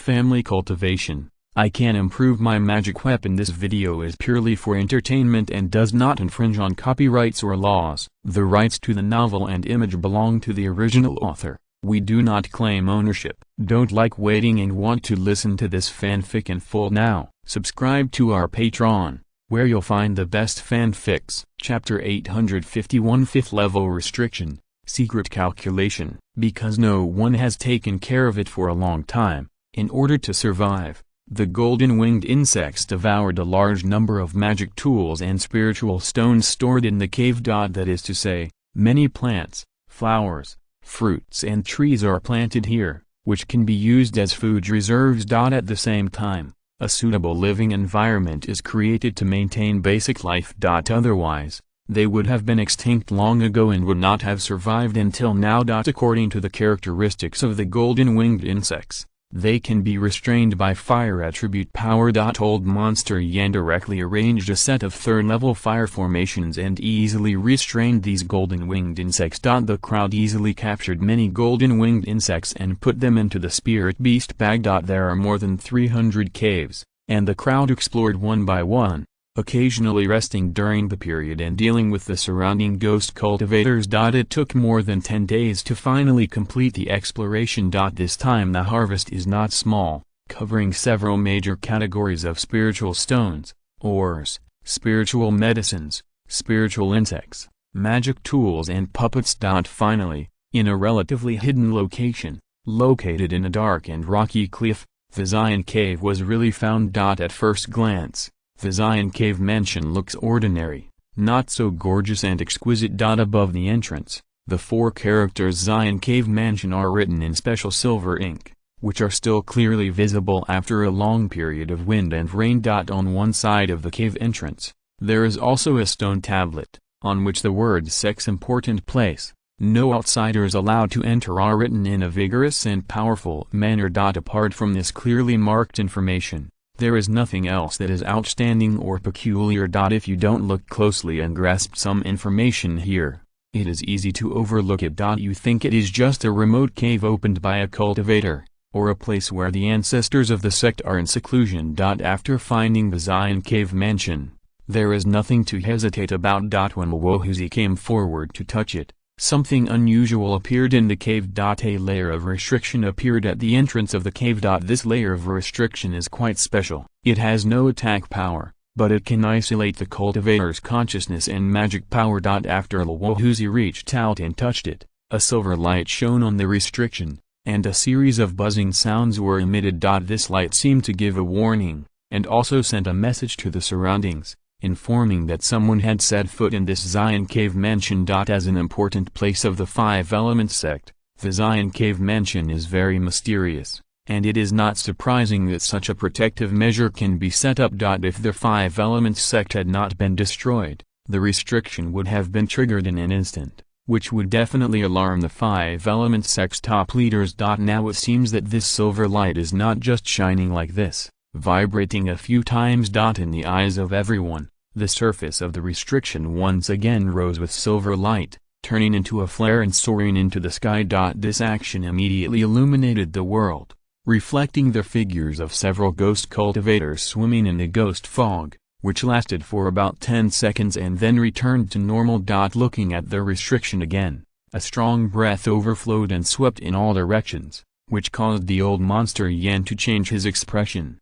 Family Cultivation. I can improve my magic weapon. This video is purely for entertainment and does not infringe on copyrights or laws. The rights to the novel and image belong to the original author. We do not claim ownership. Don't like waiting and want to listen to this fanfic in full now? Subscribe to our Patreon, where you'll find the best fanfics. Chapter 851 5th Level Restriction, Secret Calculation. Because no one has taken care of it for a long time, in order to survive, the golden-winged insects devoured a large number of magic tools and spiritual stones stored in the cave. That is to say, many plants, flowers, fruits and trees are planted here, which can be used as food reserves. At the same time, a suitable living environment is created to maintain basic life. Otherwise, they would have been extinct long ago and would not have survived until now. According to the characteristics of the golden-winged insects, they can be restrained by fire attribute power. Old Monster Yan directly arranged a set of third-level fire formations and easily restrained these golden-winged insects. The crowd easily captured many golden-winged insects and put them into the spirit beast bag. There are more than 300 caves, and the crowd explored one by one, occasionally resting during the period and dealing with the surrounding ghost cultivators. It took more than 10 days to finally complete the exploration. This time the harvest is not small, covering several major categories of spiritual stones, ores, spiritual medicines, spiritual insects, magic tools and puppets. Finally, in a relatively hidden location, located in a dark and rocky cliff, the Zion Cave was really found. At first glance, the Zion Cave Mansion looks ordinary, not so gorgeous and exquisite. Above the entrance, the 4 characters Zion Cave Mansion are written in special silver ink, which are still clearly visible after a long period of wind and rain. On one side of the cave entrance, there is also a stone tablet, on which the words "Sex Important Place, No Outsiders Allowed to Enter" are written in a vigorous and powerful manner. Apart from this clearly marked information, there is nothing else that is outstanding or peculiar. If you don't look closely and grasp some information here, it is easy to overlook it. You think it is just a remote cave opened by a cultivator, or a place where the ancestors of the sect are in seclusion. After finding the Zion Cave Mansion, there is nothing to hesitate about. When Luohuzi came forward to touch it, something unusual appeared in the cave. A layer of restriction appeared at the entrance of the cave. This layer of restriction is quite special. It has no attack power, but it can isolate the cultivator's consciousness and magic power. After Luohuzi reached out and touched it, a silver light shone on the restriction, and a series of buzzing sounds were emitted. This light seemed to give a warning, and also sent a message to the surroundings, informing that someone had set foot in this Zion Cave Mansion. As an important place of the 5 Elements sect, the Zion Cave Mansion is very mysterious, and it is not surprising that such a protective measure can be set up. If the 5 Elements sect had not been destroyed, the restriction would have been triggered in an instant, which would definitely alarm the 5 Elements sect's top leaders. Now it seems that this silver light is not just shining like this, vibrating a few times. In the eyes of everyone, the surface of the restriction once again rose with silver light, turning into a flare and soaring into the sky. This action immediately illuminated the world, reflecting the figures of several ghost cultivators swimming in the ghost fog, which lasted for about 10 seconds and then returned to normal. Looking at the restriction again, a strong breath overflowed and swept in all directions, which caused the old monster Yan to change his expression.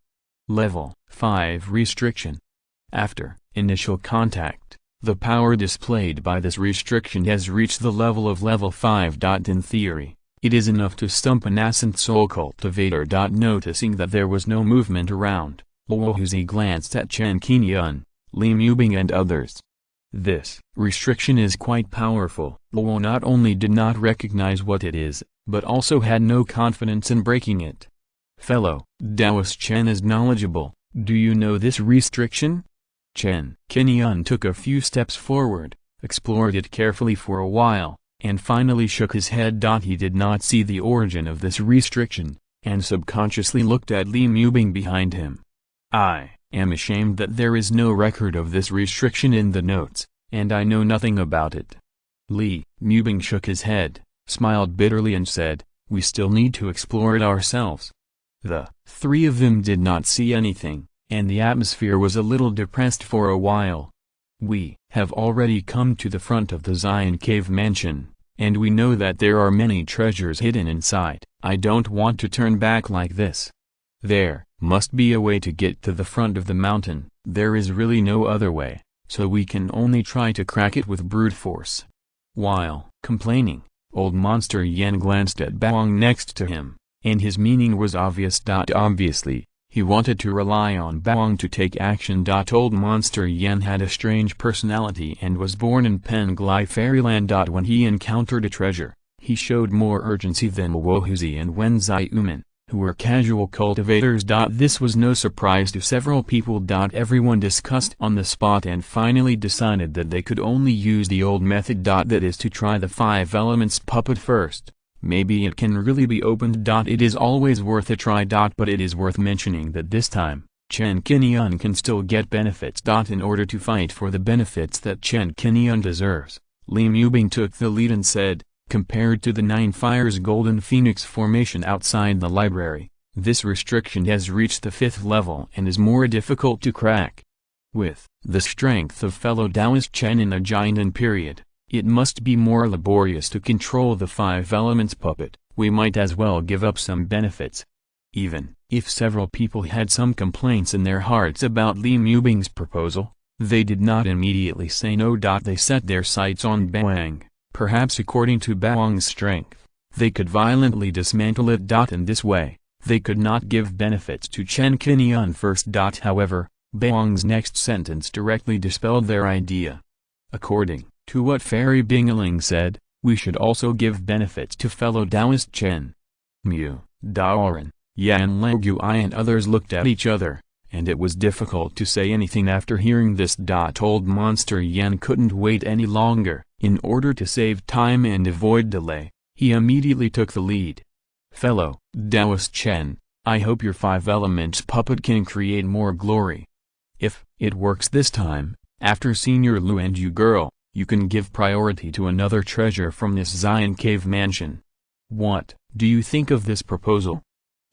Level 5 Restriction. After initial contact, the power displayed by this restriction has reached the level of level 5. In theory, it is enough to stump a nascent soul cultivator. Noticing that there was no movement around, Luohuzi glanced at Chen Qingyun, Li Mubing and others. This restriction is quite powerful. Luo not only did not recognize what it is, but also had no confidence in breaking it. Fellow Taoist Chen is knowledgeable. Do you know this restriction? Chen Qingyun took a few steps forward, explored it carefully for a while, and finally shook his head. He did not see the origin of this restriction, and subconsciously looked at Li Mubing behind him. I am ashamed that there is no record of this restriction in the notes, and I know nothing about it. Li Mubing shook his head, smiled bitterly and said, "We still need to explore it ourselves." The three of them did not see anything, and the atmosphere was a little depressed for a while. We have already come to the front of the Xian Cave Mansion, and we know that there are many treasures hidden inside. I don't want to turn back like this. There must be a way to get to the front of the mountain. There is really no other way, so we can only try to crack it with brute force. While complaining, old Monster Yen glanced at Baoang next to him, and his meaning was obvious. Obviously, he wanted to rely on Baoang to take action. Old Monster Yen had a strange personality and was born in Penglai Fairyland. When he encountered a treasure, he showed more urgency than Wohuzi and Wenzai Uman, who were casual cultivators. This was no surprise to several people. Everyone discussed on the spot and finally decided that they could only use the old method. That is to try the 5 elements puppet first. Maybe it can really be opened. It is always worth a try. But it is worth mentioning that this time, Chen Qingyun can still get benefits. In order to fight for the benefits that Chen Qingyun deserves, Li Mubing took the lead and said, compared to the 9 Fires Golden Phoenix formation outside the library, this restriction has reached the 5th level and is more difficult to crack. With the strength of fellow Taoist Chen in a Jiandan period, it must be more laborious to control the 5 elements puppet. We might as well give up some benefits. Even if several people had some complaints in their hearts about Li Mubing's proposal, they did not immediately say no. They set their sights on Baoang. Perhaps according to Baoang's strength, they could violently dismantle it. In this way, they could not give benefits to Chen Qingyun first. However, Baoang's next sentence directly dispelled their idea. According to what Fairy Bingling said, we should also give benefits to fellow Taoist Chen. Mu, Daoran, Yan Legui and others looked at each other, and it was difficult to say anything after hearing this. Old Monster Yen couldn't wait any longer. In order to save time and avoid delay, he immediately took the lead. Fellow Taoist Chen, I hope your 5 elements puppet can create more glory. If it works this time, after Senior Lu and you girl, you can give priority to another treasure from this Xian Cave Mansion. What do you think of this proposal?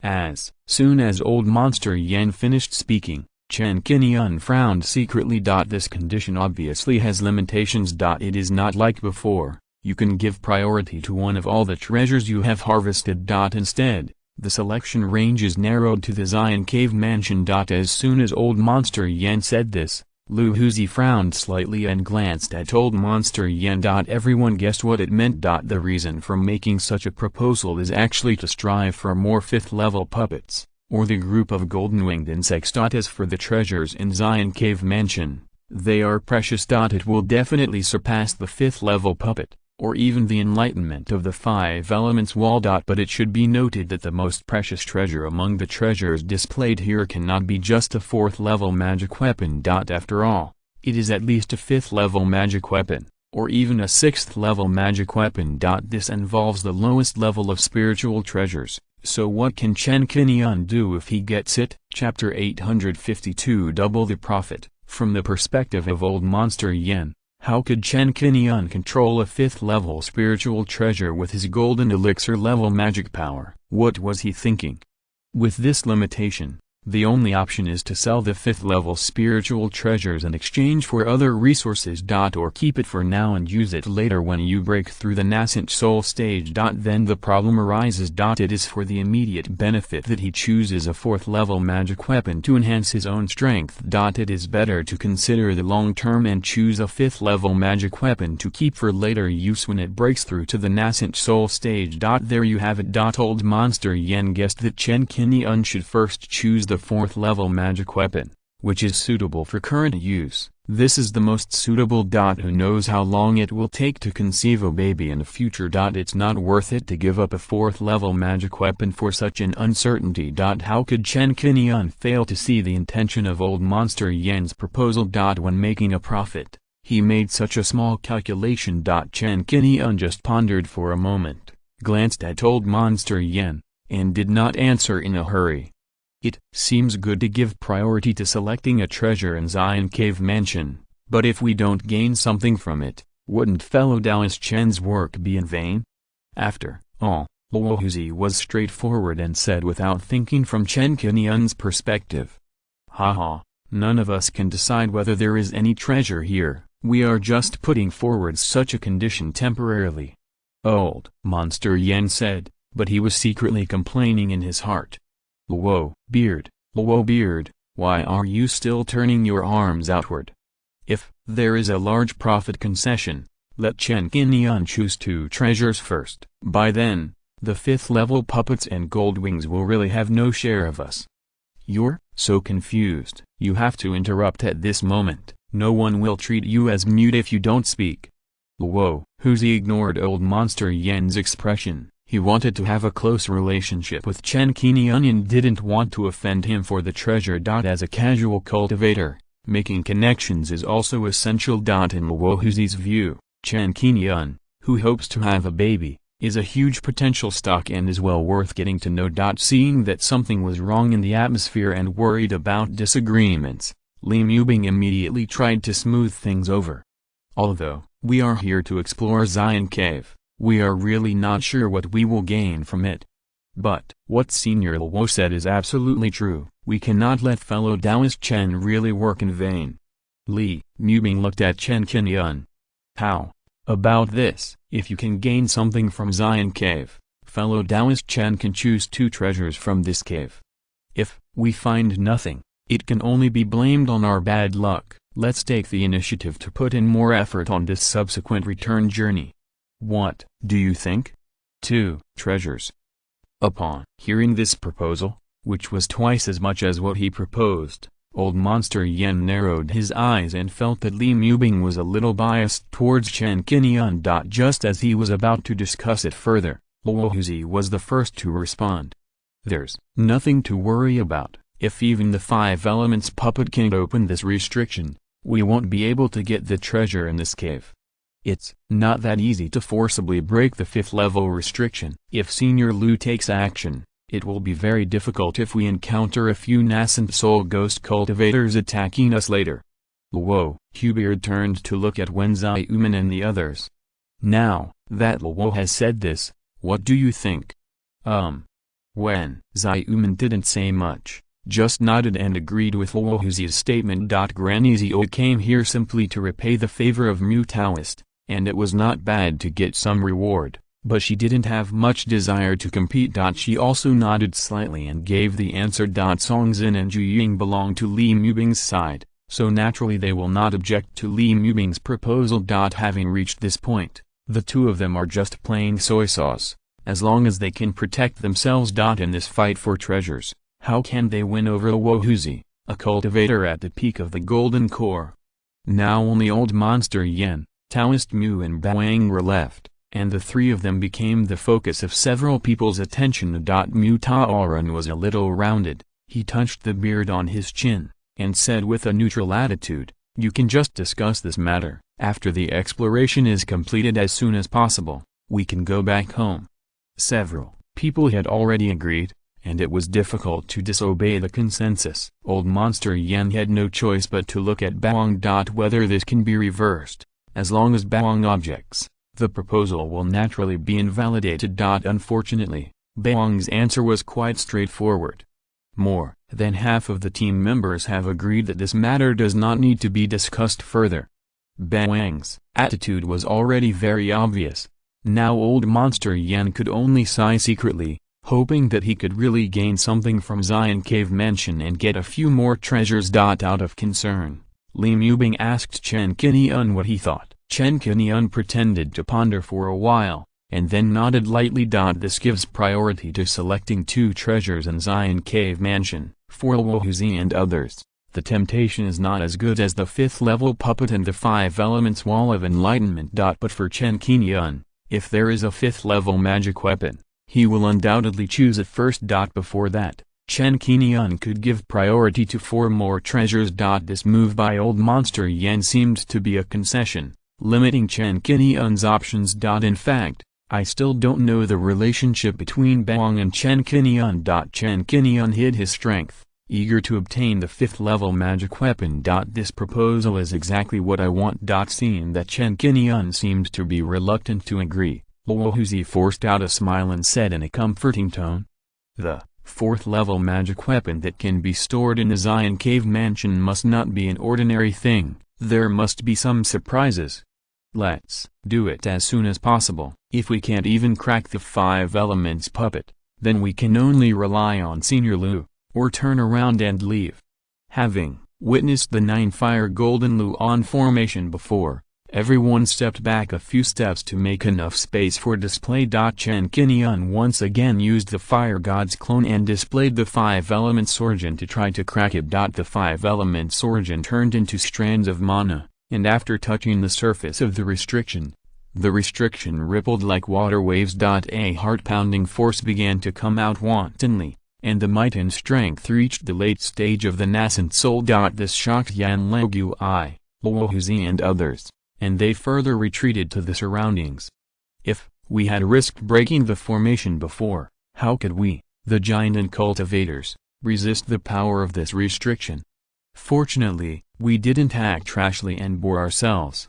As soon as old Monster Yen finished speaking, Chen Qingyun frowned secretly. This condition obviously has limitations. It is not like before, you can give priority to one of all the treasures you have harvested. Instead, the selection range is narrowed to the Xian Cave Mansion. As soon as old Monster Yen said this, Lu Huzi frowned slightly and glanced at old Monster Yen. Everyone guessed what it meant. The reason for making such a proposal is actually to strive for more 5th level puppets, or the group of golden-winged insects. As for the treasures in Xian Cave Mansion, they are precious. It will definitely surpass the 5th level puppet, or even the enlightenment of the 5 elements wall. But it should be noted that the most precious treasure among the treasures displayed here cannot be just a 4th level magic weapon. After all, it is at least a 5th level magic weapon, or even a 6th level magic weapon. This involves the lowest level of spiritual treasures, so what can Chen Qingyun do if he gets it? Chapter 852 Double the Profit. From the perspective of old Monster Yen, how could Chen Qingyun control a 5th level spiritual treasure with his golden elixir level magic power? What was he thinking? With this limitation, the only option is to sell the 5th level spiritual treasures in exchange for other resources. Or keep it for now and use it later when you break through the nascent soul stage. Then the problem arises. It is for the immediate benefit that he chooses a 4th level magic weapon to enhance his own strength. It is better to consider the long term and choose a 5th level magic weapon to keep for later use when it breaks through to the nascent soul stage. There you have it. Old Monster Yen guessed that Chen Qingyun should first choose the 4th level magic weapon, which is suitable for current use. This is the most suitable. Who knows how long it will take to conceive a baby in the future. It's not worth it to give up a 4th level magic weapon for such an uncertainty. How could Chen Qingyun fail to see the intention of old Monster Yen's proposal? When making a profit, he made such a small calculation. Chen Qingyun just pondered for a moment, glanced at old Monster Yen, and did not answer in a hurry. It seems good to give priority to selecting a treasure in Xian Cave Mansion, but if we don't gain something from it, wouldn't fellow Taoist Chen's work be in vain? After all, Luohuzi was straightforward and said without thinking from Chen Qingyun's perspective. Haha, none of us can decide whether there is any treasure here, we are just putting forward such a condition temporarily. Old Monster Yan said, but he was secretly complaining in his heart. Luo Beard, why are you still turning your arms outward? If there is a large profit concession, let Chen Qingyun choose 2 treasures first. By then, the 5th level puppets and gold wings will really have no share of us. You're so confused. You have to interrupt at this moment. No one will treat you as mute if you don't speak. Luohuzi ignored old Monster Yan's expression. He wanted to have a close relationship with Chen Qingyun and didn't want to offend him for the treasure. As a casual cultivator, making connections is also essential. In Luohuzi's view, Chen Qingyun, who hopes to have a baby, is a huge potential stock and is well worth getting to know. Seeing that something was wrong in the atmosphere and worried about disagreements, Li Mubing immediately tried to smooth things over. Although we are here to explore Xian Cave, we are really not sure what we will gain from it. But what Senior Luo said is absolutely true. We cannot let fellow Taoist Chen really work in vain. Li Mubing looked at Chen Qingyun. How about this? If you can gain something from Xian Cave, fellow Taoist Chen can choose 2 treasures from this cave. If we find nothing, it can only be blamed on our bad luck. Let's take the initiative to put in more effort on this subsequent return journey. What do you think? 2 treasures. Upon hearing this proposal, which was twice as much as what he proposed, old Monster Yan narrowed his eyes and felt that Li Mubing was a little biased towards Chen Qingyun. Just as he was about to discuss it further, Luohuzi was the first to respond. There's nothing to worry about. If even the 5 elements puppet can open this restriction, we won't be able to get the treasure in this cave. It's not that easy to forcibly break the 5th level restriction. If Senior Lu takes action, it will be very difficult if we encounter a few nascent soul ghost cultivators attacking us later. Luohuzi turned to look at Wen Xiumen and the others. Now that Luo has said this, what do you think? Wen Xiumen didn't say much, just nodded and agreed with Luohuzi's statement. Granny Zhou came here simply to repay the favor of Mu Taoist, and it was not bad to get some reward, but she didn't have much desire to compete. She also nodded slightly and gave the answer. Songzhen and Zhu Ying belong to Li Mubing's side, so naturally they will not object to Li Mubing's proposal. Having reached this point, the 2 of them are just plain soy sauce, as long as they can protect themselves. In this fight for treasures, how can they win over Luohuzi, a cultivator at the peak of the Golden Core? Now only old Monster Yan, Taoist Mu and Baoang were left, and the 3 of them became the focus of several people's attention. Mu Taoran was a little rounded, he touched the beard on his chin, and said with a neutral attitude, "You can just discuss this matter, after the exploration is completed as soon as possible, we can go back home." Several people had already agreed, and it was difficult to disobey the consensus. Old Monster Yan had no choice but to look at Baoang. Whether this can be reversed, as long as Baoang objects, the proposal will naturally be invalidated. Unfortunately, Baoang's answer was quite straightforward. More than half of the team members have agreed that this matter does not need to be discussed further. Baoang's attitude was already very obvious. Now old Monster Yan could only sigh secretly, hoping that he could really gain something from Xian Cave Mansion and get a few more treasures. Out of concern, Li Mubing asked Chen Qingyun what he thought. Chen Qingyun pretended to ponder for a while, and then nodded lightly. This gives priority to selecting 2 treasures in Xian Cave Mansion. For Luohuzi and others, the temptation is not as good as the 5th level puppet and the 5 elements wall of enlightenment. But for Chen Qingyun, if there is a 5th level magic weapon, he will undoubtedly choose it first. Before that, Chen Qingyun could give priority to 4 more treasures. This move by old Monster Yan seemed to be a concession, limiting Chen Qingyun's options. In fact, I still don't know the relationship between Baoang and Chen Qingyun. Chen Qingyun hid his strength, eager to obtain the 5th level magic weapon. This proposal is exactly what I want. Seeing that Chen Qingyun seemed to be reluctant to agree, Luohuzi forced out a smile and said in a comforting tone. The fourth-level magic weapon that can be stored in the Xian Cave Mansion must not be an ordinary thing, there must be some surprises. Let's do it as soon as possible. If we can't even crack the 5 elements puppet, then we can only rely on Senior Lu, or turn around and leave. Having witnessed the 9-fire Golden Luon formation before, everyone stepped back a few steps to make enough space for display. Chen Qingyun once again used the Fire God's clone and displayed the 5-element Swordshin to try to crack it. The 5-element Swordshin turned into strands of mana, and after touching the surface of the restriction rippled like water waves. A heart-pounding force began to come out wantonly, and the might and strength reached the late stage of the nascent soul. This shocked Yan Legui, Luohuzi and others, and they further retreated to the surroundings. If we had risked breaking the formation before, how could we, the giant and cultivators, resist the power of this restriction? Fortunately, we didn't act rashly and bore ourselves.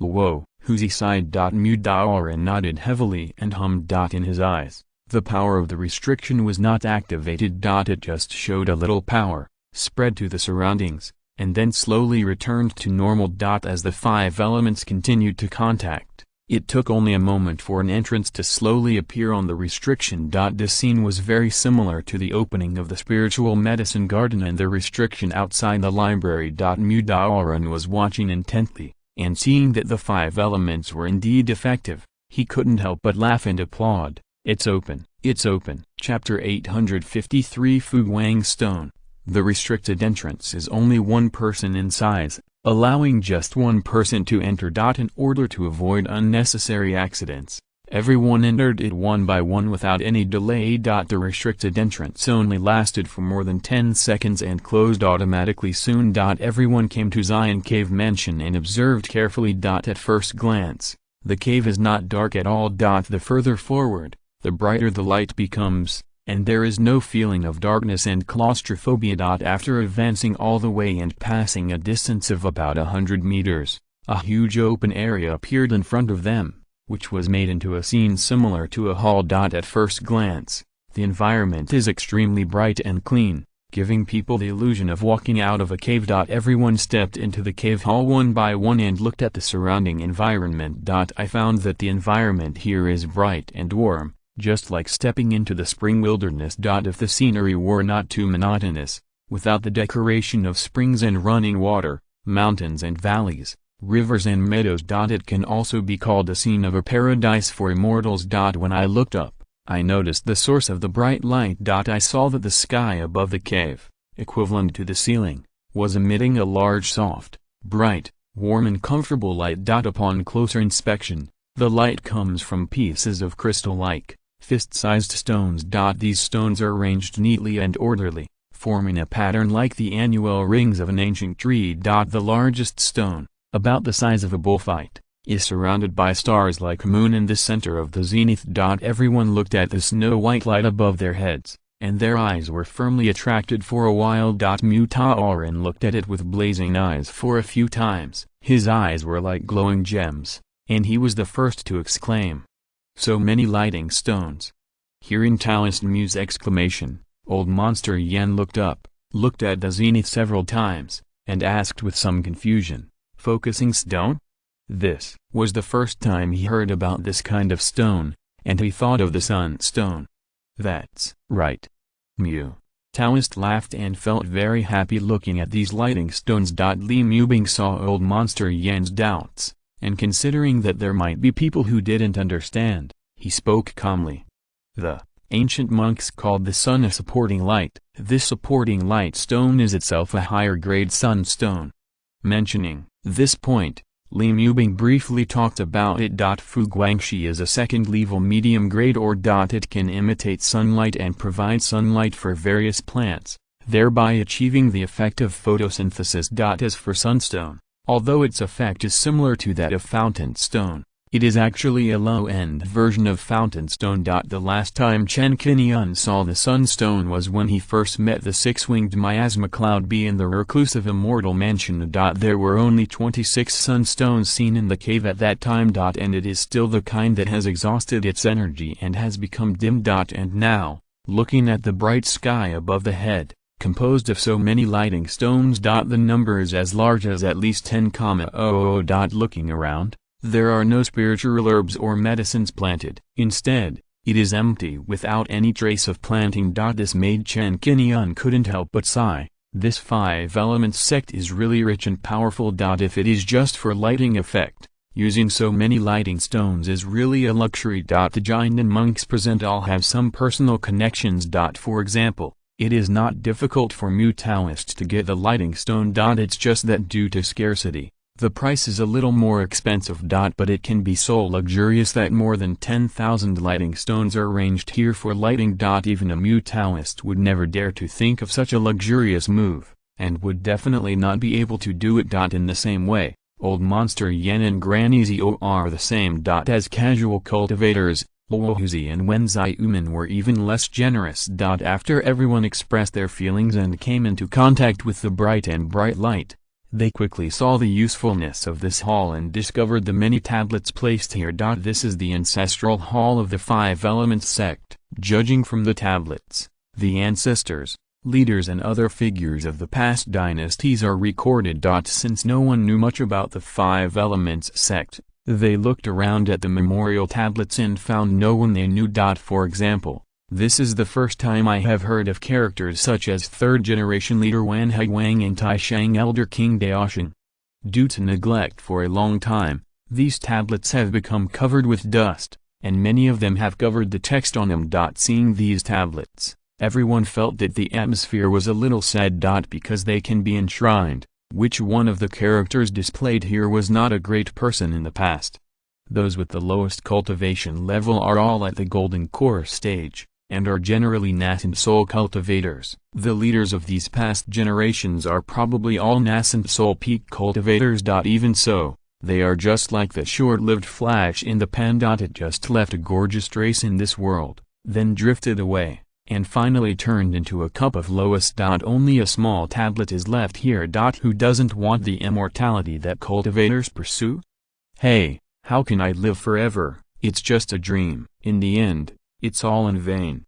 Luohuzi sighed. Mudaoran nodded heavily and hummed. In his eyes, the power of the restriction was not activated. It just showed a little power, spread to the surroundings, and then slowly returned to normal. As the 5 elements continued to contact, it took only a moment for an entrance to slowly appear on the restriction. This scene was very similar to the opening of the spiritual medicine garden and the restriction outside the library. Mudaoran was watching intently, and seeing that the 5 elements were indeed effective, he couldn't help but laugh and applaud. It's open, it's open. Chapter 853 Qingguang Stone. The restricted entrance is only 1 person in size, allowing just 1 person to enter. In order to avoid unnecessary accidents, everyone entered it one by one without any delay. The restricted entrance only lasted for more than 10 seconds and closed automatically soon. Everyone came to Xian Cave Mansion and observed carefully. At first glance, the cave is not dark at all. The further forward, the brighter the light becomes, and there is no feeling of darkness and claustrophobia. After advancing all the way and passing a distance of about 100 meters, a huge open area appeared in front of them, which was made into a scene similar to a hall. At first glance, the environment is extremely bright and clean, giving people the illusion of walking out of a cave. Everyone stepped into the cave hall one by one and looked at the surrounding environment. I found that the environment here is bright and warm, just like stepping into the spring wilderness. If the scenery were not too monotonous, without the decoration of springs and running water, mountains and valleys, rivers and meadows. It can also be called a scene of a paradise for immortals. When I looked up, I noticed the source of the bright light. I saw that the sky above the cave, equivalent to the ceiling, was emitting a large soft, bright, warm and comfortable light. Upon closer inspection, the light comes from pieces of crystal-like, fist-sized stones. These stones are arranged neatly and orderly, forming a pattern like the annual rings of an ancient tree. The largest stone, about the size of a bullfight, is surrounded by stars like a moon in the center of the zenith. Everyone looked at the snow-white light above their heads, and their eyes were firmly attracted for a while. Mutaoran looked at it with blazing eyes for a few times. His eyes were like glowing gems, and he was the first to exclaim, "So many lighting stones!" Hearing Taoist Mu's exclamation, old Monster Yan looked up, looked at the zenith several times, and asked with some confusion, "Focusing stone?" This was the first time he heard about this kind of stone, and he thought of the sun stone. "That's right, Mu." Taoist laughed and felt very happy looking at these lighting stones. Li Mubing saw old Monster Yan's doubts, and considering that there might be people who didn't understand, he spoke calmly. "The ancient monks called the sun a supporting light. This supporting light stone is itself a higher grade sun stone." Mentioning this point, Li Mubing briefly talked about it. Qingguang is a second-level medium grade ore. It can imitate sunlight and provide sunlight for various plants, thereby achieving the effect of photosynthesis. As for sunstone, although its effect is similar to that of fountain stone, It is actually a low-end version of Fountain Stone. The last time Chen Qingyun saw the Sunstone was when he first met the six-winged miasma cloud bee in the reclusive immortal mansion. There were only 26 sunstones seen in the cave at that time. And it is still the kind that has exhausted its energy and has become dim. And now, looking at the bright sky above the head, composed of so many lighting stones. The number is as large as at least 10,000. Looking around, there are no spiritual herbs or medicines planted. Instead, it is empty without any trace of planting. This made Chen Qingyun couldn't help but sigh. This five elements sect is really rich and powerful. If it is just for lighting effect, using so many lighting stones is really a luxury. The Jainan monks present all have some personal connections. For example, it is not difficult for Mu Taoists to get the lighting stone. It's just that due to scarcity, the price is a little more expensive. But it can be so luxurious that more than 10,000 lighting stones are arranged here for lighting. Even a Mu Taoist would never dare to think of such a luxurious move, and would definitely not be able to do it. In the same way, Old Monster Yen and Granny Zhou are the same. As casual cultivators, Luohuzi and Wenzai Uman were even less generous. After everyone expressed their feelings and came into contact with the bright light, they quickly saw the usefulness of this hall and discovered the many tablets placed here. This is the ancestral hall of the Five Elements sect. Judging from the tablets, the ancestors, leaders and other figures of the past dynasties are recorded. Since no one knew much about the Five Elements sect, they looked around at the memorial tablets and found no one they knew. For example, this is the first time I have heard of characters such as third-generation leader Wan Huiwang and Taishang elder King Daoshan. Due to neglect for a long time, these tablets have become covered with dust, and many of them have covered the text on them. Seeing these tablets, everyone felt that the atmosphere was a little sad. Because they can be enshrined, which one of the characters displayed here was not a great person in the past. Those with the lowest cultivation level are all at the golden core stage, and are generally nascent soul cultivators. The leaders of these past generations are probably all nascent soul peak cultivators. Even so, they are just like the short-lived flash in the pan. It just left a gorgeous trace in this world, then drifted away, and finally turned into a cup of lowest. Only a small tablet is left here. Who doesn't want the immortality that cultivators pursue? Hey, how can I live forever? It's just a dream. In the end, it's all in vain.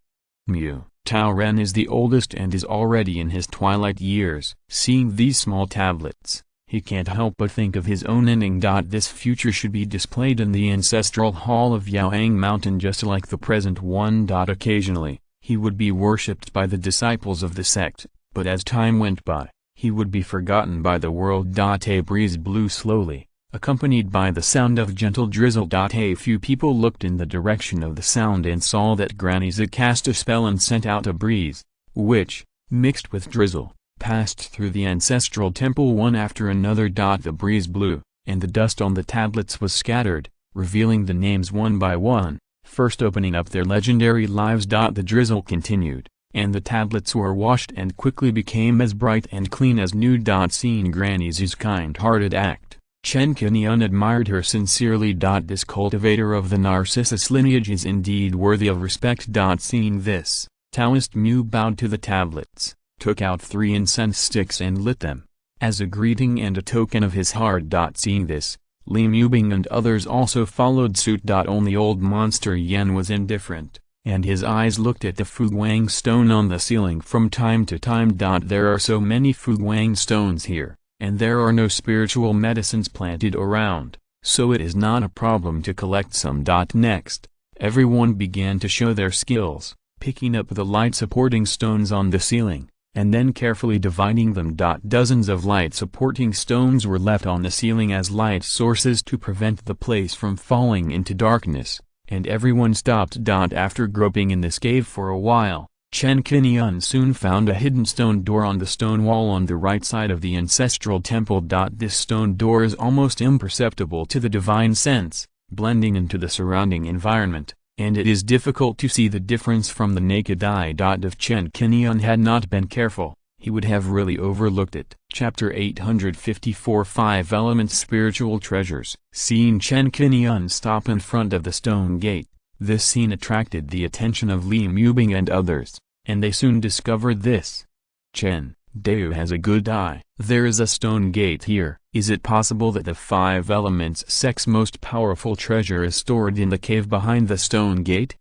Mu Taoren is the oldest and is already in his twilight years. Seeing these small tablets, he can't help but think of his own ending. This future should be displayed in the ancestral hall of Yaoang Mountain just like the present one. Occasionally, he would be worshipped by the disciples of the sect, but as time went by, he would be forgotten by the world. A breeze blew slowly, accompanied by the sound of gentle drizzle. A few people looked in the direction of the sound and saw that Granny Z cast a spell and sent out a breeze, which, mixed with drizzle, passed through the ancestral temple one after another. The breeze blew, and the dust on the tablets was scattered, revealing the names one by one, first opening up their legendary lives. The drizzle continued, and the tablets were washed and quickly became as bright and clean as new. Seeing Granny Z's kind-hearted act, Chen Qingyun admired her sincerely. This cultivator of the Narcissus lineage is indeed worthy of respect. Seeing this, Taoist Mu bowed to the tablets, took out 3 incense sticks and lit them, as a greeting and a token of his heart. Seeing this, Li Mubing and others also followed suit. Only Old Monster Yen was indifferent, and his eyes looked at the Fuguang stone on the ceiling from time to time. There are so many Fuguang stones here, and there are no spiritual medicines planted around, so it is not a problem to collect some. Next, everyone began to show their skills, picking up the light-supporting stones on the ceiling, and then carefully dividing them. Dozens of light-supporting stones were left on the ceiling as light sources to prevent the place from falling into darkness, and everyone stopped. After groping in this cave for a while, Chen Qingyun soon found a hidden stone door on the stone wall on the right side of the ancestral temple. This stone door is almost imperceptible to the divine sense, blending into the surrounding environment, and it is difficult to see the difference from the naked eye. If Chen Qingyun had not been careful, he would have really overlooked it. Chapter 854 5 Elements Spiritual Treasures. Seeing Chen Qingyun stop in front of the stone gate, this scene attracted the attention of Li Mubing and others, and they soon discovered this. Chen, Dao has a good eye. There is a stone gate here. Is it possible that the 5 elements sect's most powerful treasure is stored in the cave behind the stone gate?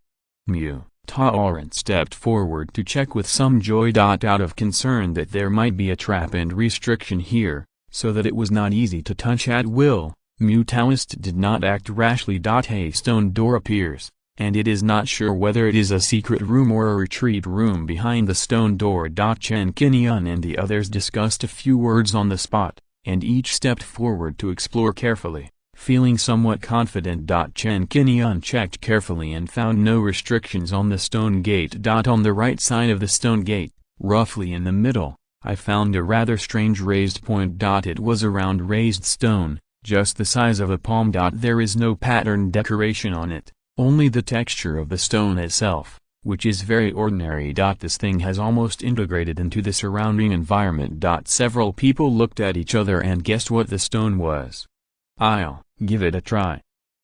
Mu Taoran stepped forward to check with some joy. Out of concern that there might be a trap and restriction here, so that it was not easy to touch at will, Mu Taoist did not act rashly. A stone door appears, and it is not sure whether it is a secret room or a retreat room behind the stone door. Chen Qingyun and the others discussed a few words on the spot, and each stepped forward to explore carefully. Feeling somewhat confident, Chen Qingyun checked carefully and found no restrictions on the stone gate. On the right side of the stone gate, roughly in the middle, I found a rather strange raised point. It was a round raised stone, just the size of a palm. There is no pattern decoration on it, only the texture of the stone itself, which is very ordinary. This thing has almost integrated into the surrounding environment. Several people looked at each other and guessed what the stone was. I'll give it a try.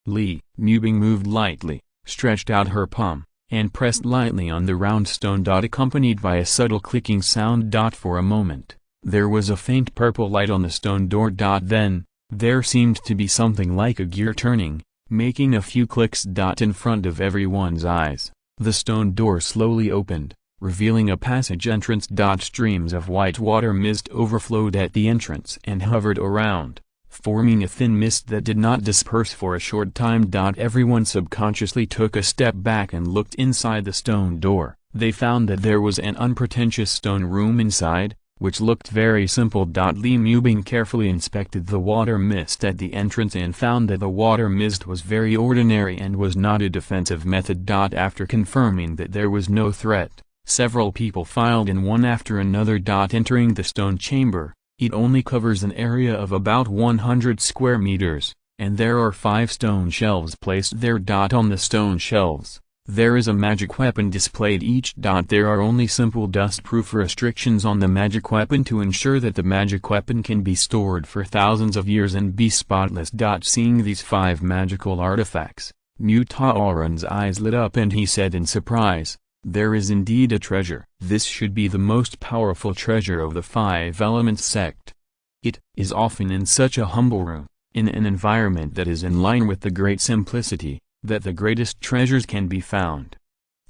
Li Mubing moved lightly, stretched out her palm, and pressed lightly on the round stone. Accompanied by a subtle clicking sound. For a moment, there was a faint purple light on the stone door. Then, there seemed to be something like a gear turning, making a few clicks. In front of everyone's eyes, the stone door slowly opened, revealing a passage entrance. Streams of white water mist overflowed at the entrance and hovered around, forming a thin mist that did not disperse for a short time. Everyone subconsciously took a step back and looked inside the stone door. They found that there was an unpretentious stone room inside, which looked very simple. Li Mubing carefully inspected the water mist at the entrance and found that the water mist was very ordinary and was not a defensive method. After confirming that there was no threat, several people filed in one after another. Entering the stone chamber, it only covers an area of about 100 square meters, and there are 5 stone shelves placed there. On the stone shelves, there is a magic weapon displayed each. There are only simple dust-proof restrictions on the magic weapon to ensure that the magic weapon can be stored for thousands of years and be spotless. Seeing these 5 magical artifacts, Mu Taoran's eyes lit up and he said in surprise, "There is indeed a treasure. This should be the most powerful treasure of the 5 elements sect. It is often in such a humble room, in an environment that is in line with the great simplicity, that the greatest treasures can be found.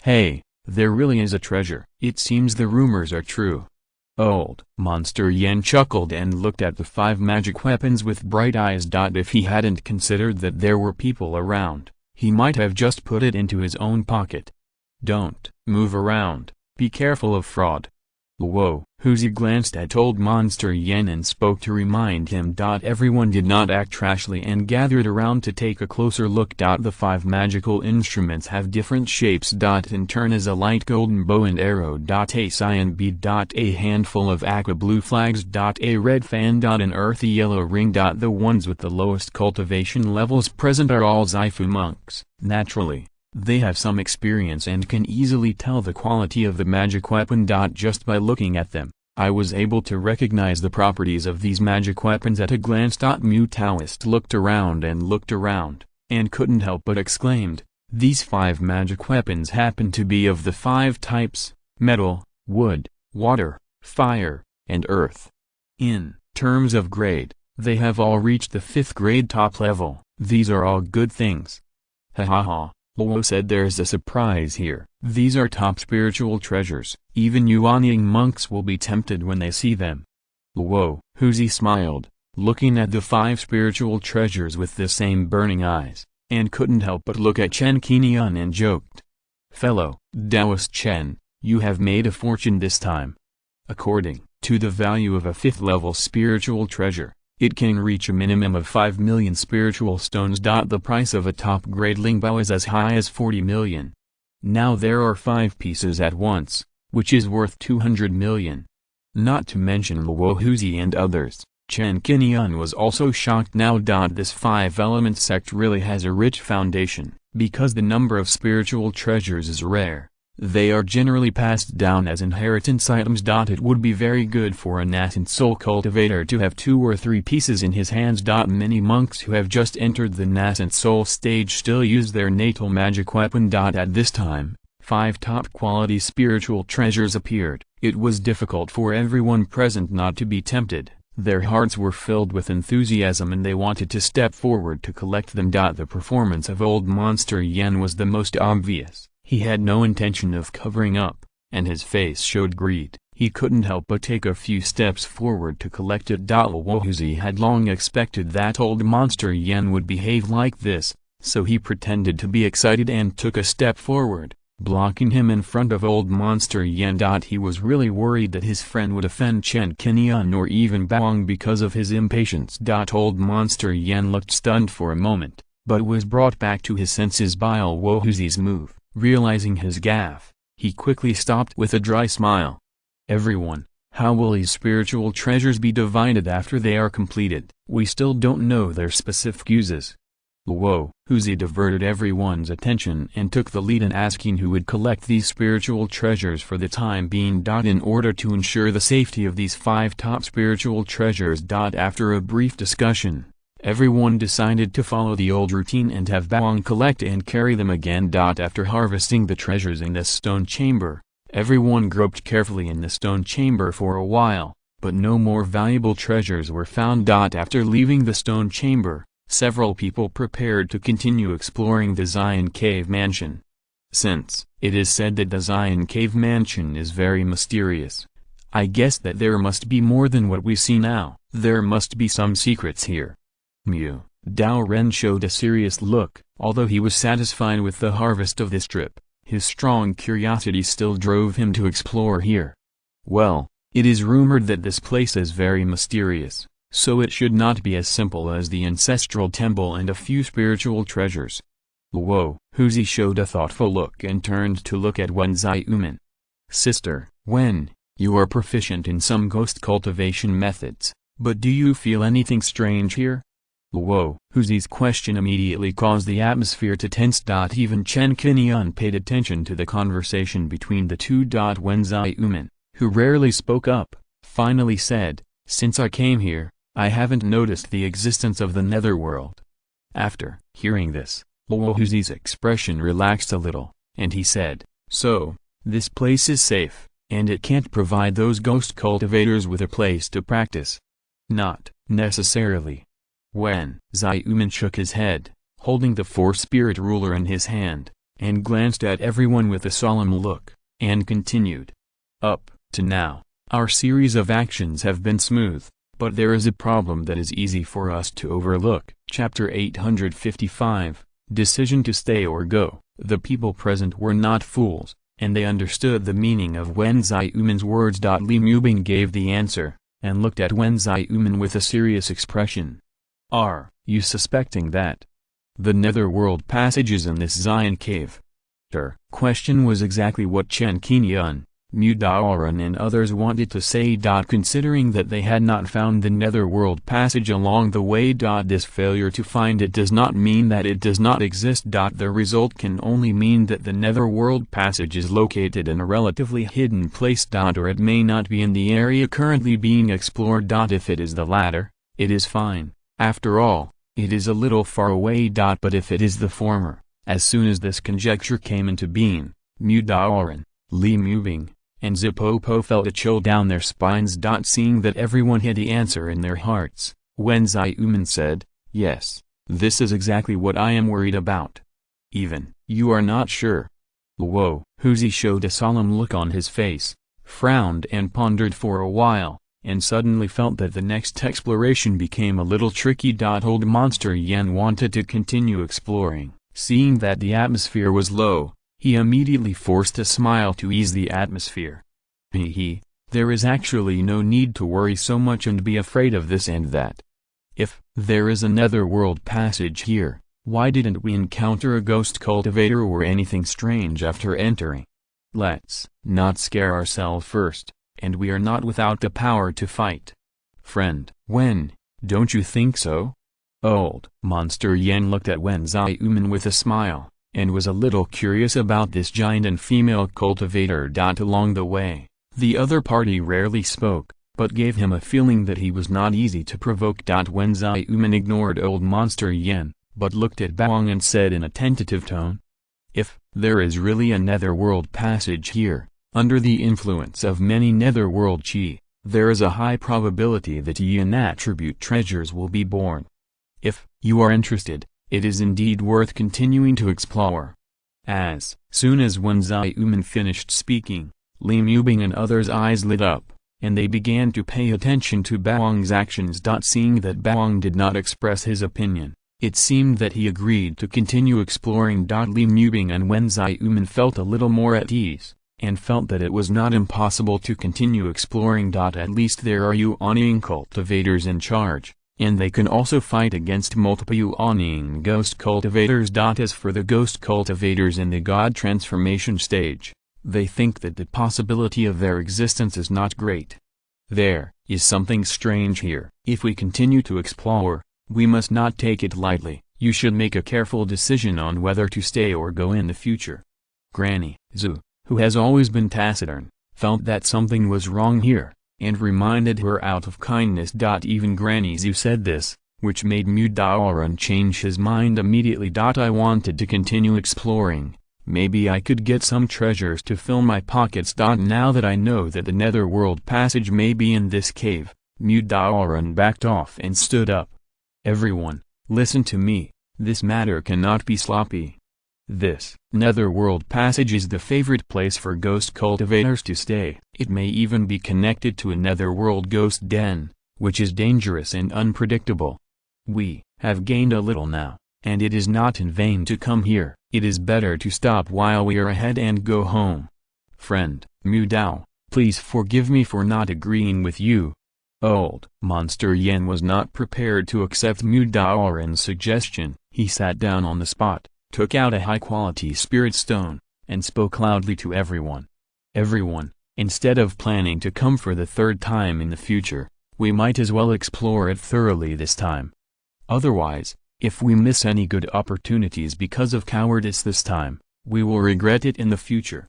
Hey, there really is a treasure. It seems the rumors are true." Old Monster Yen chuckled and looked at the 5 magic weapons with bright eyes. If he hadn't considered that there were people around, he might have just put it into his own pocket. "Don't move around, be careful of fraud." Luo Huzi glanced at Old Monster Yen and spoke to remind him. Everyone did not act rashly and gathered around to take a closer look. The 5 magical instruments have different shapes. In turn is a light golden bow and arrow. A cyan bead. A handful of aqua blue flags. A red fan. An earthy yellow ring. The ones with the lowest cultivation levels present are all Zaifu monks. Naturally, they have some experience and can easily tell the quality of the magic weapon. Just by looking at them, I was able to recognize the properties of these magic weapons at a glance. Mu Taoist looked around, and couldn't help but exclaimed, "These 5 magic weapons happen to be of the 5 types, metal, wood, water, fire, and earth. In terms of grade, they have all reached the 5th grade top level. These are all good things." Ha ha ha. Luo said, "There's a surprise here. These are top spiritual treasures. Even Yuanying monks will be tempted when they see them." Luo Huzi smiled, looking at the 5 spiritual treasures with the same burning eyes, and couldn't help but look at Chen Qingyun and joked, "Fellow Taoist Chen, you have made a fortune this time. According to the value of a 5th level spiritual treasure, it can reach a minimum of 5 million spiritual stones. The price of a top-grade lingbao is as high as 40 million. Now there are 5 pieces at once, which is worth 200 million. Not to mention Luo Huzi and others." Chen Qingyun was also shocked now. This 5-element sect really has a rich foundation. Because the number of spiritual treasures is rare, They are generally passed down as inheritance items. It would be very good for a nascent soul cultivator to have 2 or 3 pieces in his hands. Many monks who have just entered the nascent soul stage still use their natal magic weapon. At this time, 5 top-quality spiritual treasures appeared. It was difficult for everyone present not to be tempted. Their hearts were filled with enthusiasm and they wanted to step forward to collect them. The performance of old Monster Yen was the most obvious. He had no intention of covering up, and his face showed greed. He couldn't help but take a few steps forward to collect it. Luohuzi had long expected that old Monster Yen would behave like this, so he pretended to be excited and took a step forward, blocking him in front of old Monster Yen. He was really worried that his friend would offend Chen Qingyun or even Baoang because of his impatience. Old Monster Yen looked stunned for a moment, but was brought back to his senses by Luohuzi's move. Realizing his gaffe, he quickly stopped with a dry smile. Everyone, how will these spiritual treasures be divided after they are completed? We still don't know their specific uses. Luohuzi diverted everyone's attention and took the lead in asking who would collect these spiritual treasures for the time being. In order to ensure the safety of these 5 top spiritual treasures. After a brief discussion, everyone decided to follow the old routine and have Baoang collect and carry them again. After harvesting the treasures in this stone chamber, everyone groped carefully in the stone chamber for a while, but no more valuable treasures were found. After leaving the stone chamber, several people prepared to continue exploring the Xian Cave Mansion. Since it is said that the Xian Cave Mansion is very mysterious, I guess that there must be more than what we see now. There must be some secrets here. Dao Ren showed a serious look. Although he was satisfied with the harvest of this trip, his strong curiosity still drove him to explore here. Well, it is rumored that this place is very mysterious, so it should not be as simple as the ancestral temple and a few spiritual treasures. Luohuzi showed a thoughtful look and turned to look at Wen Xiumen. Sister, Wen, you are proficient in some ghost cultivation methods, but do you feel anything strange here? Luohuzi's question immediately caused the atmosphere to tense. Even Chen Qingyun paid attention to the conversation between the two. Wen Xiumen, who rarely spoke up, finally said, "Since I came here, I haven't noticed the existence of the netherworld." After hearing this, Luohuzi's expression relaxed a little, and he said, "So, this place is safe, and it can't provide those ghost cultivators with a place to practice?" "Not necessarily." Wen Xiumen shook his head, holding the four-spirit ruler in his hand, and glanced at everyone with a solemn look, and continued. "Up to now, our series of actions have been smooth, but there is a problem that is easy for us to overlook." Chapter 855, Decision to Stay or Go. The people present were not fools, and they understood the meaning of Wen Xiumen's words. Li Mubing gave the answer, and looked at Wen Xiumen with a serious expression. "Are you suspecting that the netherworld passage is in this Xian cave?" Her question was exactly what Chen Qingyun, Mu Daoran and others wanted to say. Considering that they had not found the netherworld passage along the way. This failure to find it does not mean that it does not exist. The result can only mean that the netherworld passage is located in a relatively hidden place. Or it may not be in the area currently being explored. If it is the latter, it is fine. After all, it is a little far away. But if it is the former, as soon as this conjecture came into being, Mu Daoran, Li Mubing, and Zipopo felt a chill down their spines. Seeing that everyone had the answer in their hearts, Wen Xiumen said, "Yes, this is exactly what I am worried about." "Even you are not sure?" Luohuzi showed a solemn look on his face, frowned and pondered for a while, and suddenly felt that the next exploration became a little tricky. Old Monster Yen wanted to continue exploring. Seeing that the atmosphere was low, he immediately forced a smile to ease the atmosphere. There is actually no need to worry so much and be afraid of this and that. If there is a netherworld passage here, why didn't we encounter a ghost cultivator or anything strange after entering? Let's not scare ourselves first, and we are not without the power to fight. Friend Wen, don't you think so? Old Monster Yen looked at Wen Xiumen with a smile, and was a little curious about this giant and female cultivator. Along the way, the other party rarely spoke, but gave him a feeling that he was not easy to provoke. Wen Zaiumen ignored old monster Yen, but looked at Baoang and said in a tentative tone, "If there is really a netherworld passage here, under the influence of many netherworld qi, there is a high probability that Yin attribute treasures will be born. If you are interested, it is indeed worth continuing to explore." As soon as Wen Zaiumen finished speaking, Li Mubing and others' eyes lit up, and they began to pay attention to Baoang's actions. Seeing that Baoang did not express his opinion, it seemed that he agreed to continue exploring. Li Mubing and Wen Zaiumen felt a little more at ease, and felt that it was not impossible to continue exploring. At least there are Yuanying cultivators in charge, and they can also fight against multiple Yuanying ghost cultivators. As for the ghost cultivators in the god transformation stage, they think that the possibility of their existence is not great. There is something strange here. If we continue to explore, we must not take it lightly. You should make a careful decision on whether to stay or go in the future. Granny Zhu, who has always been taciturn, felt that something was wrong here, and reminded her out of kindness. Even Granny Zhu said this, which made Mu Daoran change his mind immediately. I wanted to continue exploring. Maybe I could get some treasures to fill my pockets. Now that I know that the netherworld passage may be in this cave, Mu Daoran backed off and stood up. "Everyone, listen to me, this matter cannot be sloppy. This netherworld passage is the favorite place for ghost cultivators to stay. It may even be connected to a netherworld ghost den, which is dangerous and unpredictable. We have gained a little now, and it is not in vain to come here. It is better to stop while we are ahead and go home. Friend Mu Dao, please forgive me for not agreeing with you." Old monster Yen was not prepared to accept Mu Daoran's suggestion. He sat down on the spot, took out a high-quality spirit stone, and spoke loudly to everyone. "Everyone, instead of planning to come for the third time in the future, we might as well explore it thoroughly this time. Otherwise, if we miss any good opportunities because of cowardice this time, we will regret it in the future.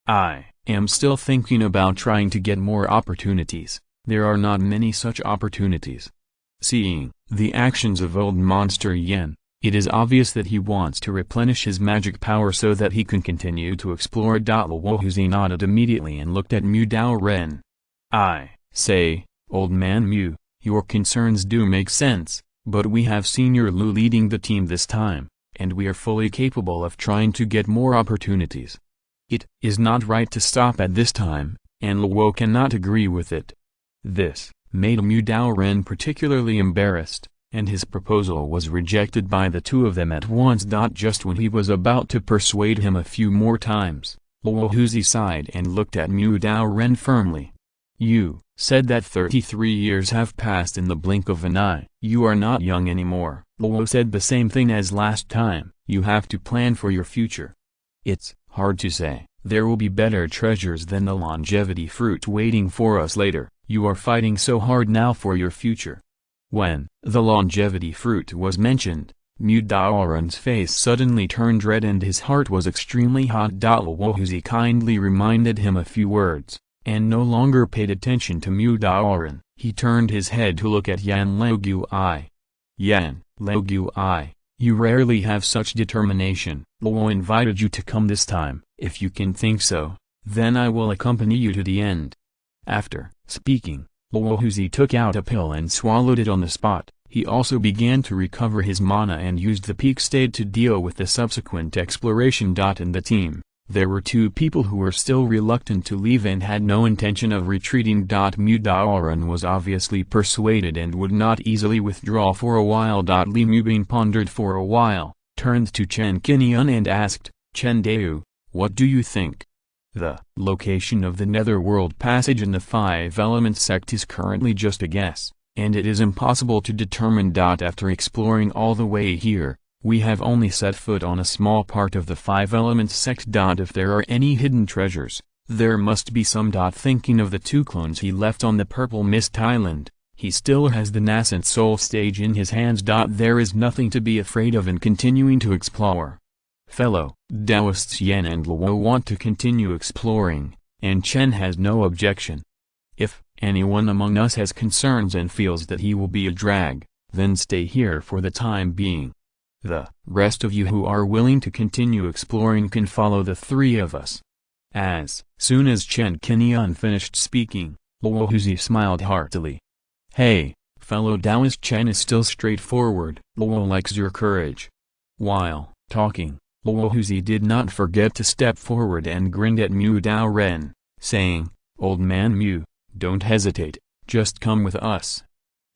I am still thinking about trying to get more opportunities. There are not many such opportunities." Seeing the actions of old monster Yen, it is obvious that he wants to replenish his magic power so that he can continue to explore. Luohuzi nodded immediately and looked at Mu Daoran. "I say, old man Mu, your concerns do make sense, but we have Senior Lu leading the team this time, and we are fully capable of trying to get more opportunities. It is not right to stop at this time, and Luo cannot agree with it." This made Mu Daoran particularly embarrassed, and his proposal was rejected by the two of them at once. Just when he was about to persuade him a few more times, Luohuzi sighed and looked at Mu Daoran firmly. "You said that 33 years have passed in the blink of an eye. You are not young anymore." Luo said the same thing as last time. "You have to plan for your future. It's hard to say. There will be better treasures than the longevity fruit waiting for us later. You are fighting so hard now for your future." When the longevity fruit was mentioned, Mu Daoran's face suddenly turned red and his heart was extremely hot. Luohuzi kindly reminded him a few words, and no longer paid attention to Mu Daoran. He turned his head to look at Yan Leogui. "Yan Leogui, you rarely have such determination. Luo invited you to come this time. If you can think so, then I will accompany you to the end." After speaking, Luohuzi took out a pill and swallowed it on the spot. He also began to recover his mana and used the peak state to deal with the subsequent exploration. In the team, there were two people who were still reluctant to leave and had no intention of retreating. Mu Daoran was obviously persuaded and would not easily withdraw for a while. Li Mubin pondered for a while, turned to Chen Qingyun and asked, "Chen Deu, what do you think?" The location of the netherworld passage in the Five Elements sect is currently just a guess, and it is impossible to determine. After exploring all the way here, we have only set foot on a small part of the Five Elements sect. If there are any hidden treasures, there must be some. Thinking of the two clones he left on the Purple Mist Island, he still has the nascent soul stage in his hands. There is nothing to be afraid of in continuing to explore. Fellow Taoists Yan and Luo want to continue exploring, and Chen has no objection. If anyone among us has concerns and feels that he will be a drag, then stay here for the time being. The rest of you who are willing to continue exploring can follow the three of us. As soon as Chen Qingyun finished speaking, Luo Huzi smiled heartily. Hey, fellow Taoist, Chen is still straightforward. Luo likes your courage. While talking, Luo Huzi did not forget to step forward and grinned at Mu Dao Ren, saying, Old man Mu, don't hesitate, just come with us.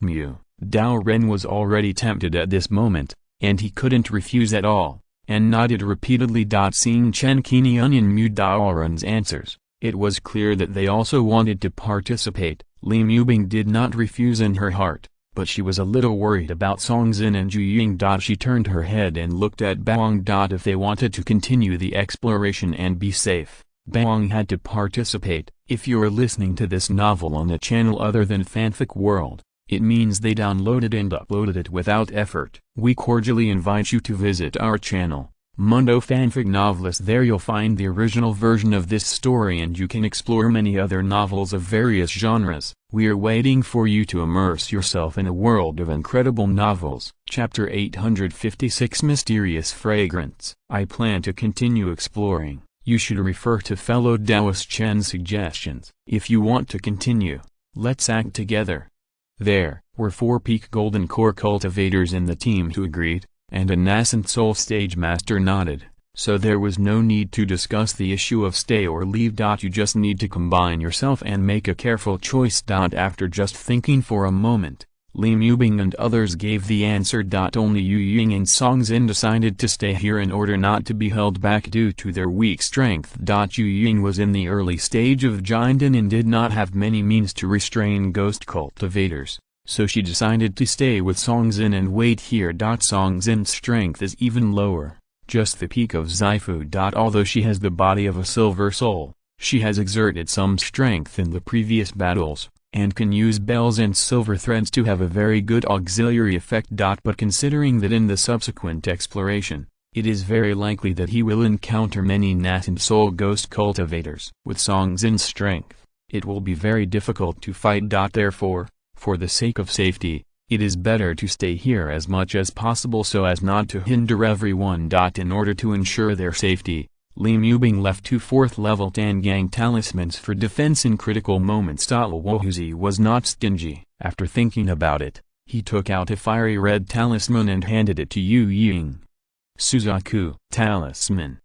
Mu Dao Ren was already tempted at this moment, and he couldn't refuse at all, and nodded repeatedly. Seeing Chen Qingyun and Mu Dao Ren's answers, it was clear that they also wanted to participate. Li Mubing did not refuse in her heart, but she was a little worried about Songzhen and Zhu. She turned her head and looked at Baoang. If they wanted to continue the exploration and be safe, Baoang had to participate. If you're listening to this novel on a channel other than Fanfic World, it means they downloaded and uploaded it without effort. We cordially invite you to visit our channel, Mundo Fanfic Novelist. There you'll find the original version of this story and you can explore many other novels of various genres. We're waiting for you to immerse yourself in a world of incredible novels. Chapter 856 Mysterious Fragrance. I plan to continue exploring. You should refer to fellow Taoist Chen's suggestions. If you want to continue, let's act together. There were 4 peak golden core cultivators in the team who agreed, and a nascent soul stage master nodded, so there was no need to discuss the issue of stay or leave. You just need to combine yourself and make a careful choice. After just thinking for a moment, Li Mubing and others gave the answer. Only Yu Ying and Songzhen decided to stay here in order not to be held back due to their weak strength. Yu Ying was in the early stage of Jinden and did not have many means to restrain ghost cultivators, so she decided to stay with Songzhen and wait here. Songzhen's strength is even lower, just the peak of Zaifu. Although she has the body of a silver soul, she has exerted some strength in the previous battles, and can use bells and silver threads to have a very good auxiliary effect. But considering that in the subsequent exploration, it is very likely that he will encounter many nascent soul ghost cultivators. With Songzhen's strength, it will be very difficult to fight. Therefore, for the sake of safety, it is better to stay here as much as possible so as not to hinder everyone. In order to ensure their safety, Li Mubing left 2 4th-level Tangang talismans for defense in critical moments. Luo Huzi was not stingy. After thinking about it, he took out a fiery red talisman and handed it to Yu Ying. Suzaku talisman.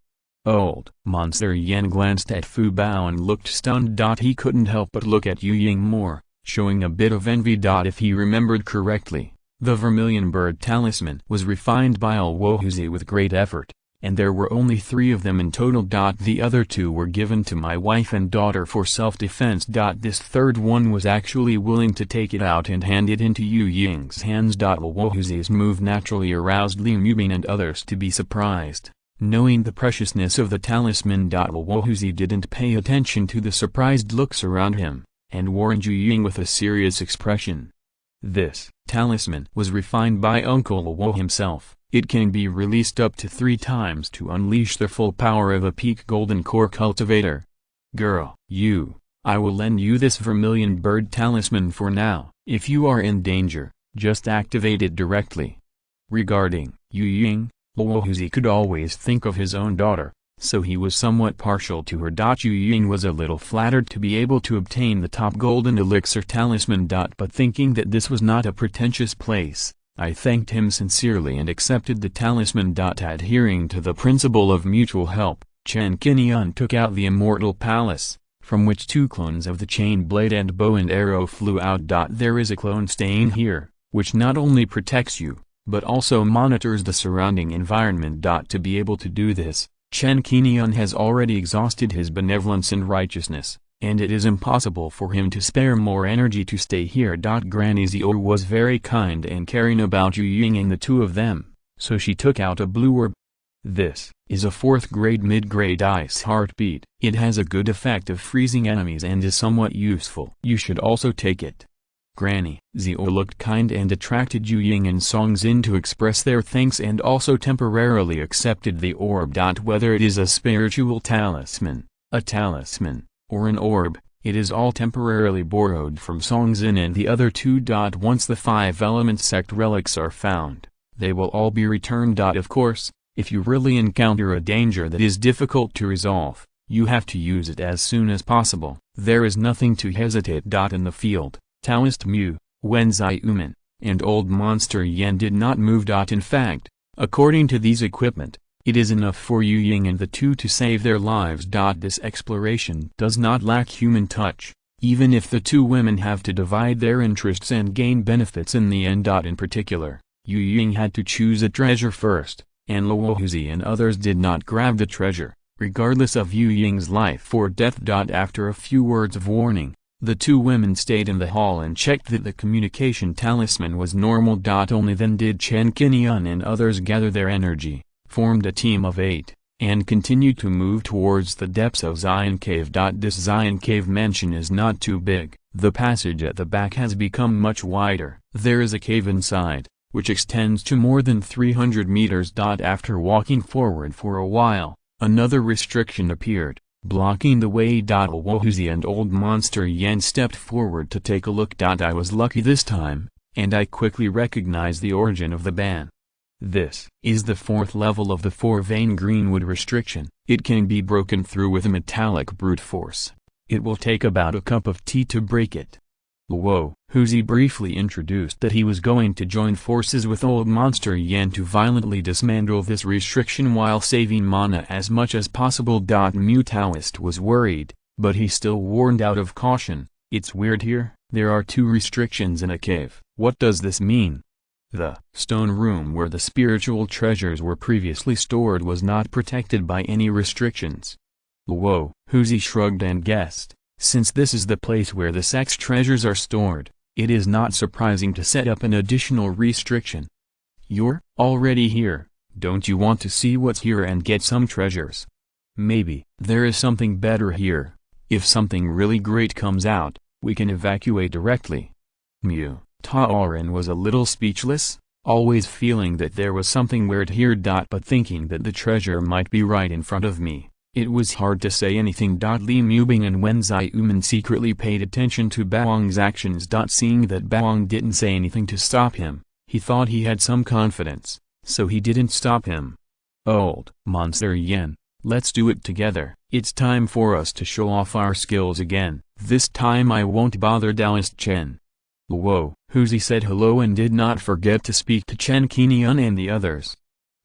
Old Monster Yan glanced at Fu Bao and looked stunned. He couldn't help but look at Yu Ying more, showing a bit of envy. If he remembered correctly, the Vermilion Bird talisman was refined by Luo Huzi with great effort, and there were only 3 of them in total. The other 2 were given to my wife and daughter for self-defense. This 3rd one was actually willing to take it out and hand it into Yu Ying's hands. Luo Huzi's move naturally aroused Li Mubing and others to be surprised. Knowing the preciousness of the talisman, Luo Huzi didn't pay attention to the surprised looks around him, and warned Yu Ying with a serious expression. This talisman was refined by Uncle Luo himself. It can be released up to 3 times to unleash the full power of a peak golden core cultivator. Girl, I will lend you this Vermilion Bird talisman for now. If you are in danger, just activate it directly. Regarding Yu Ying, Luo Huzi could always think of his own daughter, so he was somewhat partial to her. Yu Ying was a little flattered to be able to obtain the top golden elixir talisman. But thinking that this was not a pretentious place, I thanked him sincerely and accepted the talisman. Adhering to the principle of mutual help, Chen Qingyun took out the Immortal Palace, from which 2 clones of the chain blade and bow and arrow flew out. There is a clone staying here, which not only protects you, but also monitors the surrounding environment. To be able to do this, Chen Qingyun has already exhausted his benevolence and righteousness, and it is impossible for him to spare more energy to stay here. Granny Zio was very kind and caring about Yu Ying and the 2 of them, so she took out a blue orb. This is a 4th grade mid-grade ice heartbeat. It has a good effect of freezing enemies and is somewhat useful. You should also take it. Granny Zio looked kind and attracted Yu Ying and Song Xin to express their thanks and also temporarily accepted the orb. Whether it is a spiritual talisman, a talisman, or an orb, it is all temporarily borrowed from Song Xin and the other two. Once the 5-element sect relics are found, they will all be returned. Of course, if you really encounter a danger that is difficult to resolve, you have to use it as soon as possible. There is nothing to hesitate. In the field, Taoist Mu, Wenzai Uman, and Old Monster Yen did not move. In fact, according to these equipment, it is enough for Yu Ying and the two to save their lives. This exploration does not lack human touch, even if the two women have to divide their interests and gain benefits in the end. In particular, Yu Ying had to choose a treasure first, and Luo Huzi and others did not grab the treasure, regardless of Yu Ying's life or death. After a few words of warning, the two women stayed in the hall and checked that the communication talisman was normal. Only then did Chen Qingyun and others gather their energy, formed a team of 8, and continued to move towards the depths of Xian Cave. This Xian Cave mansion is not too big. The passage at the back has become much wider. There is a cave inside, which extends to more than 300 meters. After walking forward for a while, another restriction appeared, blocking the way. Wohuzi and Old Monster Yen stepped forward to take a look. I was lucky this time, and I quickly recognized the origin of the ban. This is the 4th level of the 4-vein greenwood restriction. It can be broken through with a metallic brute force. It will take about a cup of tea to break it. Luo Huzi briefly introduced that he was going to join forces with Old Monster Yen to violently dismantle this restriction while saving mana as much as possible. Mu Taoist was worried, but he still warned out of caution, "It's weird here, there are 2 restrictions in a cave." What does this mean? The stone room where the spiritual treasures were previously stored was not protected by any restrictions. Luo Huzi shrugged and guessed, since this is the place where the sect's treasures are stored, it is not surprising to set up an additional restriction. "You're already here, don't you want to see what's here and get some treasures? Maybe there is something better here. If something really great comes out, we can evacuate directly." Mu Taoren was a little speechless, always feeling that there was something weird here. But thinking that the treasure might be right in front of me, it was hard to say anything. Li Mubing and Wenzai Uman secretly paid attention to Baoang's actions. Seeing that Baoang didn't say anything to stop him, he thought he had some confidence, so he didn't stop him. "Old Monster Yen, let's do it together. It's time for us to show off our skills again. This time I won't bother Taoist Chen." Luo Huzi said hello and did not forget to speak to Chen Qingyun and the others.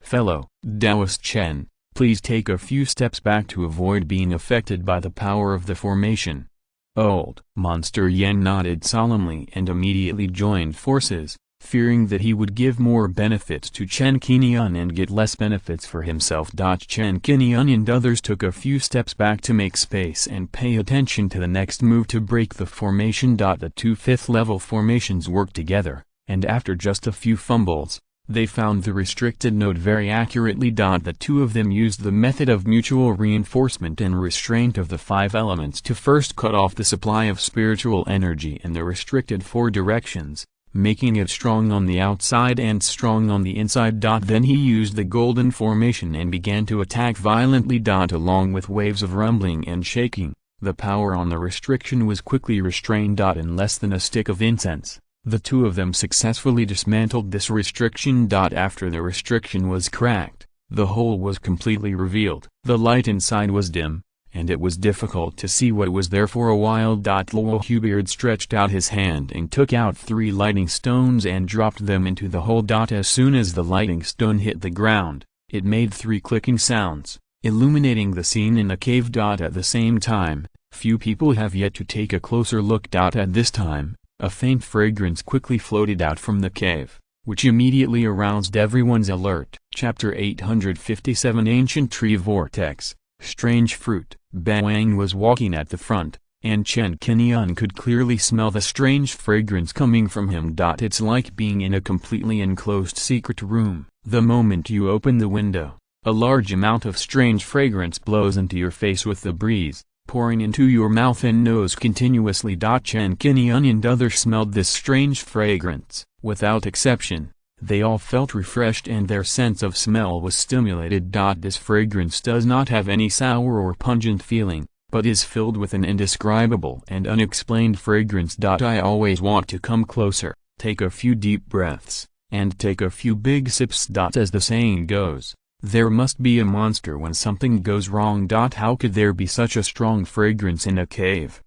"Fellow Taoist Chen, please take a few steps back to avoid being affected by the power of the formation." Old Monster Yen nodded solemnly and immediately joined forces, fearing that he would give more benefits to Chen Qingyun and get less benefits for himself. Chen Qingyun and others took a few steps back to make space and pay attention to the next move to break the formation. The 2 5th-level formations worked together, and after just a few fumbles, they found the restricted node very accurately. The 2 of them used the method of mutual reinforcement and restraint of the 5 elements to first cut off the supply of spiritual energy in the restricted 4 directions, making it strong on the outside and strong on the inside. Then he used the golden formation and began to attack violently. Along with waves of rumbling and shaking, the power on the restriction was quickly restrained. In less than a stick of incense, the 2 of them successfully dismantled this restriction. After the restriction was cracked, the hole was completely revealed. The light inside was dim, and it was difficult to see what was there for a while. Luo Hubeard stretched out his hand and took out 3 lighting stones and dropped them into the hole. As soon as the lighting stone hit the ground, it made 3 clicking sounds, illuminating the scene in the cave. At the same time, few people have yet to take a closer look. At this time, a faint fragrance quickly floated out from the cave, which immediately aroused everyone's alert. Chapter 857 Ancient Tree Vortex. Strange fruit. Baoang was walking at the front, and Chen Qingyun could clearly smell the strange fragrance coming from him. It's like being in a completely enclosed secret room. The moment you open the window, a large amount of strange fragrance blows into your face with the breeze. pouring into your mouth and nose continuously. Chen Qingyun and others smelled this strange fragrance. Without exception, they all felt refreshed and their sense of smell was stimulated. This fragrance does not have any sour or pungent feeling, but is filled with an indescribable and unexplained fragrance. I always want to come closer, take a few deep breaths, and take a few big sips. As the saying goes, there must be a monster when something goes wrong. How could there be such a strong fragrance in a cave?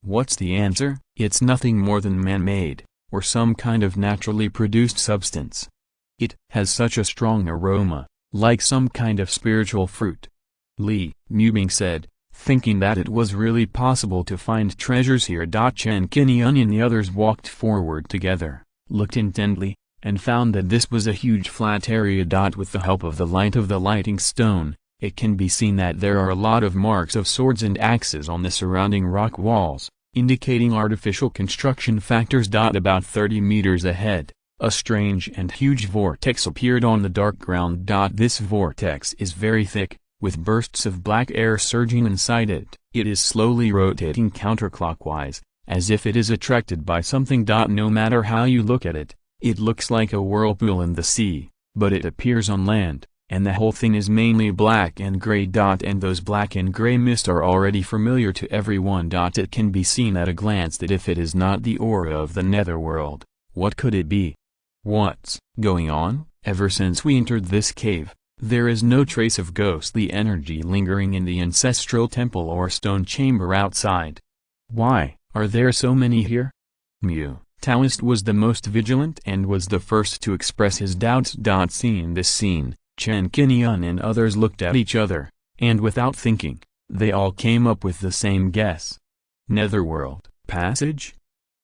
What's the answer? It's nothing more than man-made, or some kind of naturally produced substance. It has such a strong aroma, like some kind of spiritual fruit. Li Mubing said, thinking that it was really possible to find treasures here. Chen Qingyun and the others walked forward together, looked intently, and found that this was a huge flat area. With the help of the light of the lighting stone, it can be seen that there are a lot of marks of swords and axes on the surrounding rock walls, indicating artificial construction factors. About 30 meters ahead, a strange and huge vortex appeared on the dark ground. This vortex is very thick, with bursts of black air surging inside it. It is slowly rotating counterclockwise, as if it is attracted by something. No matter how you look at it, it looks like a whirlpool in the sea, but it appears on land, and the whole thing is mainly black and gray. And those black and gray mists are already familiar to everyone. It can be seen at a glance that if it is not the aura of the netherworld, what could it be? What's going on? Ever since we entered this cave, there is no trace of ghostly energy lingering in the ancestral temple or stone chamber outside. Why are there so many here? Taoist was the most vigilant and was the first to express his doubts. Seeing this scene, Chen Qingyun and others looked at each other, and without thinking, they all came up with the same guess. Netherworld passage?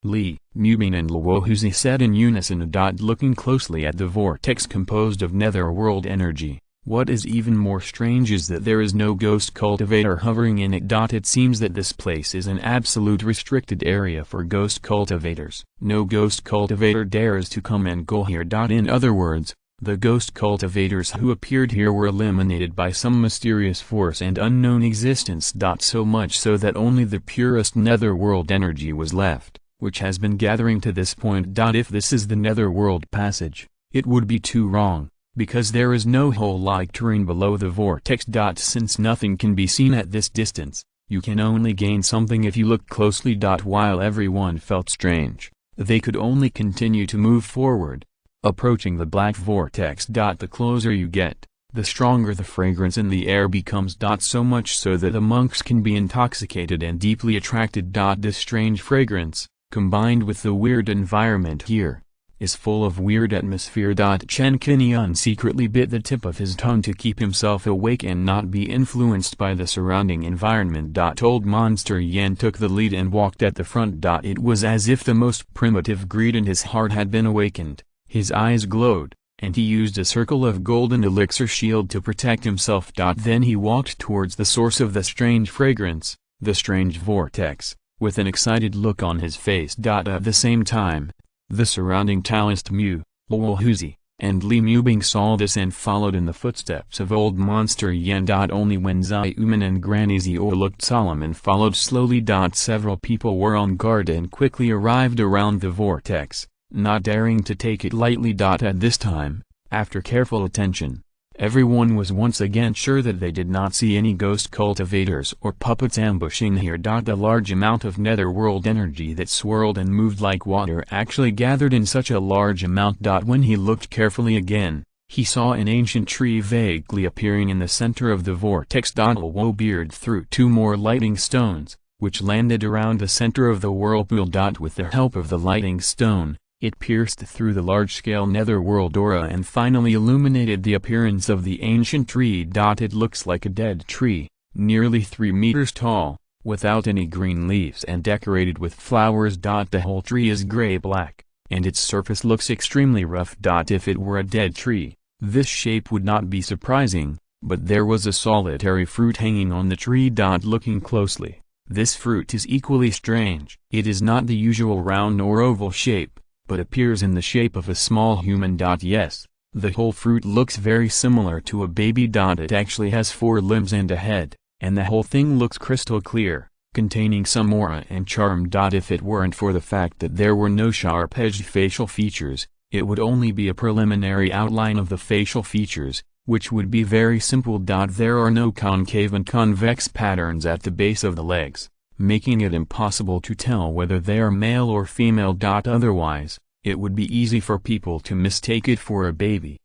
Li Mubing and Luohuzi said in unison. Looking closely at the vortex composed of netherworld energy, what is even more strange is that there is no ghost cultivator hovering in it. It seems that this place is an absolute restricted area for ghost cultivators. No ghost cultivator dares to come and go here. In other words, the ghost cultivators who appeared here were eliminated by some mysterious force and unknown existence. So much so that only the purest netherworld energy was left, which has been gathering to this point. If this is the netherworld passage, it would be too wrong, because there is no hole-like terrain below the vortex. Since nothing can be seen at this distance, you can only gain something if you look closely. While everyone felt strange, they could only continue to move forward, approaching the black vortex. The closer you get, the stronger the fragrance in the air becomes. So much so that the monks can be intoxicated and deeply attracted. This strange fragrance, combined with the weird environment here, is full of weird atmosphere. Chen Qingyun secretly bit the tip of his tongue to keep himself awake and not be influenced by the surrounding environment. Old Monster Yan took the lead and walked at the front. It was as if the most primitive greed in his heart had been awakened. His eyes glowed, and he used a circle of golden elixir shield to protect himself. Then he walked towards the source of the strange fragrance, the strange vortex, with an excited look on his face. At the same time, the surrounding Taoist Luohuzi, and Li Mubing saw this and followed in the footsteps of Old Monster Yan. Only when Zai Uman and Granny Zio looked solemn and followed slowly. Several people were on guard and quickly arrived around the vortex, not daring to take it lightly. At this time, after careful attention, everyone was once again sure that they did not see any ghost cultivators or puppets ambushing here. The large amount of netherworld energy that swirled and moved like water actually gathered in such a large amount. When he looked carefully again, he saw an ancient tree vaguely appearing in the center of the vortex. Luo beard threw two more lighting stones, which landed around the center of the whirlpool. With the help of the lighting stone, it pierced through the large-scale netherworld aura and finally illuminated the appearance of the ancient tree. It looks like a dead tree, nearly 3 meters tall, without any green leaves and decorated with flowers. The whole tree is gray-black, and its surface looks extremely rough. If it were a dead tree, this shape would not be surprising, but there was a solitary fruit hanging on the tree. Looking closely, this fruit is equally strange. It is not the usual round or oval shape, but appears in the shape of a small human. Yes, the whole fruit looks very similar to a baby. It actually has 4 limbs and a head, and the whole thing looks crystal clear, containing some aura and charm. If it weren't for the fact that there were no sharp-edged facial features, it would only be a preliminary outline of the facial features, which would be very simple. There are no concave and convex patterns at the base of the legs, making it impossible to tell whether they are male or female. Otherwise, it would be easy for people to mistake it for a baby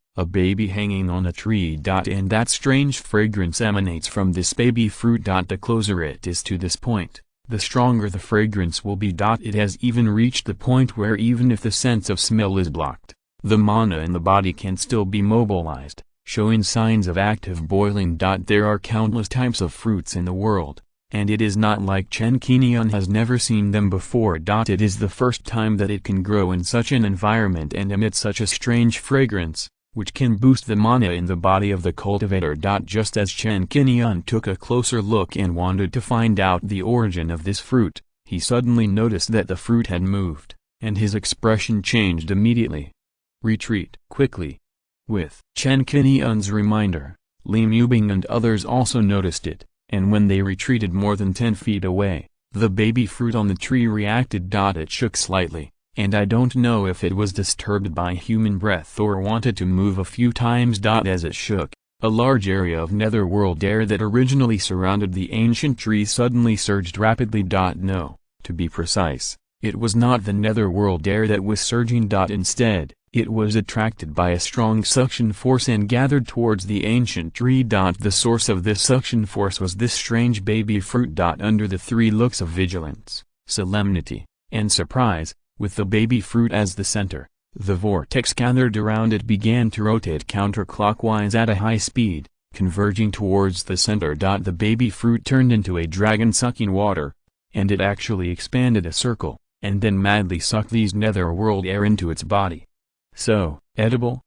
hanging on a tree. And that strange fragrance emanates from this baby fruit. The closer it is to this point, the stronger the fragrance will be. It has even reached the point where even if the sense of smell is blocked, the mana in the body can still be mobilized, showing signs of active boiling. There are countless types of fruits in the world, and it is not like Chen Qingyun has never seen them before. It is the first time that it can grow in such an environment and emit such a strange fragrance, which can boost the mana in the body of the cultivator. Just as Chen Qingyun took a closer look and wanted to find out the origin of this fruit, he suddenly noticed that the fruit had moved, and his expression changed immediately. Retreat quickly. With Chen Qingyun's reminder, Li Mubing and others also noticed it, and when they retreated more than 10 feet away, the baby fruit on the tree reacted. It shook slightly, and I don't know if it was disturbed by human breath or wanted to move a few times. As it shook, a large area of netherworld air that originally surrounded the ancient tree suddenly surged rapidly. No, to be precise, it was not the netherworld air that was surging. Instead, it was attracted by a strong suction force and gathered towards the ancient tree. The source of this suction force was this strange baby fruit. Under the three looks of vigilance, solemnity, and surprise, with the baby fruit as the center, the vortex gathered around it began to rotate counterclockwise at a high speed, converging towards the center. The baby fruit turned into a dragon sucking water, and it actually expanded a circle, and then madly sucked these netherworld air into its body. So, edible?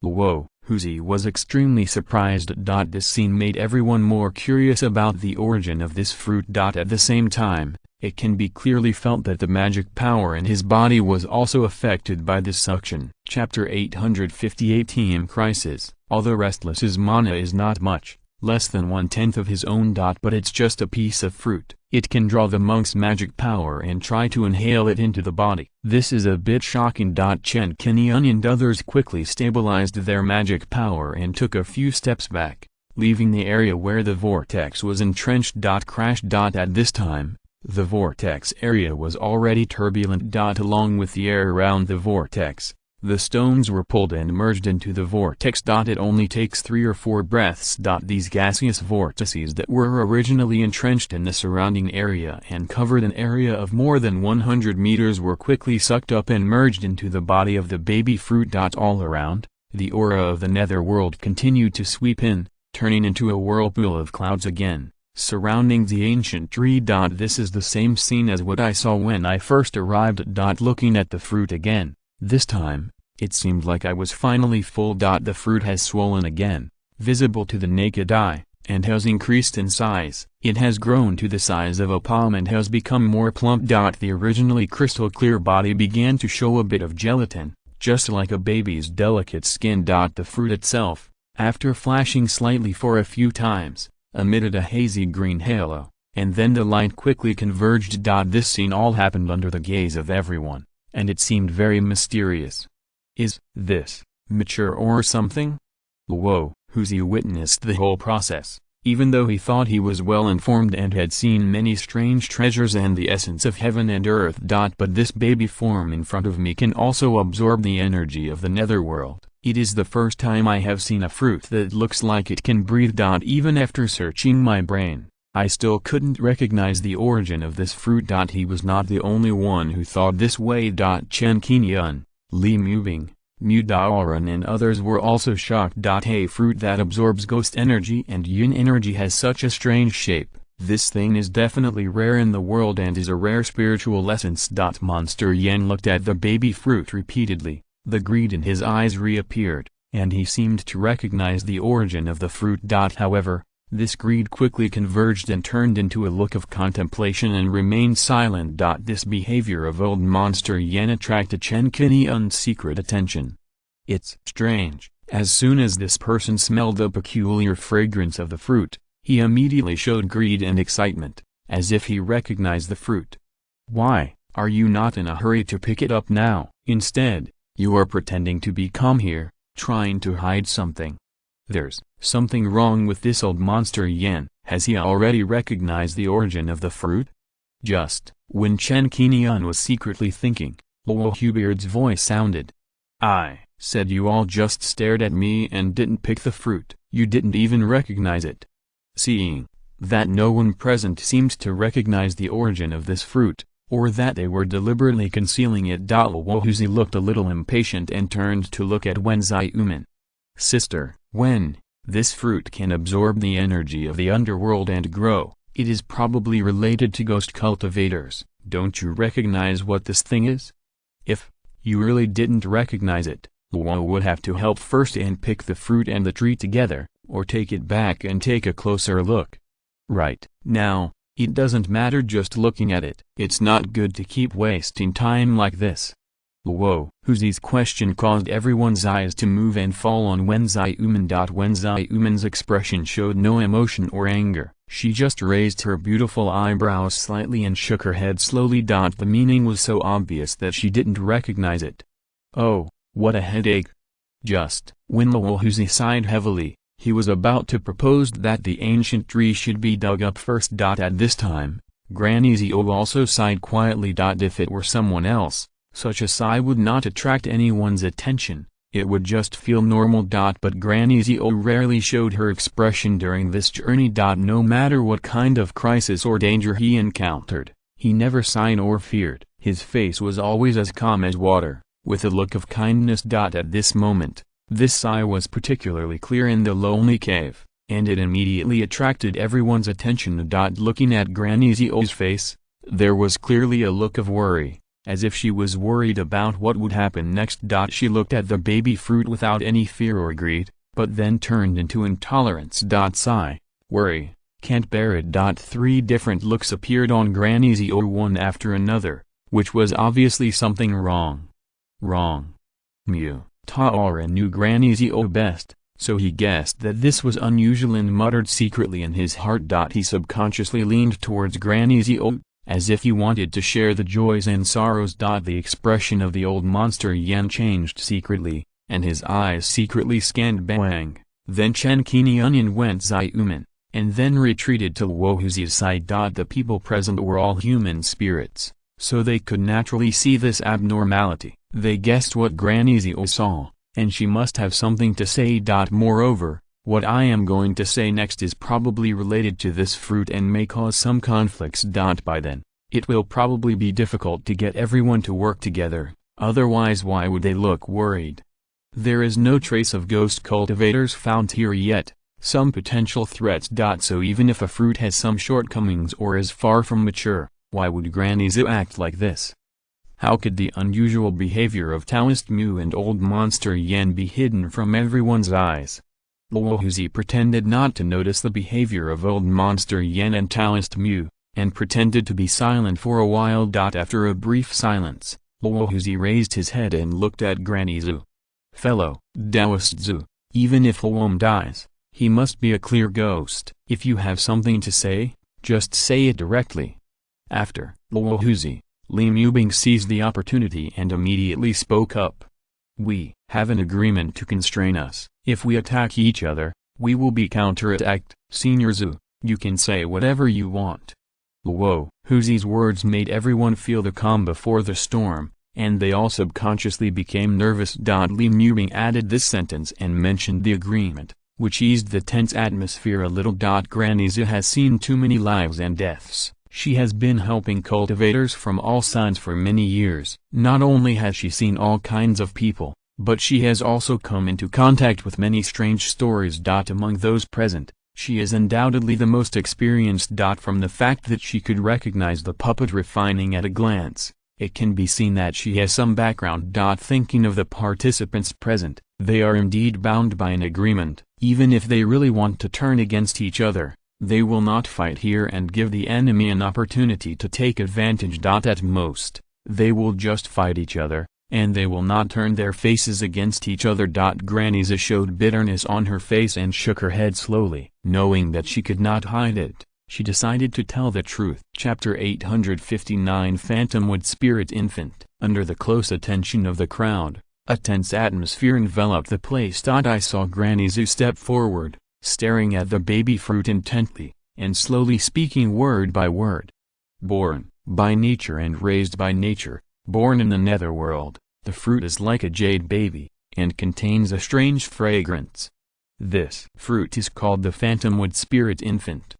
Whoa, Huzi was extremely surprised. This scene made everyone more curious about the origin of this fruit. At the same time, it can be clearly felt that the magic power in his body was also affected by this suction. Chapter 858 TM Crisis. Although Restless's mana is not much, less than 1/10 of his own. But it's just a piece of fruit. It can draw the monk's magic power and try to inhale it into the body. This is a bit shocking. Chen Qingyun and others quickly stabilized their magic power and took a few steps back, leaving the area where the vortex was entrenched. Crash. At this time, the vortex area was already turbulent. Along with the air around the vortex, the stones were pulled and merged into the vortex. It only takes 3 or 4 breaths. These gaseous vortices that were originally entrenched in the surrounding area and covered an area of more than 100 meters were quickly sucked up and merged into the body of the baby fruit. All around, the aura of the netherworld continued to sweep in, turning into a whirlpool of clouds again, surrounding the ancient tree. This is the same scene as what I saw when I first arrived. Looking at the fruit again, this time, it seemed like I was finally full. The fruit has swollen again, visible to the naked eye, and has increased in size. It has grown to the size of a palm and has become more plump. The originally crystal clear body began to show a bit of gelatin, just like a baby's delicate skin. The fruit itself, after flashing slightly for a few times, emitted a hazy green halo, and then the light quickly converged. This scene all happened under the gaze of everyone, and it seemed very mysterious. Is this mature or something? Whoa, Huzi witnessed the whole process, even though he thought he was well informed and had seen many strange treasures and the essence of heaven and earth. But this baby form in front of me can also absorb the energy of the netherworld. It is the first time I have seen a fruit that looks like it can breathe. Even after searching my brain, I still couldn't recognize the origin of this fruit. He was not the only one who thought this way. Chen Qingyun, Li Mubing, Mu Daoran and others were also shocked. A fruit that absorbs ghost energy and yin energy has such a strange shape. This thing is definitely rare in the world and is a rare spiritual essence. Monster Yan looked at the baby fruit repeatedly. The greed in his eyes reappeared, and he seemed to recognize the origin of the fruit. However, this greed quickly converged and turned into a look of contemplation and remained silent. This behavior of old Monster Yan attracted Chen Qingyun's secret attention. It's strange, as soon as this person smelled the peculiar fragrance of the fruit, He immediately showed greed and excitement, as if he recognized the fruit. Why, are you not in a hurry to pick it up now? Instead, you are pretending to be calm here, trying to hide something. There's something wrong with this old monster Yan. Has he already recognized the origin of the fruit? Just when Chen Qingyun was secretly thinking, Luo Hubeard's voice sounded. I said you all just stared at me and didn't pick the fruit. You didn't even recognize it. Seeing that no one present seemed to recognize the origin of this fruit, or that they were deliberately concealing it, Luo Huzi looked a little impatient and turned to look at Wen Xiumen. Sister, Wen, this fruit can absorb the energy of the underworld and grow. It is probably related to ghost cultivators. Don't you recognize what this thing is? If you really didn't recognize it, Luo would have to help first and pick the fruit and the tree together, or take it back and take a closer look. Right now, it doesn't matter just looking at it. It's not good to keep wasting time like this. Luo Huzi's question caused everyone's eyes to move and fall on Wen Xiumen. Wen Xiumen's expression showed no emotion or anger. She just raised her beautiful eyebrows slightly and shook her head slowly. The meaning was so obvious that she didn't recognize it. Oh, what a headache. Just when Luo Huzi sighed heavily, he was about to propose that the ancient tree should be dug up first. At this time, Granny Zhou also sighed quietly. If it were someone else, such a sigh would not attract anyone's attention, it would just feel normal. But Granny Zhou rarely showed her expression during this journey. No matter what kind of crisis or danger he encountered, he never sighed or feared. His face was always as calm as water, with a look of kindness. At this moment, this sigh was particularly clear in the lonely cave, and it immediately attracted everyone's attention. Looking at Granny Zhou's face, there was clearly a look of worry, as if she was worried about what would happen next. She looked at the baby fruit without any fear or greed, but then turned into intolerance. Sigh, worry, can't bear it. 3 different looks appeared on Granny Zhou one after another, which was obviously something wrong. Mew Taoran knew Granny Zhou best, so he guessed that this was unusual and muttered secretly in his heart. He subconsciously leaned towards Granny Zhou, as if he wanted to share the joys and sorrows. The expression of the old monster Yan changed secretly, and his eyes secretly scanned Bang, then Chen Qingyun and Wen Xiumen, and then retreated to Luo Huzi's side. The people present were all human spirits, so they could naturally see this abnormality. They guessed what Granny Zhou saw, and she must have something to say. Moreover, what I am going to say next is probably related to this fruit and may cause some conflicts. By then, it will probably be difficult to get everyone to work together, otherwise why would they look worried? There is no trace of ghost cultivators found here yet, some potential threats. So even if a fruit has some shortcomings or is far from mature, why would Granny Zhou act like this? How could the unusual behavior of Taoist Mu and old monster Yan be hidden from everyone's eyes? Luo Huzi pretended not to notice the behavior of old monster Yan and Taoist Mu, and pretended to be silent for a while. After a brief silence, Luo Huzi raised his head and looked at Granny Zhou. Fellow Taoist Zhou, even if Luom dies, he must be a clear ghost. If you have something to say, just say it directly. After Luo Huzi, Li Mubing seized the opportunity and immediately spoke up. We have an agreement to constrain us. If we attack each other, we will be counterattacked. Senior Zhou, you can say whatever you want. Luo Huzi's words made everyone feel the calm before the storm, and they all subconsciously became nervous. Li Mubing added this sentence and mentioned the agreement, which eased the tense atmosphere a little. Granny Zhou has seen too many lives and deaths. She has been helping cultivators from all sides for many years. Not only has she seen all kinds of people, but she has also come into contact with many strange stories. Among those present, she is undoubtedly the most experienced. From the fact that she could recognize the puppet refining at a glance, it can be seen that she has some background. Thinking of the participants present, they are indeed bound by an agreement. Even if they really want to turn against each other, they will not fight here and give the enemy an opportunity to take advantage. At most, they will just fight each other, and they will not turn their faces against each other. Granny Zhu showed bitterness on her face and shook her head slowly. Knowing that she could not hide it, she decided to tell the truth. Chapter 859 Phantomwood Spirit Infant. Under the close attention of the crowd, a tense atmosphere enveloped the place. I saw Granny Zhu step forward, staring at the baby fruit intently, and slowly speaking word by word. Born by nature and raised by nature, born in the netherworld, the fruit is like a jade baby, and contains a strange fragrance. This fruit is called the Phantomwood Spirit Infant.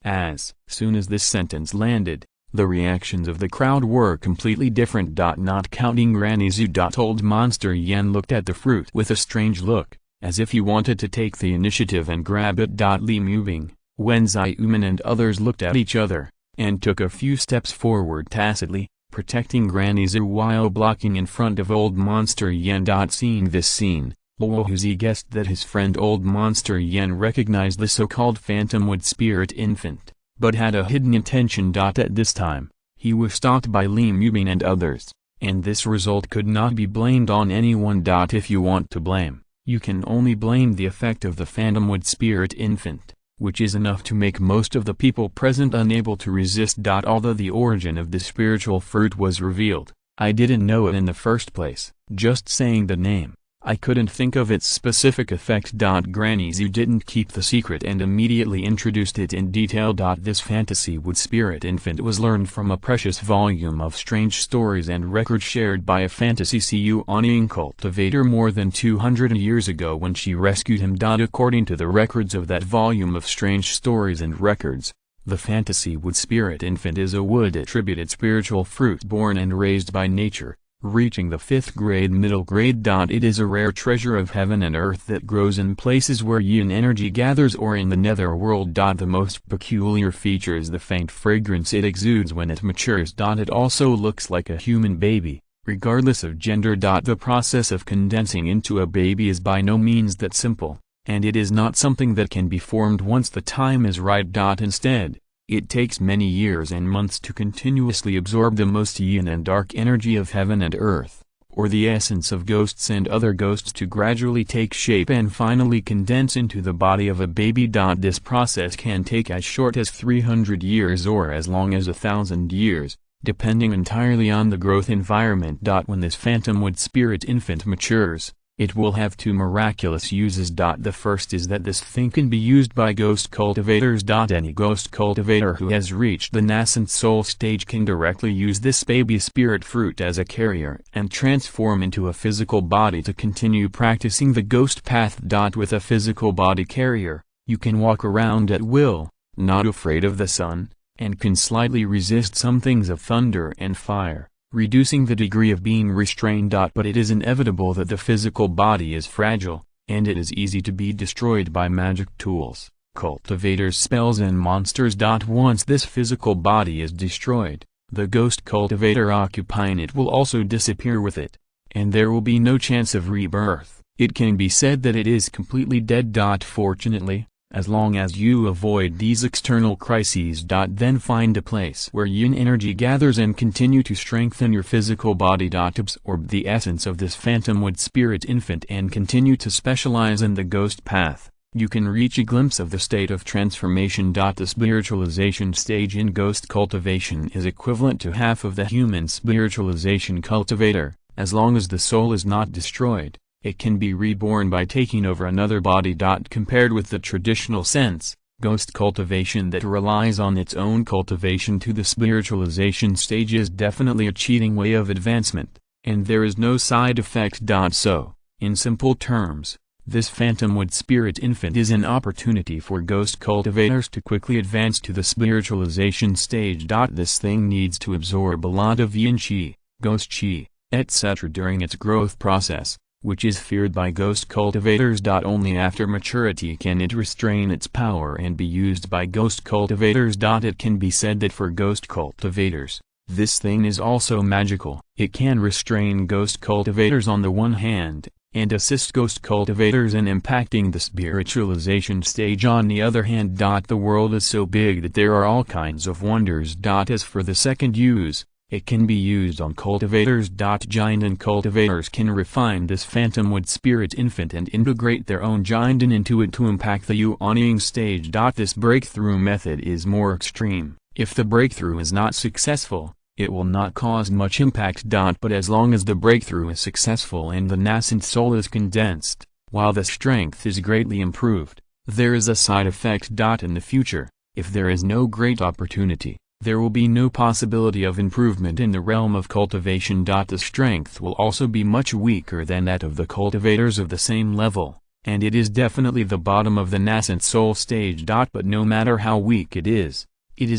As soon as this sentence landed, the reactions of the crowd were completely different. Not counting Granny Zhu. Old Monster Yan looked at the fruit with a strange look, as if he wanted to take the initiative and grab it. Li Mubing, Wen Zaiuman and others looked at each other, and took a few steps forward tacitly, protecting Granny Zhu while blocking in front of Old Monster Yan. Seeing this scene, Luo Huzi guessed that his friend Old Monster Yan recognized the so-called Phantomwood Spirit Infant, but had a hidden intention. At this time, he was stalked by Li Mubing and others, and this result could not be blamed on anyone. If you want to blame, you can only blame the effect of the Phantomwood Spirit Infant, which is enough to make most of the people present unable to resist. Although the origin of the spiritual fruit was revealed, I didn't know it in the first place. Just saying the name, I couldn't think of its specific effect. Granny Zhu didn't keep the secret and immediately introduced it in detail. This Phantomwood Spirit Infant was learned from a precious volume of strange stories and records shared by a fantasy Hunyuan cultivator more than 200 years ago when she rescued him. According to the records of that volume of strange stories and records, the Phantomwood Spirit Infant is a wood-attributed spiritual fruit born and raised by nature, reaching the 5th grade middle grade. It is a rare treasure of heaven and earth that grows in places where yin energy gathers or in the netherworld. The most peculiar feature is the faint fragrance it exudes when it matures. It also looks like a human baby, regardless of gender. The process of condensing into a baby is by no means that simple, and it is not something that can be formed once the time is right. Instead, it takes many years and months to continuously absorb the most yin and dark energy of heaven and earth, or the essence of ghosts and other ghosts to gradually take shape and finally condense into the body of a baby. This process can take as short as 300 years or as long as 1,000 years, depending entirely on the growth environment. When this Phantomwood Spirit Infant matures, it will have two miraculous uses. The first is that this thing can be used by ghost cultivators. Any ghost cultivator who has reached the nascent soul stage can directly use this baby spirit fruit as a carrier and transform into a physical body to continue practicing the ghost path. With a physical body carrier, you can walk around at will, not afraid of the sun, and can slightly resist some things of thunder and fire, reducing the degree of being restrained. But it is inevitable that the physical body is fragile, and it is easy to be destroyed by magic tools, cultivators' spells and monsters. Once this physical body is destroyed, the ghost cultivator occupying it will also disappear with it, and there will be no chance of rebirth. It can be said that it is completely dead. Fortunately, as long as you avoid these external crises, then find a place where yin energy gathers and continue to strengthen your physical body. Absorb the essence of this Phantomwood Spirit Infant and continue to specialize in the ghost path. You can reach a glimpse of the state of transformation. The spiritualization stage in ghost cultivation is equivalent to half of the human spiritualization cultivator. As long as the soul is not destroyed, it can be reborn by taking over another body. Compared with the traditional sense, ghost cultivation that relies on its own cultivation to the spiritualization stage is definitely a cheating way of advancement, and there is no side effect. So, in simple terms, this Phantomwood Spirit Infant is an opportunity for ghost cultivators to quickly advance to the spiritualization stage. This thing needs to absorb a lot of yin qi, ghost qi, etc. during its growth process, which is feared by ghost cultivators. Only after maturity can it restrain its power and be used by ghost cultivators. It can be said that for ghost cultivators, this thing is also magical. It can restrain ghost cultivators on the one hand, and assist ghost cultivators in impacting the spiritualization stage on the other hand. The world is so big that there are all kinds of wonders. As for the second use, It can be used on cultivators. Jinden cultivators can refine this phantomwood spirit infant and integrate their own Jinden into it to impact the Yuanying stage. This breakthrough method is more extreme. If the breakthrough is not successful, it will not cause much impact. But as long as the breakthrough is successful and the nascent soul is condensed, while the strength is greatly improved, there is a side effect. In the future, if there is no great opportunity, there will be no possibility of improvement in the realm of cultivation. The strength will also be much weaker than that of the cultivators of the same level, and it is definitely the bottom of the nascent soul stage. But no matter how weak it is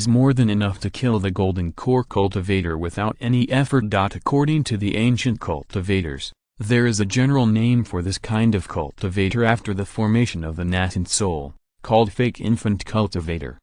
more than enough to kill the golden core cultivator without any effort. According to the ancient cultivators, there is a general name for this kind of cultivator after the formation of the nascent soul, called fake infant cultivator.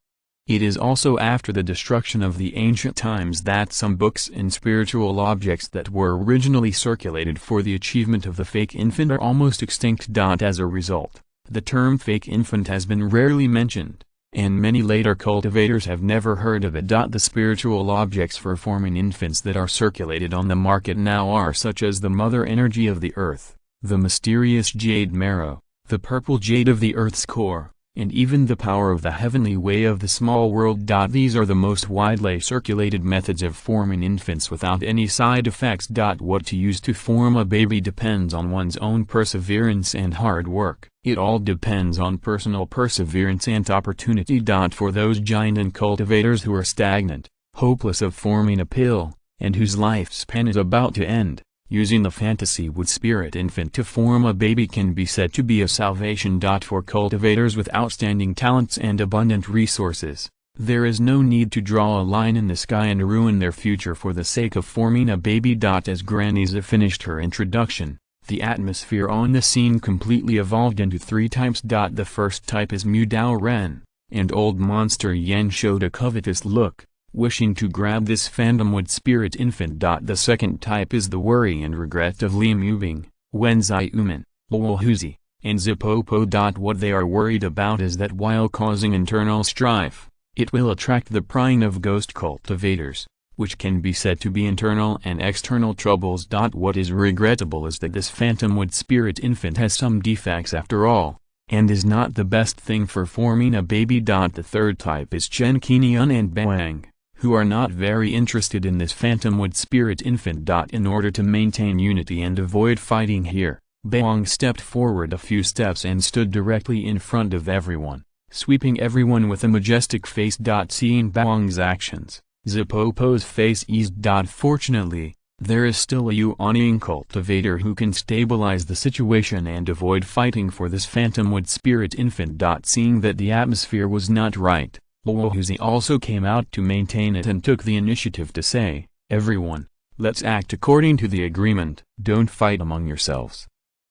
It is also after the destruction of the ancient times that some books and spiritual objects that were originally circulated for the achievement of the fake infant are almost extinct. As a result, the term fake infant has been rarely mentioned, and many later cultivators have never heard of it. The spiritual objects for forming infants that are circulated on the market now are such as the mother energy of the earth, the mysterious jade marrow, the purple jade of the earth's core, and even the power of the heavenly way of the small world. These are the most widely circulated methods of forming infants without any side effects. What to use to form a baby depends on one's own perseverance and hard work. It all depends on personal perseverance and opportunity. For those Jinden cultivators who are stagnant, hopeless of forming a pill, and whose lifespan is about to end, using the fantasy wood spirit infant to form a baby can be said to be a salvation. For cultivators with outstanding talents and abundant resources, there is no need to draw a line in the sky and ruin their future for the sake of forming a baby. As Granisa finished her introduction, the atmosphere on the scene completely evolved into three types. The first type is Mu Dao Ren, and old monster Yen showed a covetous look, wishing to grab this phantomwood spirit infant. The second type is the worry and regret of Li Mubing, Wenzai Uman, Lowhuzi, and Zipopo. What they are worried about is that while causing internal strife, it will attract the prying of ghost cultivators, which can be said to be internal and external troubles. What is regrettable is that this phantomwood spirit infant has some defects after all, and is not the best thing for forming a baby. The third type is Chen Qingyun and Bawang, who are not very interested in this phantomwood spirit infant. In order to maintain unity and avoid fighting here, Bawang stepped forward a few steps and stood directly in front of everyone, sweeping everyone with a majestic face. Seeing Bawang's actions, Zipopo's face eased. Fortunately, there is still a Yuanying cultivator who can stabilize the situation and avoid fighting for this phantomwood spirit infant. Seeing that the atmosphere was not right, Lowhuzi also came out to maintain it and took the initiative to say, "Everyone, let's act according to the agreement, don't fight among yourselves."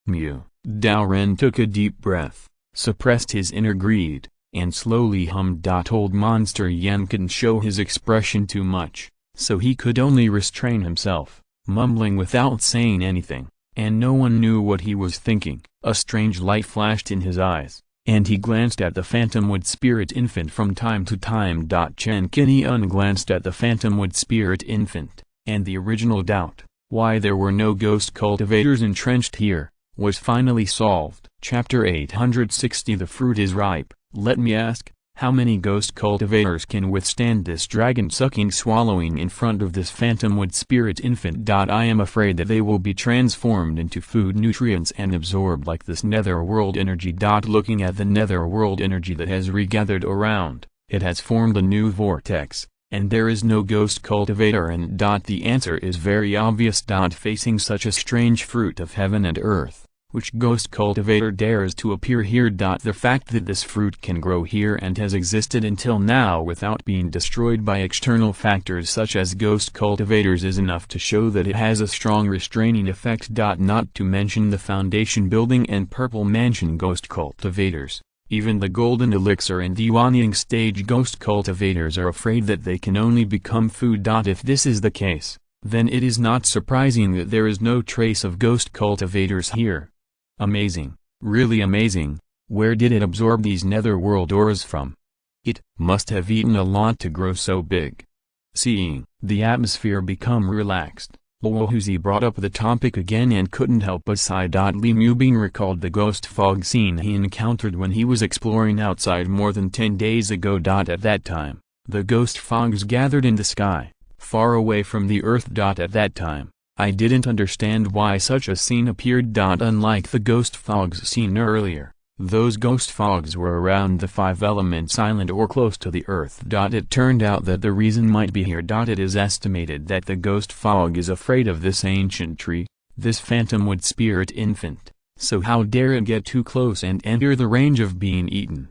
Mu Dao Ren took a deep breath, suppressed his inner greed, and slowly hummed. Old monster Yen couldn't show his expression too much, so he could only restrain himself, mumbling without saying anything, and no one knew what he was thinking. A strange light flashed in his eyes, and he glanced at the phantomwood spirit infant from time to time. Chen Qingyun glanced at the phantomwood spirit infant, and the original doubt, why there were no ghost cultivators entrenched here, was finally solved. Chapter 860 The fruit is ripe. Let me ask, how many ghost cultivators can withstand this dragon-sucking swallowing in front of this phantomwood spirit infant? I am afraid that they will be transformed into food nutrients and absorbed like this netherworld energy. Looking at the netherworld energy that has regathered around, it has formed a new vortex, and there is no ghost cultivator in it. The answer is very obvious. Facing such a strange fruit of heaven and earth, which ghost cultivator dares to appear here? The fact that this fruit can grow here and has existed until now without being destroyed by external factors such as ghost cultivators is enough to show that it has a strong restraining effect. Not to mention the foundation building and purple mansion ghost cultivators, even the golden elixir and Yuanying stage ghost cultivators are afraid that they can only become food. If this is the case, then it is not surprising that there is no trace of ghost cultivators here. Amazing, really amazing. Where did it absorb these netherworld auras from? It must have eaten a lot to grow so big. Seeing the atmosphere become relaxed, Luohuzi brought up the topic again and couldn't help but sigh. Li Mubing recalled the ghost fog scene he encountered when he was exploring outside more than 10 days ago. At that time, the ghost fogs gathered in the sky, far away from the earth. At that time, I didn't understand why such a scene appeared. Unlike the ghost fogs seen earlier, those ghost fogs were around the 5 elements island or close to the earth. It turned out that the reason might be here. It is estimated that the ghost fog is afraid of this ancient tree, this phantom wood spirit infant, so how dare it get too close and enter the range of being eaten.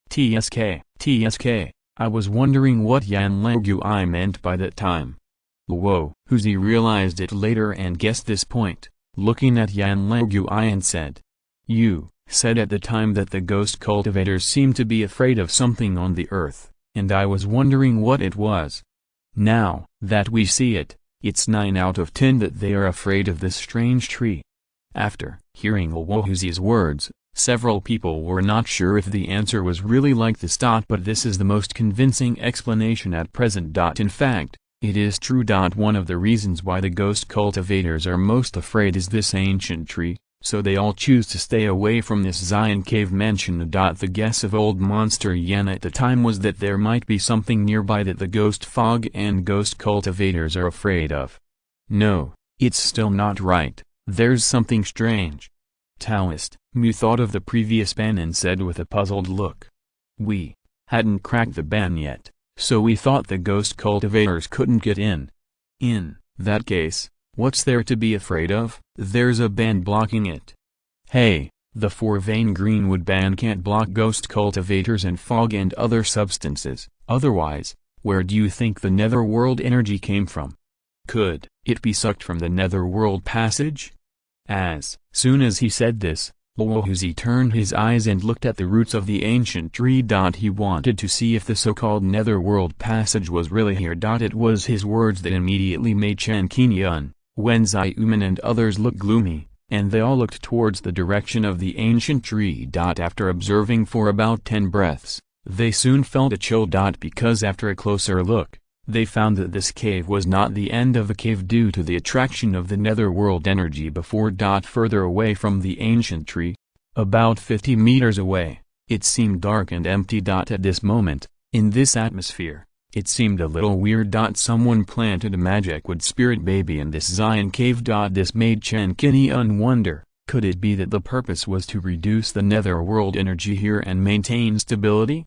TSK, I was wondering what Yan Legui meant by that time. Luohuzi realized it later and guessed this point, looking at Yan Legui and said, "You said at the time that the ghost cultivators seemed to be afraid of something on the earth, and I was wondering what it was. Now that we see it, it's 9 out of 10 that they are afraid of this strange tree." After hearing Luohuzi's words, several people were not sure if the answer was really like this. But this is the most convincing explanation at present. In fact, it is true. One of the reasons why the ghost cultivators are most afraid is this ancient tree, so they all choose to stay away from this Zion cave mansion. The guess of old monster Yan at the time was that there might be something nearby that the ghost fog and ghost cultivators are afraid of. No, it's still not right, there's something strange. Taoist Mu thought of the previous ban and said with a puzzled look. We hadn't cracked the ban yet, so we thought the ghost cultivators couldn't get in. In that case, what's there to be afraid of? There's a ban blocking it. Hey, the 4-vein greenwood ban can't block ghost cultivators and fog and other substances. Otherwise, where do you think the netherworld energy came from? Could it be sucked from the netherworld passage? As soon as he said this, Luohuzi turned his eyes and looked at the roots of the ancient tree. He wanted to see if the so-called netherworld passage was really here. It was his words that immediately made Chen Qingyun, Wen Zaiumen and others look gloomy, and they all looked towards the direction of the ancient tree. After observing for about 10 breaths, they soon felt a chill. Because after a closer look, they found that this cave was not the end of the cave due to the attraction of the netherworld energy before. Further away from the ancient tree, about 50 meters away, it seemed dark and empty. At this moment, in this atmosphere, it seemed a little weird. Someone planted a magic wood spirit baby in this Zion cave. This made Chen Qingyun wonder, could it be that the purpose was to reduce the netherworld energy here and maintain stability?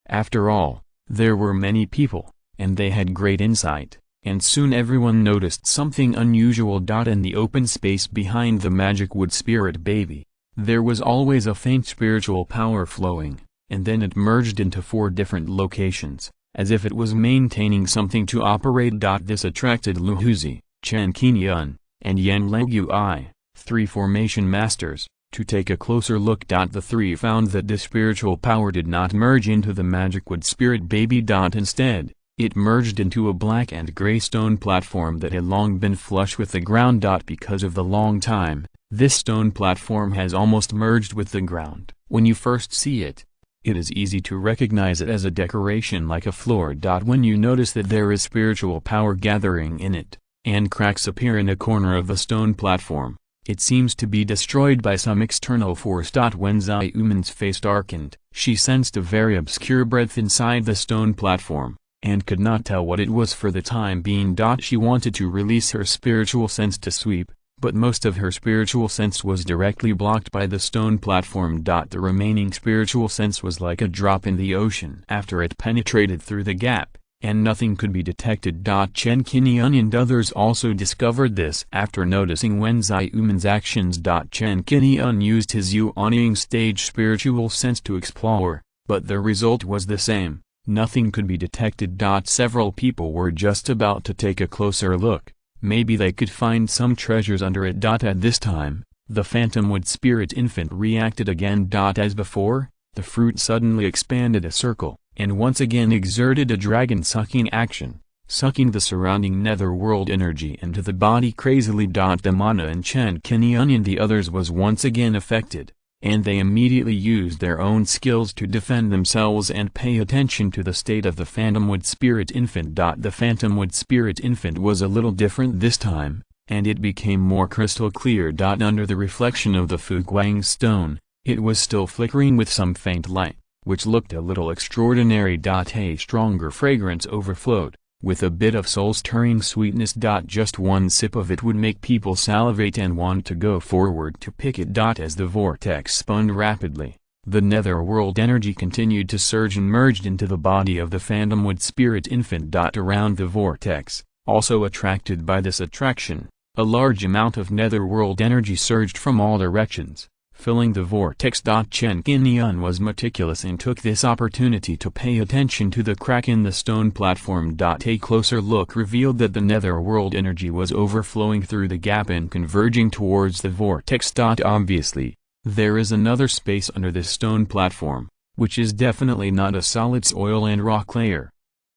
After all, there were many people, and they had great insight, and soon everyone noticed something unusual. In the open space behind the magic wood spirit baby, there was always a faint spiritual power flowing, and then it merged into 4 different locations, as if it was maintaining something to operate. This attracted Luohuzi, Chen Qingyun, and Yan Legui, 3 formation masters, to take a closer look. The 3 found that the spiritual power did not merge into the magic wood spirit baby. Instead, it merged into a black and gray stone platform that had long been flush with the ground. Because of the long time, this stone platform has almost merged with the ground. When you first see it, it is easy to recognize it as a decoration like a floor. When you notice that there is spiritual power gathering in it, and cracks appear in a corner of the stone platform, it seems to be destroyed by some external force. When Zaiumen's face darkened, she sensed a very obscure breath inside the stone platform, and could not tell what it was for the time being. She wanted to release her spiritual sense to sweep, but most of her spiritual sense was directly blocked by the stone platform. The remaining spiritual sense was like a drop in the ocean after it penetrated through the gap, and nothing could be detected. Chen Qingyun and others also discovered this after noticing Wen Zaiumen's actions. Chen Qingyun used his Yuanying stage spiritual sense to explore, but the result was the same. Nothing could be detected. Several people were just about to take a closer look, maybe they could find some treasures under it. At this time, the phantom wood spirit infant reacted again. As before, the fruit suddenly expanded a circle, and once again exerted a dragon-sucking action, sucking the surrounding netherworld energy into the body crazily. The mana in Chen Qingyun and the others was once again affected, and they immediately used their own skills to defend themselves and pay attention to the state of the Phantomwood Spirit Infant. The Phantomwood Spirit Infant was a little different this time, and it became more crystal clear. Under the reflection of the Qingguang stone, it was still flickering with some faint light, which looked a little extraordinary. A stronger fragrance overflowed, with a bit of soul-stirring sweetness. Just one sip of it would make people salivate and want to go forward to pick it. As the vortex spun rapidly, the netherworld energy continued to surge and merged into the body of the Phantomwood Spirit Infant. Around the vortex, also attracted by this attraction, a large amount of netherworld energy surged from all directions, filling the vortex. Chen Qingyun was meticulous and took this opportunity to pay attention to the crack in the stone platform. A closer look revealed that the netherworld energy was overflowing through the gap and converging towards the vortex. Obviously, there is another space under this stone platform, which is definitely not a solid soil and rock layer.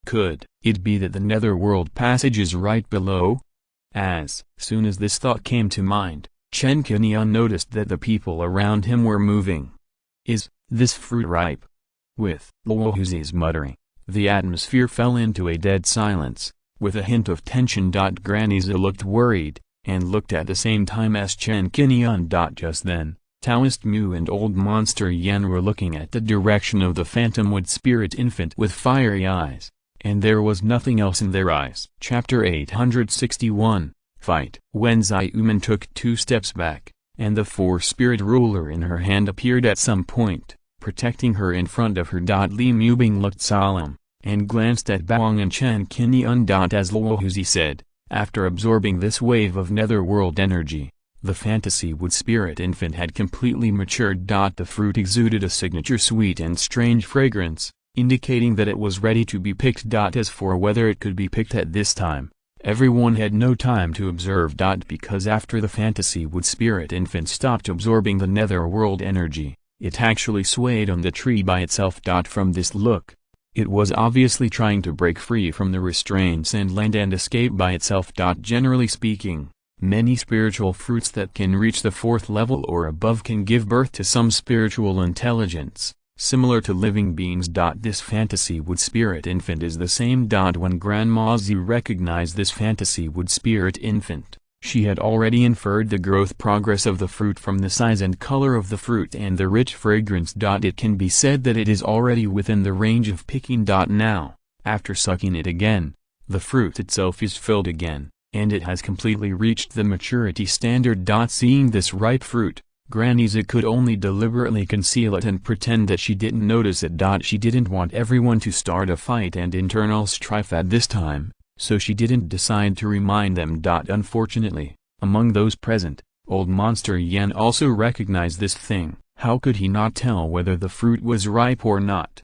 Could it be that the netherworld passage is right below? As soon as this thought came to mind, Chen Qingyun noticed that the people around him were moving. Is this fruit ripe? With Luohuzi's muttering, the atmosphere fell into a dead silence, with a hint of tension. Grannyza looked worried, and looked at the same time as Chen Qingyun. Just then, Taoist Mu and Old Monster Yan were looking at the direction of the Phantomwood Spirit Infant with fiery eyes, and there was nothing else in their eyes. Chapter 861 Fight. When Xiumen took 2 steps back, and the Four-Spirit Ruler in her hand appeared at some point, protecting her in front of her. Li Mubing looked solemn, and glanced at Baoang and Chen Qingyun. As Luohuzi said, after absorbing this wave of netherworld energy, the Fantasywood Spirit Infant had completely matured. The fruit exuded a signature sweet and strange fragrance, indicating that it was ready to be picked. As for whether it could be picked at this time, everyone had no time to observe. Because after the Fantasywood Spirit Infant stopped absorbing the netherworld energy, it actually swayed on the tree by itself. From this look, it was obviously trying to break free from the restraints and land and escape by itself. Generally speaking, many spiritual fruits that can reach the 4th level or above can give birth to some spiritual intelligence, similar to living beings. This Fantasywood Spirit Infant is the same. When Grandma Zi recognized this Fantasywood Spirit Infant, she had already inferred the growth progress of the fruit from the size and color of the fruit and the rich fragrance. It can be said that it is already within the range of picking. Now, after sucking it again, the fruit itself is filled again, and it has completely reached the maturity standard. Seeing this ripe fruit, Grannyza could only deliberately conceal it and pretend that she didn't notice it. She didn't want everyone to start a fight and internal strife at this time, so she didn't decide to remind them. Unfortunately, among those present, Old Monster Yan also recognized this thing. How could he not tell whether the fruit was ripe or not?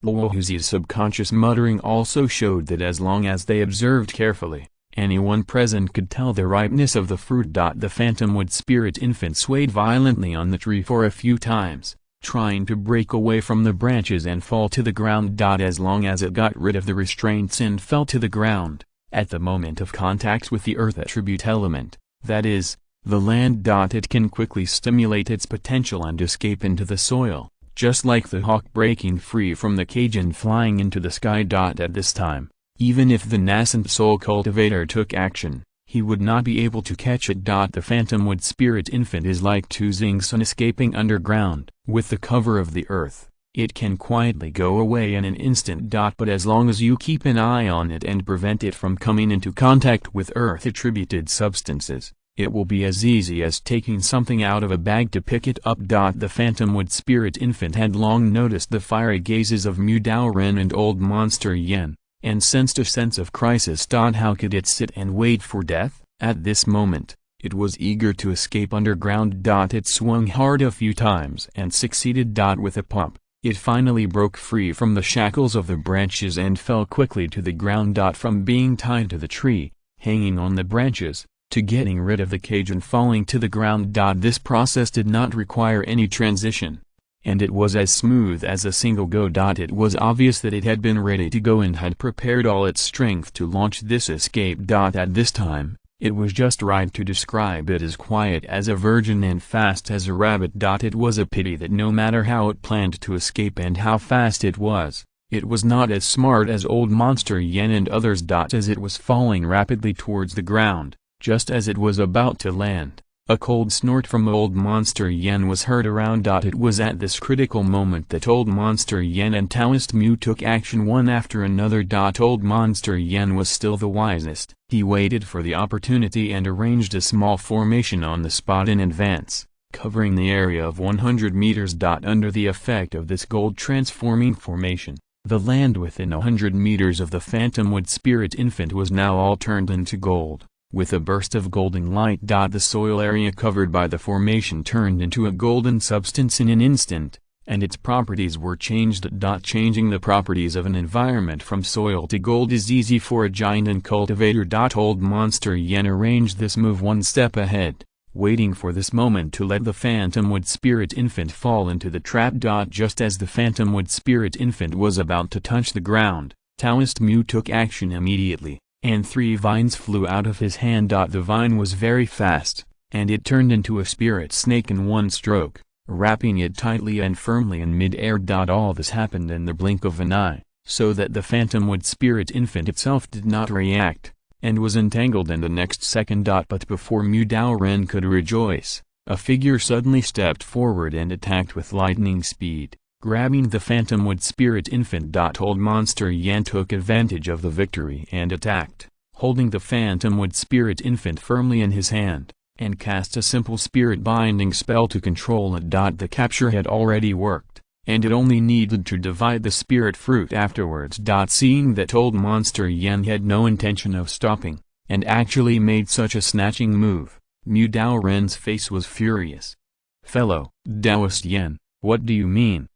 Luohuzi's subconscious muttering also showed that as long as they observed carefully, anyone present could tell the ripeness of the fruit. The Phantomwood Spirit Infant swayed violently on the tree for a few times, trying to break away from the branches and fall to the ground. As long as it got rid of the restraints and fell to the ground, at the moment of contact with the earth attribute element, that is, the land. It can quickly stimulate its potential and escape into the soil, just like the hawk breaking free from the cage and flying into the sky. At this time, even if the nascent soul cultivator took action, he would not be able to catch it. The Phantomwood Spirit Infant is like two Sun escaping underground. With the cover of the earth, it can quietly go away in an instant. But as long as you keep an eye on it and prevent it from coming into contact with earth-attributed substances, it will be as easy as taking something out of a bag to pick it up. The Phantomwood Spirit Infant had long noticed the fiery gazes of Mu Dao Ren and Old Monster Yan, and sensed a sense of crisis. How could it sit and wait for death? At this moment, it was eager to escape underground. It swung hard a few times and succeeded. With a pop, it finally broke free from the shackles of the branches and fell quickly to the ground. From being tied to the tree, hanging on the branches, to getting rid of the cage and falling to the ground. This process did not require any transition, and it was as smooth as a single go. It was obvious that it had been ready to go and had prepared all its strength to launch this escape. At this time, It was just right to describe it as quiet as a virgin and fast as a rabbit. It was a pity that no matter how it planned to escape and how fast it was not as smart as old Monster Yen and others. As it was falling rapidly towards the ground, just as it was about to land, a cold snort from old Monster Yen was heard around. It was at this critical moment that old Monster Yen and Taoist Mu took action one after another. Old Monster Yen was still the wisest. He waited for the opportunity and arranged a small formation on the spot in advance, covering the area of 100 meters. Under the effect of this gold-transforming formation, the land within 100 meters of the Phantomwood Spirit Infant was now all turned into gold. With a burst of golden light, the soil area covered by the formation turned into a golden substance in an instant, and its properties were changed. Changing the properties of an environment from soil to gold is easy for a giant and cultivator. Old Monster Yen arranged this move one step ahead, waiting for this moment to let the Phantomwood Spirit Infant fall into the trap. Just as the Phantomwood Spirit Infant was about to touch the ground, Taoist Mu took action immediately, and 3 vines flew out of his hand. The vine was very fast, and it turned into a spirit snake in one stroke, wrapping it tightly and firmly in mid-air. All this happened in the blink of an eye, so that the Phantomwood Spirit Infant itself did not react, and was entangled in the next second. But before Mu Dao Ren could rejoice, a figure suddenly stepped forward and attacked with lightning speed, grabbing the Phantomwood Spirit Infant. Old Monster Yen took advantage of the victory and attacked, holding the Phantomwood Spirit Infant firmly in his hand, and cast a simple spirit binding spell to control it. The capture had already worked, and it only needed to divide the spirit fruit afterwards. Seeing that old Monster Yen had no intention of stopping, and actually made such a snatching move, Mu Dao Ren's face was furious. "Fellow Taoist Yen, what do you mean?"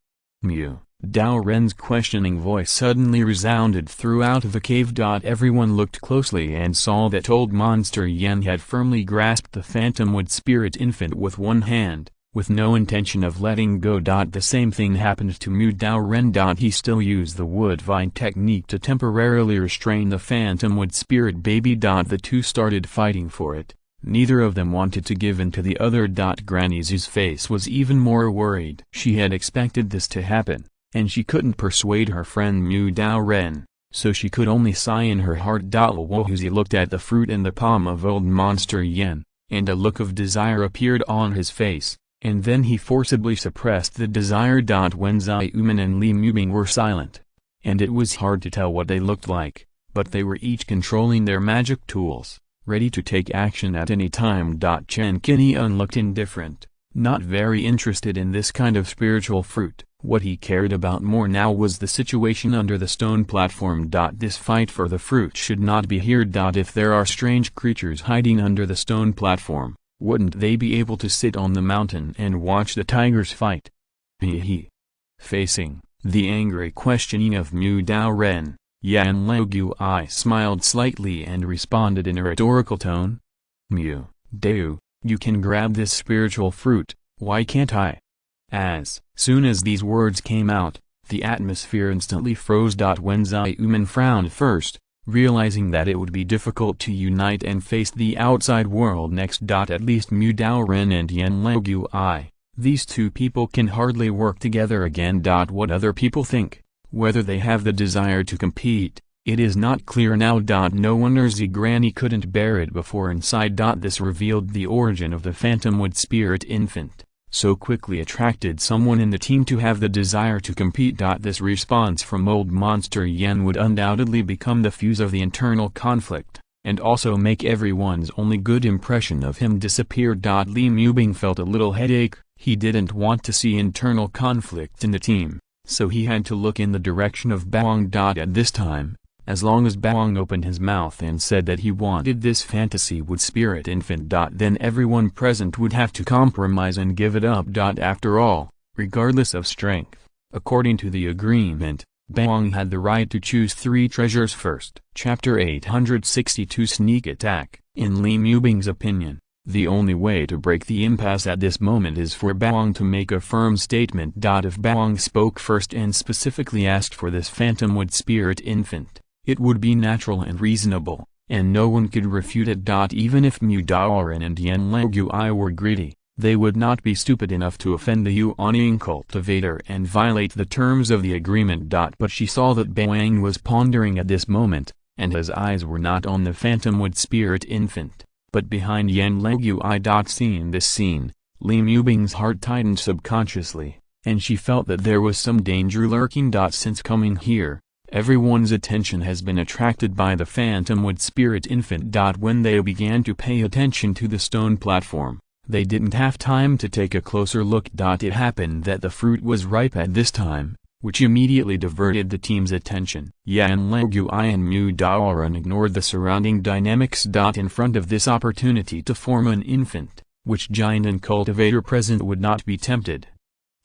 Mu Dao Ren's questioning voice suddenly resounded throughout the cave. Everyone looked closely and saw that old Monster Yen had firmly grasped the Phantomwood Spirit Infant with one hand, with no intention of letting go. The same thing happened to Mu Dao Ren. He still used the wood vine technique to temporarily restrain the Phantomwood Spirit Baby. The two started fighting for it. Neither of them wanted to give in to the other. Granny's face was even more worried. She had expected this to happen, and she couldn't persuade her friend Mu Dao Ren, so she could only sigh in her heart. Wohuzi looked at the fruit in the palm of old Monster Yen, and a look of desire appeared on his face, and then he forcibly suppressed the desire. Wen Xiaoman and Li Mubing were silent, and it was hard to tell what they looked like, but they were each controlling their magic tools, ready to take action at any time. Chen Qingyun looked indifferent, not very interested in this kind of spiritual fruit. What he cared about more now was the situation under the stone platform. This fight for the fruit should not be here. If there are strange creatures hiding under the stone platform, wouldn't they be able to sit on the mountain and watch the tigers fight? Facing the angry questioning of Mu Dao Ren, Yan Laogui smiled slightly and responded in a rhetorical tone. "Mu Dao, you can grab this spiritual fruit, why can't I?" As soon as these words came out, the atmosphere instantly froze. Wen Xiaoman frowned first, realizing that it would be difficult to unite and face the outside world next. At least Mu Dao Ren and Yan Laogui, these two people can hardly work together again. What other people think, whether they have the desire to compete, it is not clear now. No wonder Granny couldn't bear it before inside. This revealed the origin of the Phantomwood Spirit Infant, so quickly attracted someone in the team to have the desire to compete. This response from old Monster Yen would undoubtedly become the fuse of the internal conflict, and also make everyone's only good impression of him disappear. Li Mubing felt a little headache. He didn't want to see internal conflict in the team, so he had to look in the direction of Baoang. At this time, as long as Baoang opened his mouth and said that he wanted this Phantomwood Spirit Infant, then everyone present would have to compromise and give it up. After all, regardless of strength, according to the agreement, Baoang had the right to choose 3 treasures first. Chapter 862 Sneak Attack. In Li Mubing's opinion, the only way to break the impasse at this moment is for Baoang to make a firm statement. If Baoang spoke first and specifically asked for this Phantomwood Spirit Infant, it would be natural and reasonable, and no one could refute it. Even if Mu Daoren and Yan Legui were greedy, they would not be stupid enough to offend the Yuanying cultivator and violate the terms of the agreement. But she saw that Bawang was pondering at this moment, and his eyes were not on the phantomwood spirit infant, but behind Yan Legui. Seeing this scene, Li Mubing's heart tightened subconsciously, and she felt that there was some danger lurking. Since coming here, everyone's attention has been attracted by the phantomwood spirit infant. When they began to pay attention to the stone platform, they didn't have time to take a closer look. It happened that the fruit was ripe at this time, which immediately diverted the team's attention. Yan Legui and Mu Daoren ignored the surrounding dynamics. In front of this opportunity to form an infant, which giant and cultivator present would not be tempted?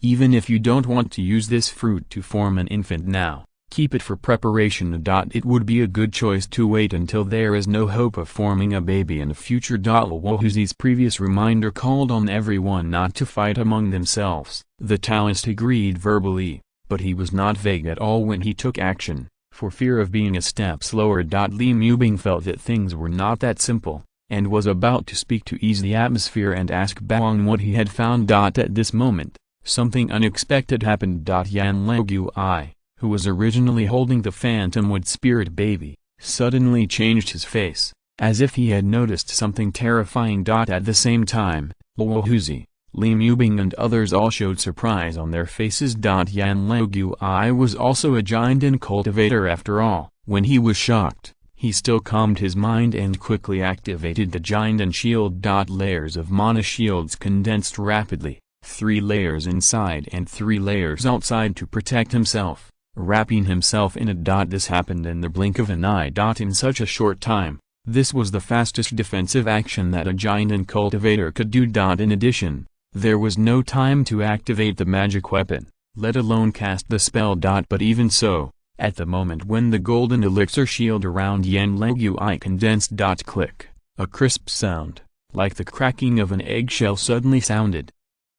Even if you don't want to use this fruit to form an infant now, keep it for preparation. It would be a good choice to wait until there is no hope of forming a baby in the future. Luohuzi's previous reminder called on everyone not to fight among themselves. The Taoist agreed verbally, but he was not vague at all when he took action, for fear of being a step slower. Li Mubing felt that things were not that simple, and was about to speak to ease the atmosphere and ask Bawang what he had found. At this moment, something unexpected happened. Yan Legui, who was originally holding the phantomwood spirit baby, suddenly changed his face, as if he had noticed something terrifying. At the same time, Luohuzi, Li Mubing and others all showed surprise on their faces. Yan Legui was also a giant and cultivator after all. When he was shocked, he still calmed his mind and quickly activated the giant and shield. Layers of mana shields condensed rapidly, 3 layers inside and 3 layers outside to protect himself, wrapping himself in it. This happened in the blink of an eye. In such a short time, this was the fastest defensive action that a giant and cultivator could do. In addition, there was no time to activate the magic weapon, let alone cast the spell. But even so, at the moment when the golden elixir shield around Yan Legui condensed. Click, a crisp sound, like the cracking of an eggshell suddenly sounded.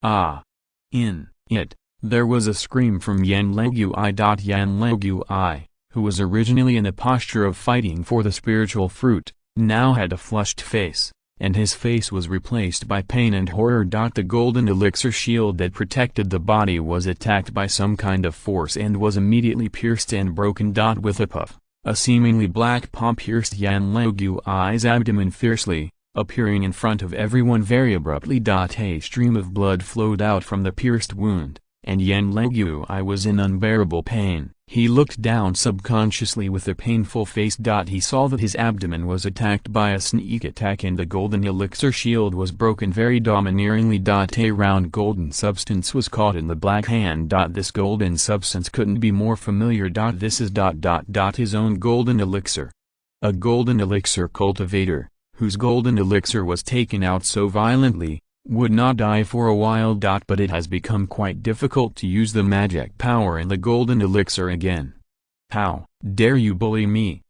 In it, there was a scream from Yan Legui. Yan Legui, who was originally in a posture of fighting for the spiritual fruit, now had a flushed face, and his face was replaced by pain and horror. The golden elixir shield that protected the body was attacked by some kind of force and was immediately pierced and broken. With a puff, a seemingly black paw pierced Yan Legui's abdomen fiercely, appearing in front of everyone very abruptly. A stream of blood flowed out from the pierced wound, and Yan Legui was in unbearable pain. He looked down subconsciously with a painful face. He saw that his abdomen was attacked by a sneak attack and the golden elixir shield was broken very domineeringly. A round golden substance was caught in the black hand. This golden substance couldn't be more familiar. This is ... his own golden elixir. A golden elixir cultivator, whose golden elixir was taken out so violently, would not die for a while. But it has become quite difficult to use the magic power in the golden elixir again. How dare you bully me?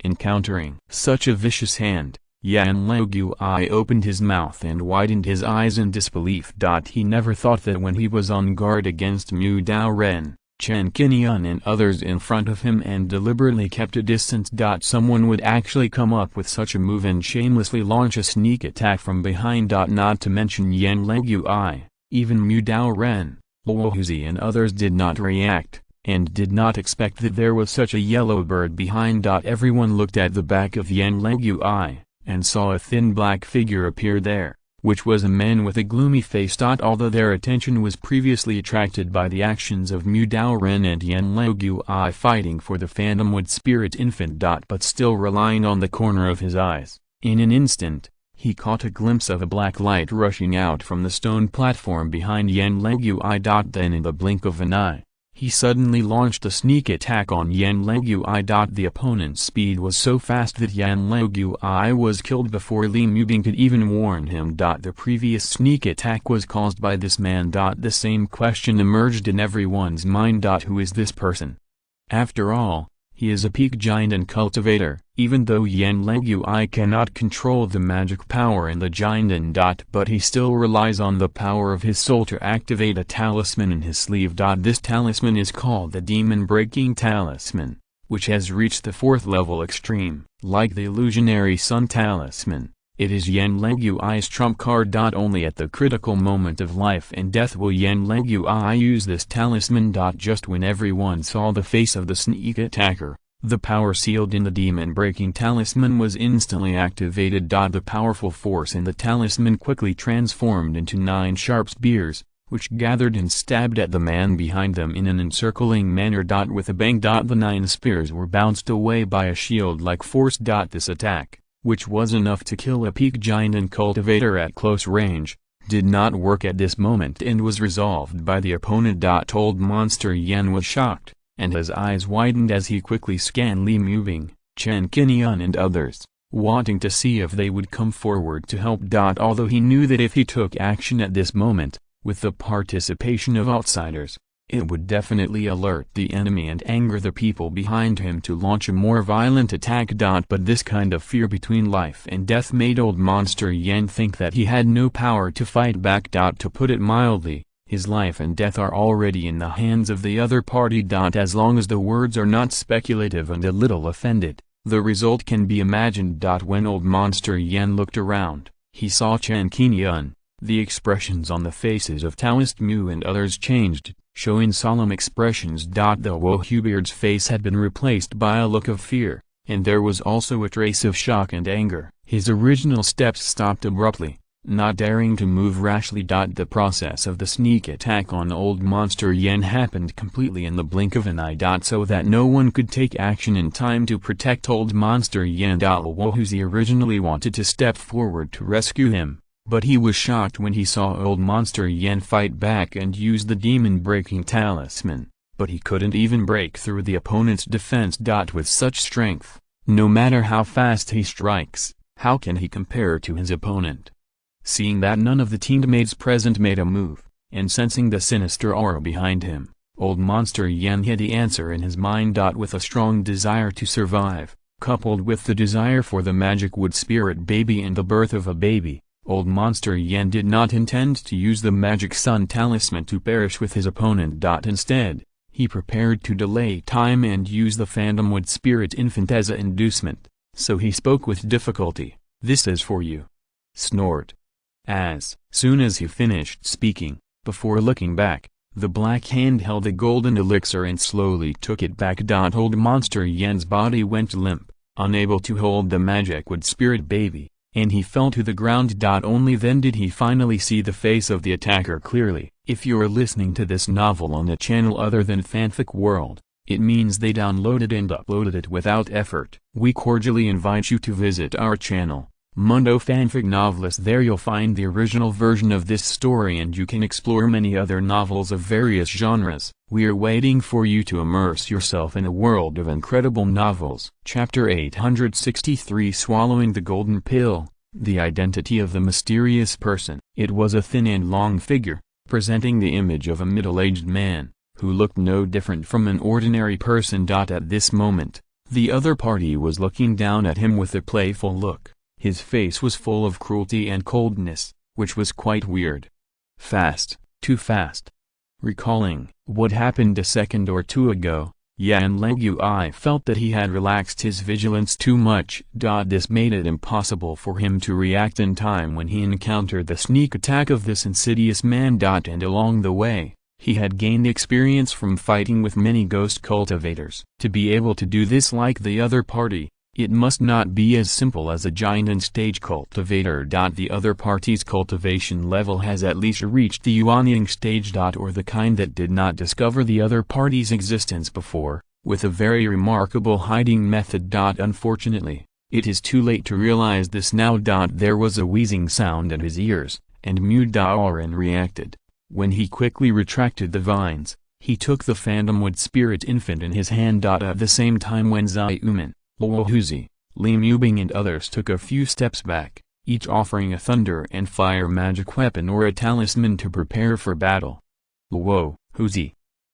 Encountering such a vicious hand, Yan Legui opened his mouth and widened his eyes in disbelief. He never thought that when he was on guard against Mu Daoren, Chen Qingyun and others in front of him and deliberately kept a distance, someone would actually come up with such a move and shamelessly launch a sneak attack from behind. Not to mention Yan Legui, even Mu Daoren, Luohuzi and others did not react, and did not expect that there was such a yellow bird behind. Everyone looked at the back of Yan Legui, and saw a thin black figure appear there, which was a man with a gloomy face. Although their attention was previously attracted by the actions of Mu Daoren and Yan Legui fighting for the phantomwood spirit infant, but still relying on the corner of his eyes, in an instant, he caught a glimpse of a black light rushing out from the stone platform behind Yan Legui. Then in the blink of an eye, he suddenly launched a sneak attack on Yan Legui. The opponent's speed was so fast that Yan Legui was killed before Li Mubing could even warn him. The previous sneak attack was caused by this man. The same question emerged in everyone's mind. Who is this person? After all, he is a peak giant and cultivator, even though Yan Legui cannot control the magic power in the giant, but he still relies on the power of his soul to activate a talisman in his sleeve. This talisman is called the Demon Breaking Talisman, which has reached the 4th level extreme. Like the illusionary sun talisman, it is Yan Legui's trump card. Only at the critical moment of life and death will Yan Legui use this talisman. Just when everyone saw the face of the sneak attacker, the power sealed in the demon-breaking talisman was instantly activated. The powerful force in the talisman quickly transformed into 9 sharp spears, which gathered and stabbed at the man behind them in an encircling manner. With a bang. The 9 spears were bounced away by a shield-like force. This attack, which was enough to kill a peak giant and cultivator at close range, did not work at this moment and was resolved by the opponent. Old Monster Yan was shocked, and his eyes widened as he quickly scanned Li Mubing, Chen Qingyun and others, wanting to see if they would come forward to help. Although he knew that if he took action at this moment, with the participation of outsiders, it would definitely alert the enemy and anger the people behind him to launch a more violent attack. But this kind of fear between life and death made Old Monster Yan think that he had no power to fight back. To put it mildly, his life and death are already in the hands of the other party. As long as the words are not speculative and a little offended, the result can be imagined. When Old Monster Yan looked around, he saw Chen Qingyun. The expressions on the faces of Taoist Mu and others changed, showing solemn expressions. The Wohubeard's face had been replaced by a look of fear, and there was also a trace of shock and anger. His original steps stopped abruptly, not daring to move rashly. The process of the sneak attack on Old Monster Yan happened completely in the blink of an eye. So that no one could take action in time to protect Old Monster Yan. Wohuzi originally wanted to step forward to rescue him, but he was shocked when he saw Old Monster Yan fight back and use the demon-breaking talisman, but he couldn't even break through the opponent's defense. With such strength, no matter how fast he strikes, how can he compare to his opponent? Seeing that none of the teammates present made a move, and sensing the sinister aura behind him, Old Monster Yan had the answer in his mind. With a strong desire to survive, coupled with the desire for the magic wood spirit baby and the birth of a baby, Old Monster Yan did not intend to use the magic sun talisman to perish with his opponent. Instead, he prepared to delay time and use the phantom wood spirit infant as an inducement, so he spoke with difficulty. "This is for you." Snort. As soon as he finished speaking, before looking back, the black hand held a golden elixir and slowly took it back. Old Monster Yan's body went limp, unable to hold the magic wood spirit baby, and he fell to the ground. Only then did he finally see the face of the attacker clearly. If you're listening to this novel on a channel other than Fanfic World, it means they downloaded and uploaded it without effort. We cordially invite you to visit our channel, Mundo Fanfic Novelist. There you'll find the original version of this story and you can explore many other novels of various genres. We're waiting for you to immerse yourself in a world of incredible novels. Chapter 863 Swallowing the Golden Pill, The Identity of the Mysterious Person. It was a thin and long figure, presenting the image of a middle-aged man, who looked no different from an ordinary person. At this moment, the other party was looking down at him with a playful look. His face was full of cruelty and coldness, which was quite weird. Fast, too fast. Recalling what happened a second or two ago, Yan Legui felt that he had relaxed his vigilance too much. This made it impossible for him to react in time when he encountered the sneak attack of this insidious man. And along the way, he had gained experience from fighting with many ghost cultivators. To be able to do this like the other party, it must not be as simple as a giant and stage cultivator. The other party's cultivation level has at least reached the Yuanying stage. Or the kind that did not discover the other party's existence before, with a very remarkable hiding method. Unfortunately, it is too late to realize this now. There was a wheezing sound in his ears, and Mu Daoran reacted. When he quickly retracted the vines, he took the phantom wood spirit infant in his hand. At the same time when Zai Uman, Wohuzi, Li Mubing and others took a few steps back, each offering a thunder and fire magic weapon or a talisman to prepare for battle. Wohuzi.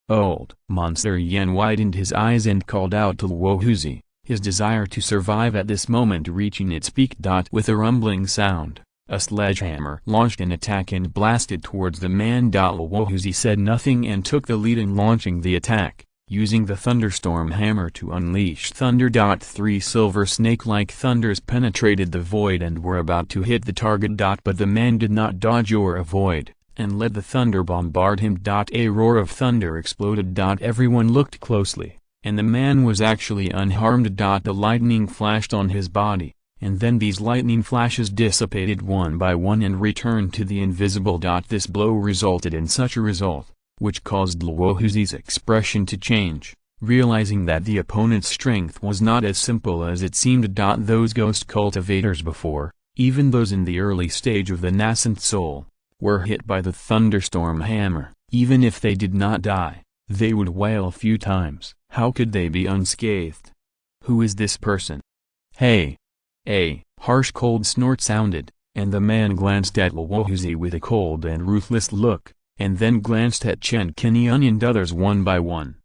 Old Monster Yan widened his eyes and called out to Wohuzi, his desire to survive at this moment reaching its peak. With a rumbling sound, a sledgehammer launched an attack and blasted towards the man. Wohuzi said nothing and took the lead in launching the attack. using the thunderstorm hammer to unleash thunder. 3 silver snake-like thunders penetrated the void and were about to hit the target. But the man did not dodge or avoid, and let the thunder bombard him. A roar of thunder exploded. Everyone looked closely, and the man was actually unharmed. The lightning flashed on his body, and then these lightning flashes dissipated one by one and returned to the invisible. This blow resulted in such a result, which caused Luohuzi's expression to change, realizing that the opponent's strength was not as simple as it seemed. Those ghost cultivators before, even those in the early stage of the nascent soul, were hit by the thunderstorm hammer. Even if they did not die, they would wail a few times. How could they be unscathed? Who is this person? Hey! A harsh cold snort sounded, and the man glanced at Luohuzi with a cold and ruthless look, and then glanced at Chen Qingyun and others one by one.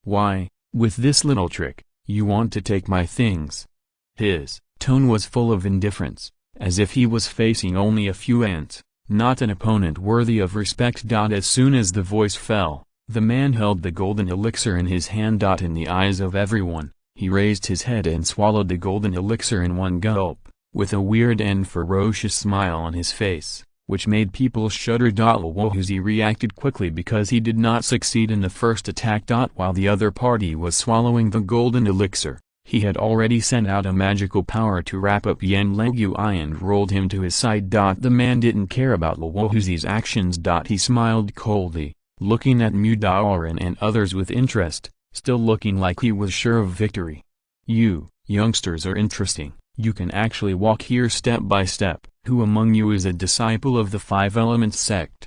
Why, with this little trick, you want to take my things? His tone was full of indifference, as if he was facing only a few ants, not an opponent worthy of respect. As soon as the voice fell, the man held the golden elixir in his hand. In the eyes of everyone, he raised his head and swallowed the golden elixir in one gulp, with a weird and ferocious smile on his face, which made people shudder. Luohuzi reacted quickly because he did not succeed in the first attack. While the other party was swallowing the golden elixir, he had already sent out a magical power to wrap up Yan Legui and rolled him to his side. The man didn't care about Luohuzi's actions. He smiled coldly, looking at Mu Daoran and others with interest, still looking like he was sure of victory. You, youngsters are interesting. You can actually walk here step by step. Who among you is a disciple of the Five Elements sect?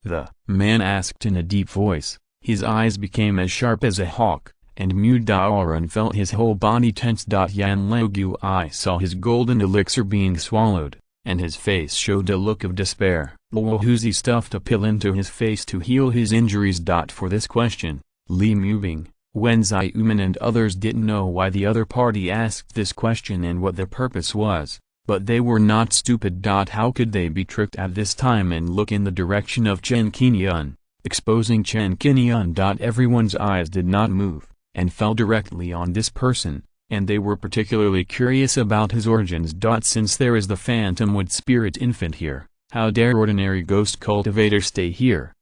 The man asked in a deep voice. His eyes became as sharp as a hawk, and Mu Daoran felt his whole body tense. Yan Legui saw his golden elixir being swallowed, and his face showed a look of despair. Luohuzi stuffed a pill into his face to heal his injuries. For this question, Li Mubing, Wen Xiumen and others didn't know why the other party asked this question and what the purpose was, but they were not stupid. How could they be tricked at this time and look in the direction of Chen Qingyun, exposing Chen Qingyun? Everyone's eyes did not move, and fell directly on this person, and they were particularly curious about his origins. Since there is the phantom wood spirit infant here, how dare ordinary ghost cultivators stay here?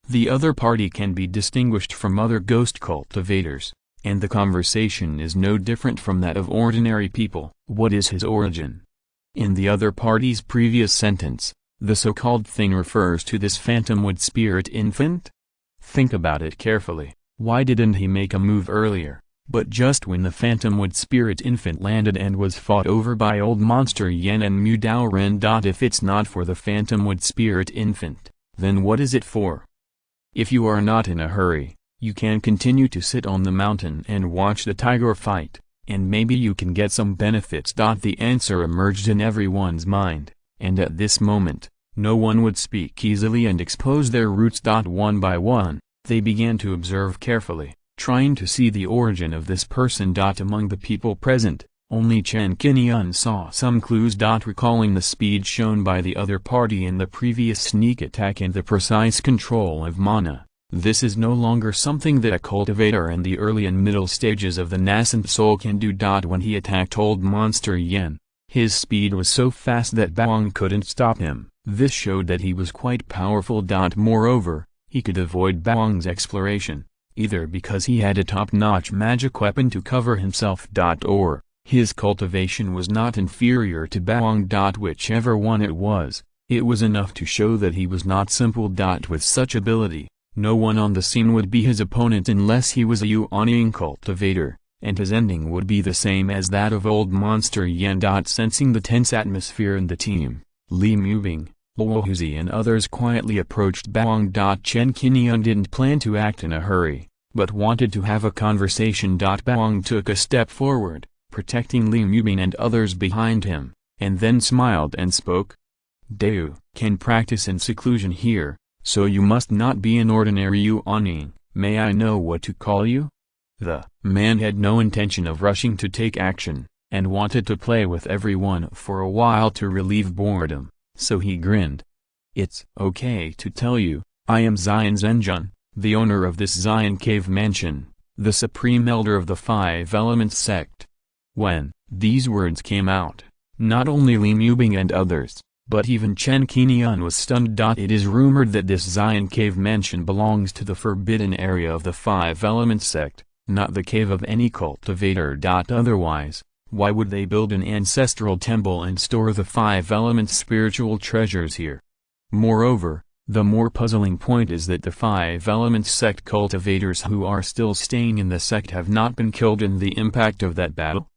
The other party can be distinguished from other ghost cultivators, and the conversation is no different from that of ordinary people. What is his origin? In the other party's previous sentence, the so-called thing refers to this phantom wood spirit infant? Think about it carefully. Why didn't he make a move earlier, but just when the phantom wood spirit infant landed and was fought over by old monster Yan and Mu Daoran? If it's not for the phantom wood spirit infant, then what is it for? If you are not in a hurry, you can continue to sit on the mountain and watch the tiger fight, and maybe you can get some benefits. The answer emerged in everyone's mind, and at this moment, no one would speak easily and expose their roots. One by one, they began to observe carefully, trying to see the origin of this person. Among the people present, only Chen Qingyun saw some clues. Recalling the speed shown by the other party in the previous sneak attack and the precise control of mana, this is no longer something that a cultivator in the early and middle stages of the nascent soul can do. When he attacked old monster Yan, his speed was so fast that Baoang couldn't stop him. This showed that he was quite powerful. Moreover, he could avoid Baoang's exploration, either because he had a top-notch magic weapon to cover himself, or his cultivation was not inferior to Baoang. Whichever one it was enough to show that he was not simple. With such ability, no one on the scene would be his opponent unless he was a Yuanying cultivator, and his ending would be the same as that of old monster Yan. Sensing the tense atmosphere in the team, Li Mubing, Luohuzi and others quietly approached Baoang. Chen Qingyun didn't plan to act in a hurry, but wanted to have a conversation. Baoang took a step forward, protecting Li Mubing and others behind him, and then smiled and spoke. Deu can practice in seclusion here, so you must not be an ordinary Yuanying. May I know what to call you? The man had no intention of rushing to take action, and wanted to play with everyone for a while to relieve boredom, so he grinned. It's okay to tell you, I am Xian Zhenjun, the owner of this Xian Cave Mansion. the supreme elder of the Five Elements sect. When these words came out, not only Li Mubing and others, but even Chen Qingyun was stunned. It is rumored that this Xian cave mansion belongs to the forbidden area of the Five Elements sect, not the cave of any cultivator. Otherwise, why would they build an ancestral temple and store the Five Elements spiritual treasures here? Moreover, the more puzzling point is that the Five Elements sect cultivators who are still staying in the sect have not been killed in the impact of that battle.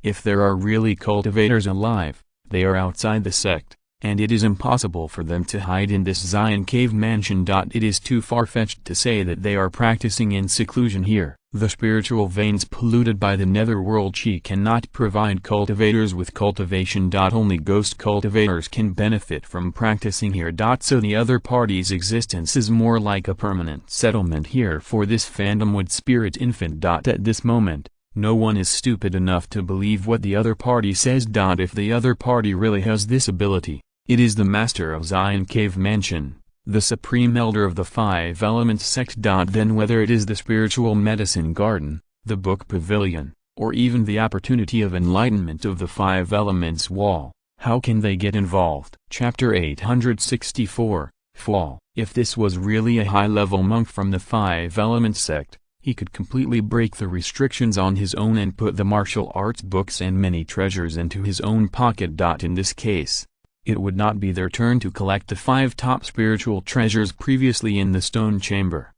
If there are really cultivators alive, they are outside the sect, and it is impossible for them to hide in this Xian cave mansion. It is too far-fetched to say that they are practicing in seclusion here. The spiritual veins polluted by the netherworld qi cannot provide cultivators with cultivation. Only ghost cultivators can benefit from practicing here. So the other party's existence is more like a permanent settlement here for this phantomwood spirit infant. At this moment, no one is stupid enough to believe what the other party says. If the other party really has this ability, it is the master of Xian Cave Mansion, the supreme elder of the Five Elements sect. Then whether it is the spiritual medicine garden, the book pavilion, or even the opportunity of enlightenment of the Five Elements wall, how can they get involved? Chapter 864, Fall. If this was really a high-level monk from the Five Elements sect, he could completely break the restrictions on his own and put the martial arts books and many treasures into his own pocket. In this case, it would not be their turn to collect the 5 top spiritual treasures previously in the stone chamber.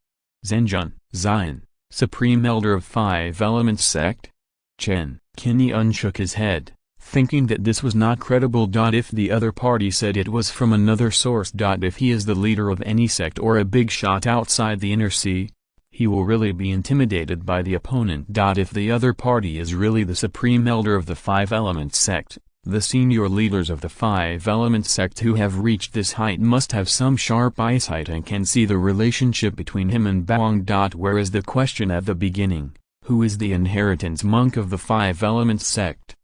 Zhenjun, Xian, supreme elder of Five Elements sect? Chen Qingyun shook his head, thinking that this was not credible. If the other party said it was from another source. If he is the leader of any sect or a big shot outside the inner sea, he will really be intimidated by the opponent. If the other party is really the supreme elder of the Five Elements sect, the senior leaders of the Five Elements sect who have reached this height must have some sharp eyesight and can see the relationship between him and Baoang. Whereas the question at the beginning, who is the inheritance monk of the Five Elements sect?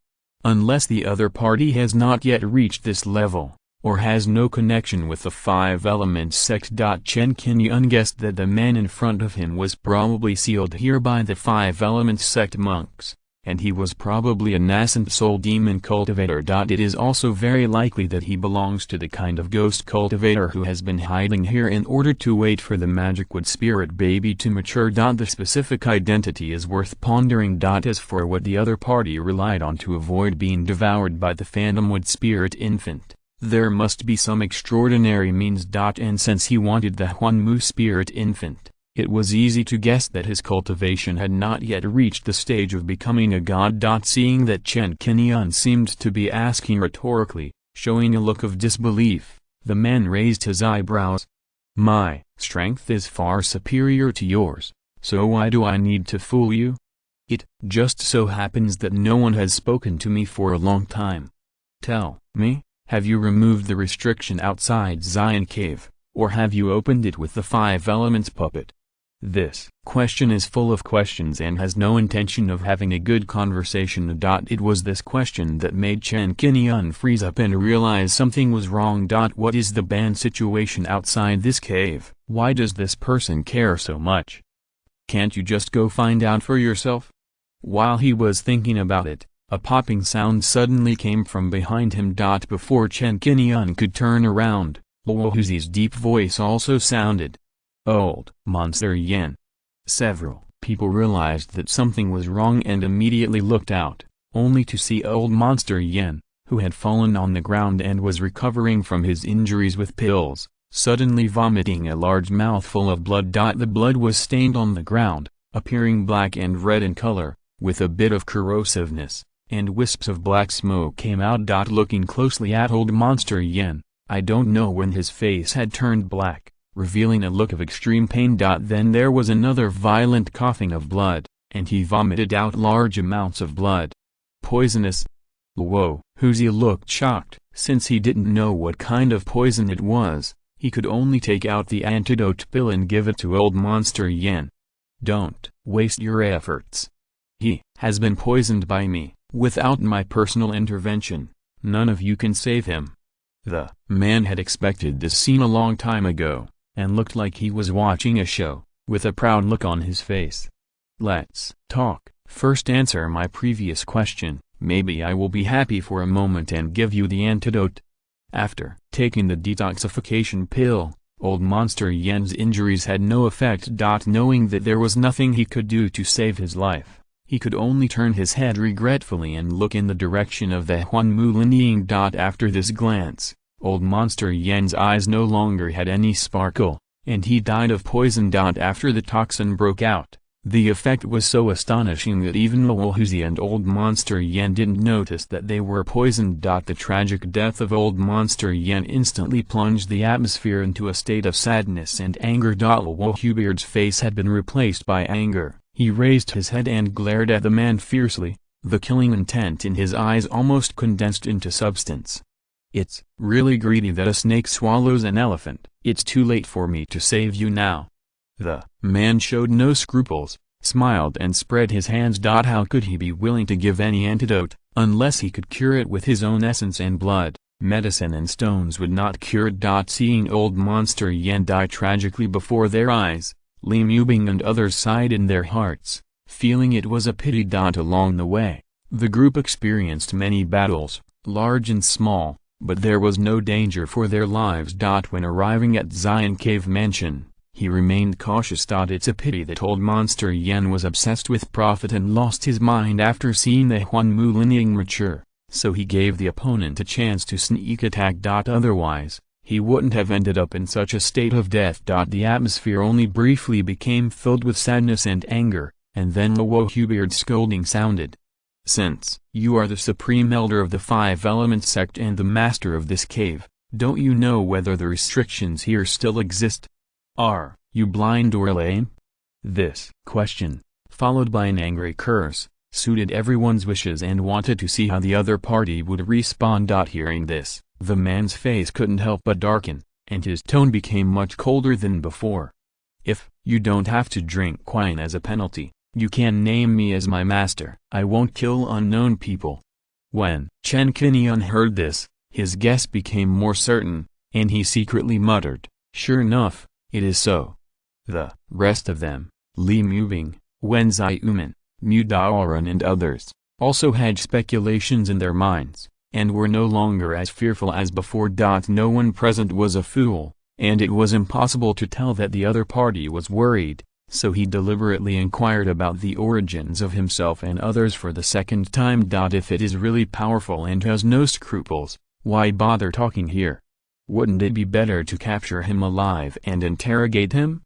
Unless the other party has not yet reached this level, or has no connection with the Five Elements sect. Chen Qingyun guessed that the man in front of him was probably sealed here by the Five Elements sect monks, and he was probably a nascent soul demon cultivator. It is also very likely that he belongs to the kind of ghost cultivator who has been hiding here in order to wait for the magic wood spirit baby to mature. The specific identity is worth pondering. As for what the other party relied on to avoid being devoured by the phantom wood spirit infant, there must be some extraordinary means. And since he wanted the Huanmu spirit infant, it was easy to guess that his cultivation had not yet reached the stage of becoming a god. Seeing that Chen Qingyun seemed to be asking rhetorically, showing a look of disbelief, the man raised his eyebrows. My strength is far superior to yours, so why do I need to fool you? It just so happens that no one has spoken to me for a long time. Tell me, have you removed the restriction outside Xian Cave, or have you opened it with the Five Elements puppet? This question is full of questions and has no intention of having a good conversation. It was this question that made Chen Qingyun freeze up and realize something was wrong. What is the ban situation outside this cave? Why does this person care so much? Can't you just go find out for yourself? While he was thinking about it, a popping sound suddenly came from behind him. Before Chen Qingyun could turn around, Luo Huzi's deep voice also sounded. Old Monster Yan. Several people realized that something was wrong and immediately looked out, only to see Old Monster Yan, who had fallen on the ground and was recovering from his injuries with pills, suddenly vomiting a large mouthful of blood. The blood was stained on the ground, appearing black and red in color, with a bit of corrosiveness, and wisps of black smoke came out. Looking closely at Old Monster Yan, I don't know when his face had turned black, revealing a look of extreme pain. Then there was another violent coughing of blood, and he vomited out large amounts of blood. Poisonous? Luo Huzi looked shocked. Since he didn't know what kind of poison it was, he could only take out the antidote pill and give it to Old Monster Yan. Don't waste your efforts. He has been poisoned by me. Without my personal intervention, none of you can save him. The man had expected this scene a long time ago, and looked like he was watching a show, with a proud look on his face. Let's talk. First answer my previous question. Maybe I will be happy for a moment and give you the antidote. After taking the detoxification pill, old Monster Yan's injuries had no effect. Knowing that there was nothing he could do to save his life, he could only turn his head regretfully and look in the direction of the Hunyuan Plate. After this glance, old Monster Yan's eyes no longer had any sparkle, and he died of poison. After the toxin broke out, the effect was so astonishing that even Luohuzi and old Monster Yan didn't notice that they were poisoned. The tragic death of old Monster Yan instantly plunged the atmosphere into a state of sadness and anger. Luohubeard's face had been replaced by anger. He raised his head and glared at the man fiercely, the killing intent in his eyes almost condensed into substance. "It's really greedy that a snake swallows an elephant. It's too late for me to save you now." The man showed no scruples, smiled and spread his hands. How could he be willing to give any antidote, unless he could cure it with his own essence and blood? Medicine and stones would not cure it. Seeing old Monster Yan die tragically before their eyes, Li Mubing and others sighed in their hearts, feeling it was a pity. Along the way, the group experienced many battles, large and small, but there was no danger for their lives. When arriving at Xian Cave Mansion, he remained cautious. It's a pity that old Monster Yan was obsessed with profit and lost his mind after seeing the Huanmu lineage mature, so he gave the opponent a chance to sneak attack. Otherwise, he wouldn't have ended up in such a state of death. The atmosphere only briefly became filled with sadness and anger, and then Luohubeard's scolding sounded. "Since you are the supreme elder of the Five Elements sect and the master of this cave, don't you know whether the restrictions here still exist? Are you blind or lame?" This question, followed by an angry curse, suited everyone's wishes and wanted to see how the other party would respond. Hearing this, the man's face couldn't help but darken, and his tone became much colder than before. "If you don't have to drink wine as a penalty, you can name me as my master. I won't kill unknown people." When Chen Qingyun heard this, his guess became more certain, and he secretly muttered, "Sure enough, it is so." The rest of them, Li Mubing, Wen Xiumen, Mu Daoran and others, also had speculations in their minds, and were no longer as fearful as before. No one present was a fool, and it was impossible to tell that the other party was worried, so he deliberately inquired about the origins of himself and others for the second time. If it is really powerful and has no scruples, why bother talking here? Wouldn't it be better to capture him alive and interrogate him?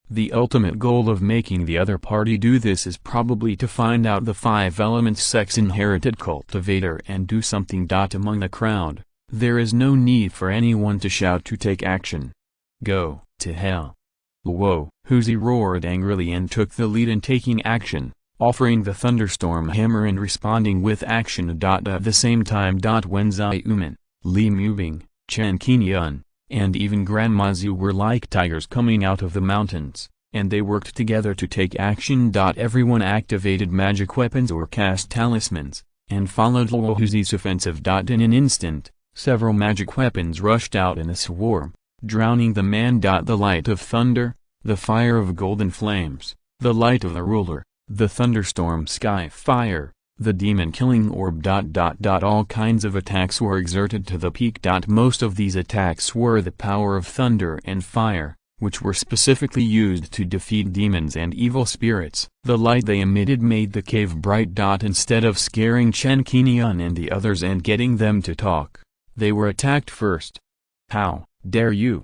The ultimate goal of making the other party do this is probably to find out the Five Elements sect's inherited cultivator and do something. Among the crowd, there is no need for anyone to shout to take action. "Go to hell!" Luohuzi roared angrily and took the lead in taking action, offering the thunderstorm hammer and responding with action. At the same time, Wen Xiumen, Li Mubing, Chen Qingyun, and even Grandma Zhu were like tigers coming out of the mountains, and they worked together to take action. Everyone activated magic weapons or cast talismans, and followed Luohuzi's offensive. In an instant, several magic weapons rushed out in a swarm, drowning the man. The light of thunder, the fire of golden flames, the light of the ruler, the thunderstorm sky fire, the demon-killing orb. All kinds of attacks were exerted to the peak. Most of these attacks were the power of thunder and fire, which were specifically used to defeat demons and evil spirits. The light they emitted made the cave bright. Instead of scaring Chen Qingyun and the others and getting them to talk, they were attacked first. "How dare you?"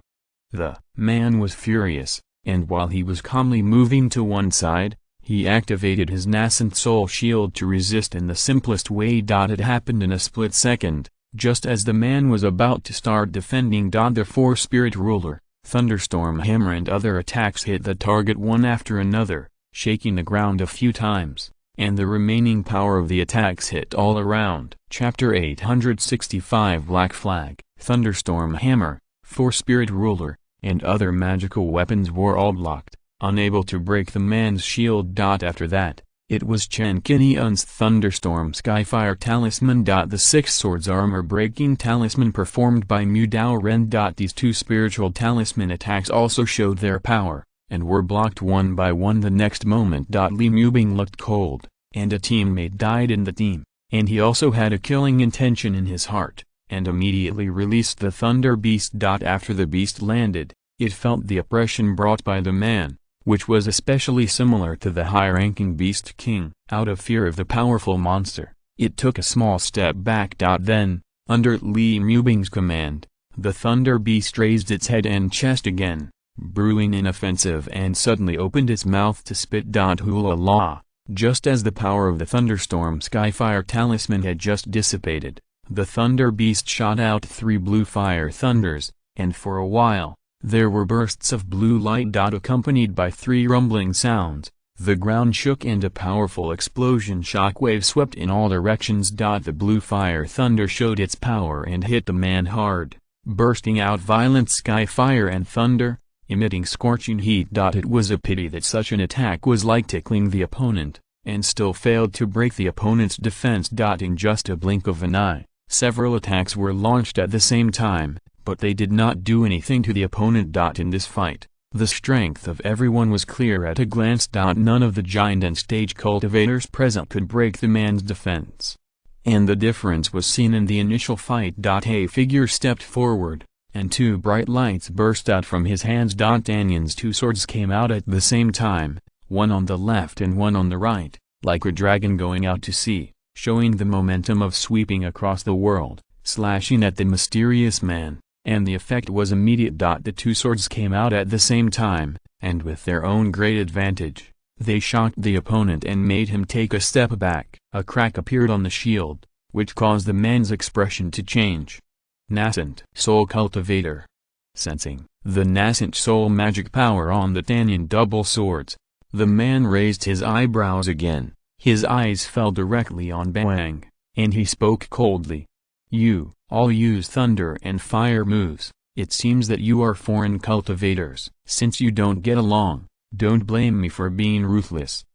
The man was furious, and while he was calmly moving to one side, he activated his nascent soul shield to resist in the simplest way. It happened in a split second, just as the man was about to start defending. The four-spirit ruler, thunderstorm hammer and other attacks hit the target one after another, shaking the ground a few times, and the remaining power of the attacks hit all around. Chapter 865 Black Flag, thunderstorm hammer, four-spirit ruler, and other magical weapons were all blocked, unable to break the man's shield. After that, it was Chen Qingyun's thunderstorm skyfire talisman. The six swords armor-breaking talisman performed by Mu Dao Ren. These two spiritual talisman attacks also showed their power, and were blocked one by one the next moment. Li Mubing looked cold, and a teammate died in the team, and he also had a killing intention in his heart, and immediately released the Thunder Beast. After the beast landed, it felt the oppression brought by the man, which was especially similar to the high-ranking Beast King. Out of fear of the powerful monster, it took a small step back. Then, under Li Mubing's command, the Thunder Beast raised its head and chest again, brewing an offensive, and suddenly opened its mouth to spit. Hula-la! Just as the power of the Thunderstorm Skyfire Talisman had just dissipated, the Thunder Beast shot out 3 blue fire thunders, and for a while, there were bursts of blue light. Accompanied by 3 rumbling sounds, the ground shook and a powerful explosion shockwave swept in all directions. The blue fire thunder showed its power and hit the man hard, bursting out violent sky fire and thunder, emitting scorching heat. It was a pity that such an attack was like tickling the opponent, and still failed to break the opponent's defense. In just a blink of an eye, several attacks were launched at the same time, but they did not do anything to the opponent. In this fight, the strength of everyone was clear at a glance. None of the giant and stage cultivators present could break the man's defense. And the difference was seen in the initial fight. A figure stepped forward, and 2 bright lights burst out from his hands. Tianyan's 2 swords came out at the same time, one on the left and one on the right, like a dragon going out to sea, showing the momentum of sweeping across the world, slashing at the mysterious man, and the effect was immediate. The 2 swords came out at the same time, and with their own great advantage, they shocked the opponent and made him take a step back. A crack appeared on the shield, which caused the man's expression to change. Nascent Soul Cultivator. Sensing the nascent soul magic power on the Tianyan double swords, the man raised his eyebrows again, his eyes fell directly on Bawang, and he spoke coldly. You all use thunder and fire moves. It seems that you are foreign cultivators. Since you don't get along, don't blame me for being ruthless.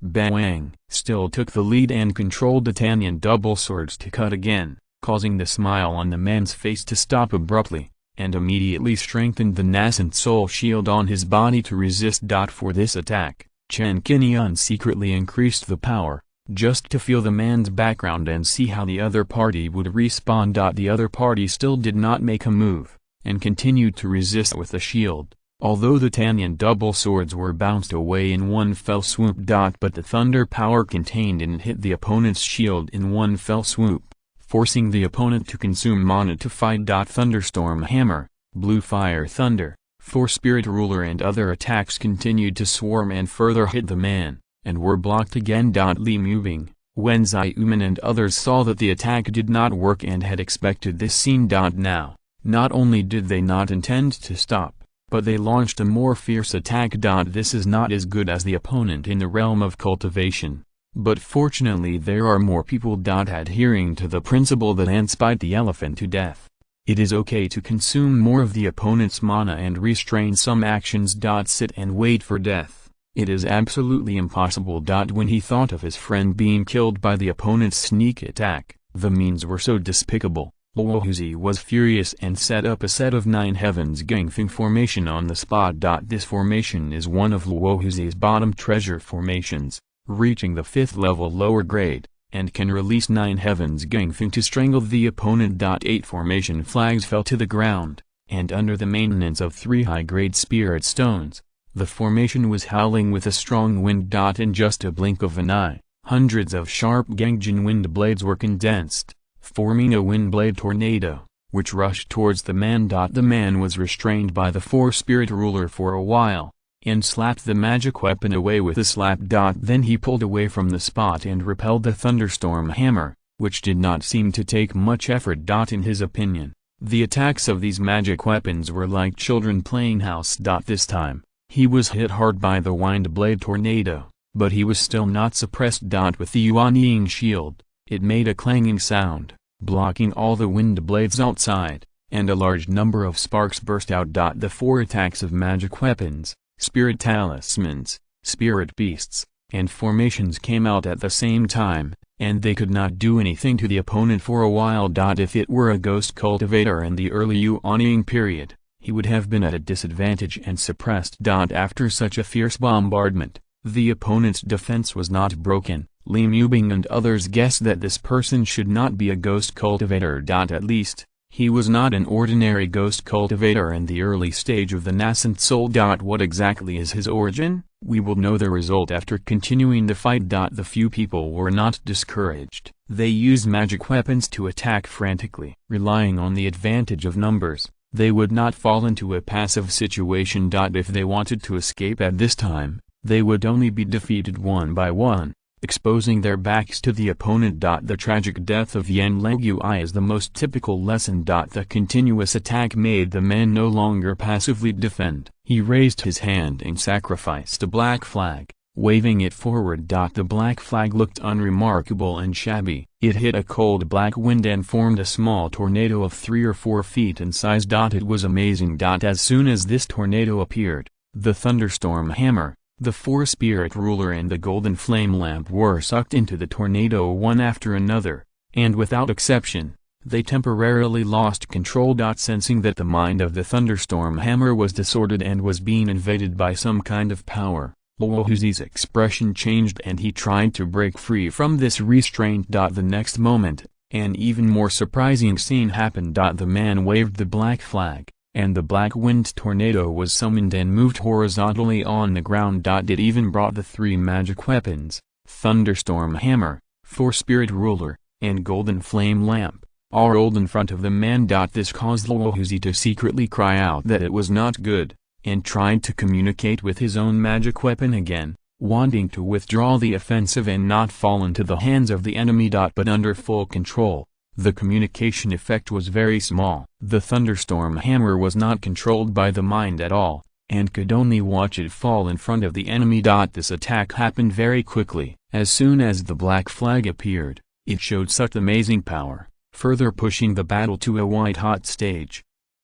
Bawang still took the lead and controlled the Tianyan double swords to cut again, causing the smile on the man's face to stop abruptly, and immediately strengthened the nascent soul shield on his body to resist. For this attack, Chen Qingyun secretly increased the power, just to feel the man's background and see how the other party would respond. The other party still did not make a move, and continued to resist with the shield, although the Tianyan double swords were bounced away in one fell swoop. But the thunder power contained in it hit the opponent's shield in one fell swoop, forcing the opponent to consume mana to fight. Thunderstorm Hammer, Blue Fire Thunder, 4 Spirit Ruler and other attacks continued to swarm and further hit the man, and were blocked again. Li Mubing, Wen Zaiuman and others saw that the attack did not work and had expected this scene. Now, not only did they not intend to stop, but they launched a more fierce attack. This is not as good as the opponent in the realm of cultivation, but fortunately there are more people. Adhering to the principle that ants bite the elephant to death, it is okay to consume more of the opponent's mana and restrain some actions. Sit and wait for death. It is absolutely impossible. When he thought of his friend being killed by the opponent's sneak attack, the means were so despicable, Luohuzi was furious and set up a set of 9 Heavens Gangfeng formation on the spot. This formation is one of Luohuzi's bottom treasure formations, reaching the 5th level lower grade, and can release 9 Heavens Gangfeng to strangle the opponent. 8 formation flags fell to the ground, and under the maintenance of 3 high-grade spirit stones, the formation was howling with a strong wind. In just a blink of an eye, hundreds of sharp Gangjin wind blades were condensed, forming a wind blade tornado, which rushed towards the man. The man was restrained by the 4 Spirit Ruler for a while, and slapped the magic weapon away with a slap. Then he pulled away from the spot and repelled the Thunderstorm Hammer, which did not seem to take much effort. In his opinion, the attacks of these magic weapons were like children playing house. This time, he was hit hard by the wind blade tornado, but he was still not suppressed. With the Yuan Ying shield, it made a clanging sound, blocking all the wind blades outside, and a large number of sparks burst out. The 4 attacks of magic weapons, spirit talismans, spirit beasts, and formations came out at the same time, and they could not do anything to the opponent for a while. If it were a ghost cultivator in the early Yuan Ying period, he would have been at a disadvantage and suppressed. After such a fierce bombardment, the opponent's defense was not broken. Li Mubing and others guessed that this person should not be a ghost cultivator. At least, he was not an ordinary ghost cultivator in the early stage of the nascent soul. What exactly is his origin? We will know the result after continuing the fight. The few people were not discouraged. They used magic weapons to attack frantically. Relying on the advantage of numbers, they would not fall into a passive situation. If they wanted to escape at this time, they would only be defeated one by one, exposing their backs to the opponent. The tragic death of Yan Legui is the most typical lesson. The continuous attack made the man no longer passively defend. He raised his hand and sacrificed a black flag, waving it forward. The black flag looked unremarkable and shabby. It hit a cold black wind and formed a small tornado of 3 or 4 feet in size. It was amazing. As soon as this tornado appeared, the thunderstorm hammer, the 4-spirit ruler and the golden flame lamp were sucked into the tornado one after another, and without exception, they temporarily lost control. Sensing that the mind of the thunderstorm hammer was disordered and was being invaded by some kind of power, Luohuzi's expression changed and he tried to break free from this restraint. The next moment, an even more surprising scene happened. The man waved the black flag, and the black wind tornado was summoned and moved horizontally on the ground. It even brought the 3 magic weapons, thunderstorm hammer, 4-spirit ruler, and golden flame lamp, all rolled in front of the man. This caused Luohuzi to secretly cry out that it was not good, and tried to communicate with his own magic weapon again, wanting to withdraw the offensive and not fall into the hands of the enemy. But under full control, the communication effect was very small. The thunderstorm hammer was not controlled by the mind at all, and could only watch it fall in front of the enemy. This attack happened very quickly. As soon as the black flag appeared, it showed such amazing power, further pushing the battle to a white-hot stage.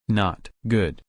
Not good.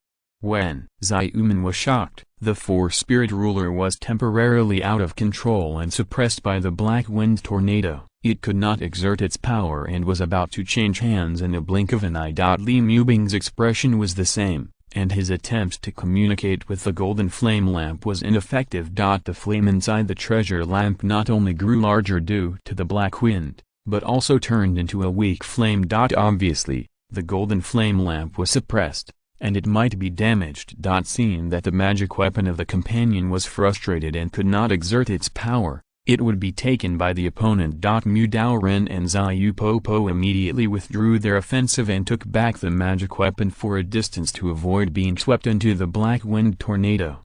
When Xiumen was shocked, the 4-spirit ruler was temporarily out of control and suppressed by the black wind tornado. It could not exert its power and was about to change hands in a blink of an eye. Li Mubing's expression was the same, and his attempt to communicate with the golden flame lamp was ineffective. The flame inside the treasure lamp not only grew larger due to the black wind, but also turned into a weak flame. Obviously, the golden flame lamp was suppressed, and it might be damaged. Seeing that the magic weapon of the companion was frustrated and could not exert its power, it would be taken by the opponent. Mu Daoren and Xiu Popo immediately withdrew their offensive and took back the magic weapon for a distance to avoid being swept into the black wind tornado.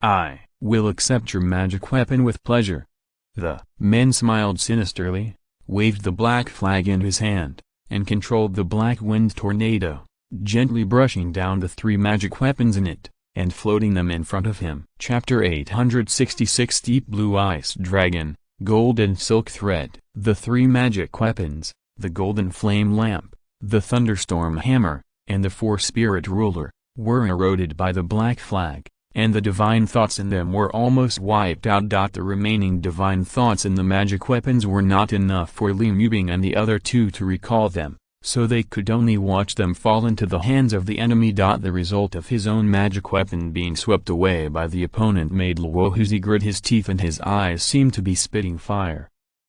"I will accept your magic weapon with pleasure." The men smiled sinisterly, waved the black flag in his hand, and controlled the black wind tornado, gently brushing down the 3 magic weapons in it, and floating them in front of him. Chapter 866 Deep Blue Ice Dragon, Gold and Silk Thread. The 3 magic weapons, the golden flame lamp, the thunderstorm hammer, and the 4-spirit ruler, were eroded by the black flag, and the divine thoughts in them were almost wiped out. The remaining divine thoughts in the magic weapons were not enough for Li Mubing and the other 2 to recall them, so they could only watch them fall into the hands of the enemy. The result of his own magic weapon being swept away by the opponent made Luohuzi grit his teeth and his eyes seemed to be spitting fire.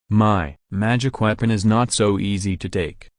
"My magic weapon is not so easy to take,"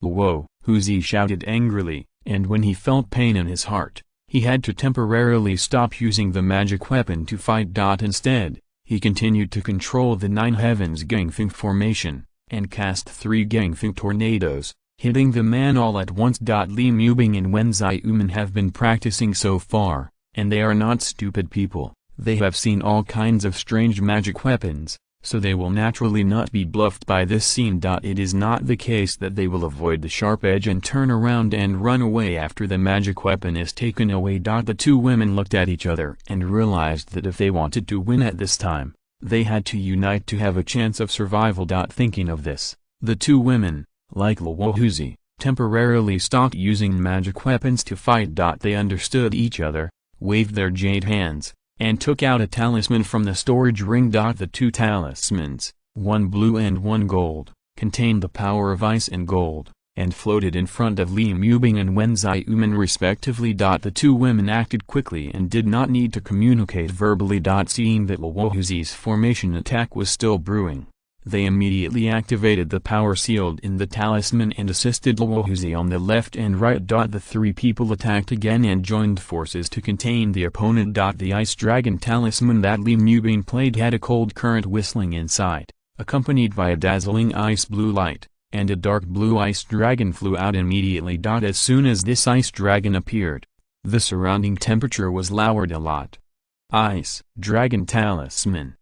Luohuzi shouted angrily, and when he felt pain in his heart, he had to temporarily stop using the magic weapon to fight. Instead, he continued to control the 9 heavens Gangfeng formation, and cast 3 Gangfeng tornadoes, hitting the man all at once. Li Mubing and Wen Xiumen have been practicing so far, and they are not stupid people. They have seen all kinds of strange magic weapons, so they will naturally not be bluffed by this scene. It is not the case that they will avoid the sharp edge and turn around and run away after the magic weapon is taken away. The 2 women looked at each other and realized that if they wanted to win at this time, they had to unite to have a chance of survival. Thinking of this, the 2 women, like Luohuzi, temporarily stopped using magic weapons to fight. They understood each other, waved their jade hands, and took out a talisman from the storage ring. The 2 talismans, one blue and one gold, contained the power of ice and gold, and floated in front of Li Mubing and Wen Xiumen respectively. The two women acted quickly and did not need to communicate verbally. Seeing that Luohuzi's formation attack was still brewing, they immediately activated the power sealed in the talisman and assisted Luohuzi on the left and right. The three people attacked again and joined forces to contain the opponent. The ice dragon talisman that Li Mubing played had a cold current whistling inside, accompanied by a dazzling ice blue light, and a dark blue ice dragon flew out immediately. As soon as this ice dragon appeared, the surrounding temperature was lowered a lot. Ice Dragon Talisman.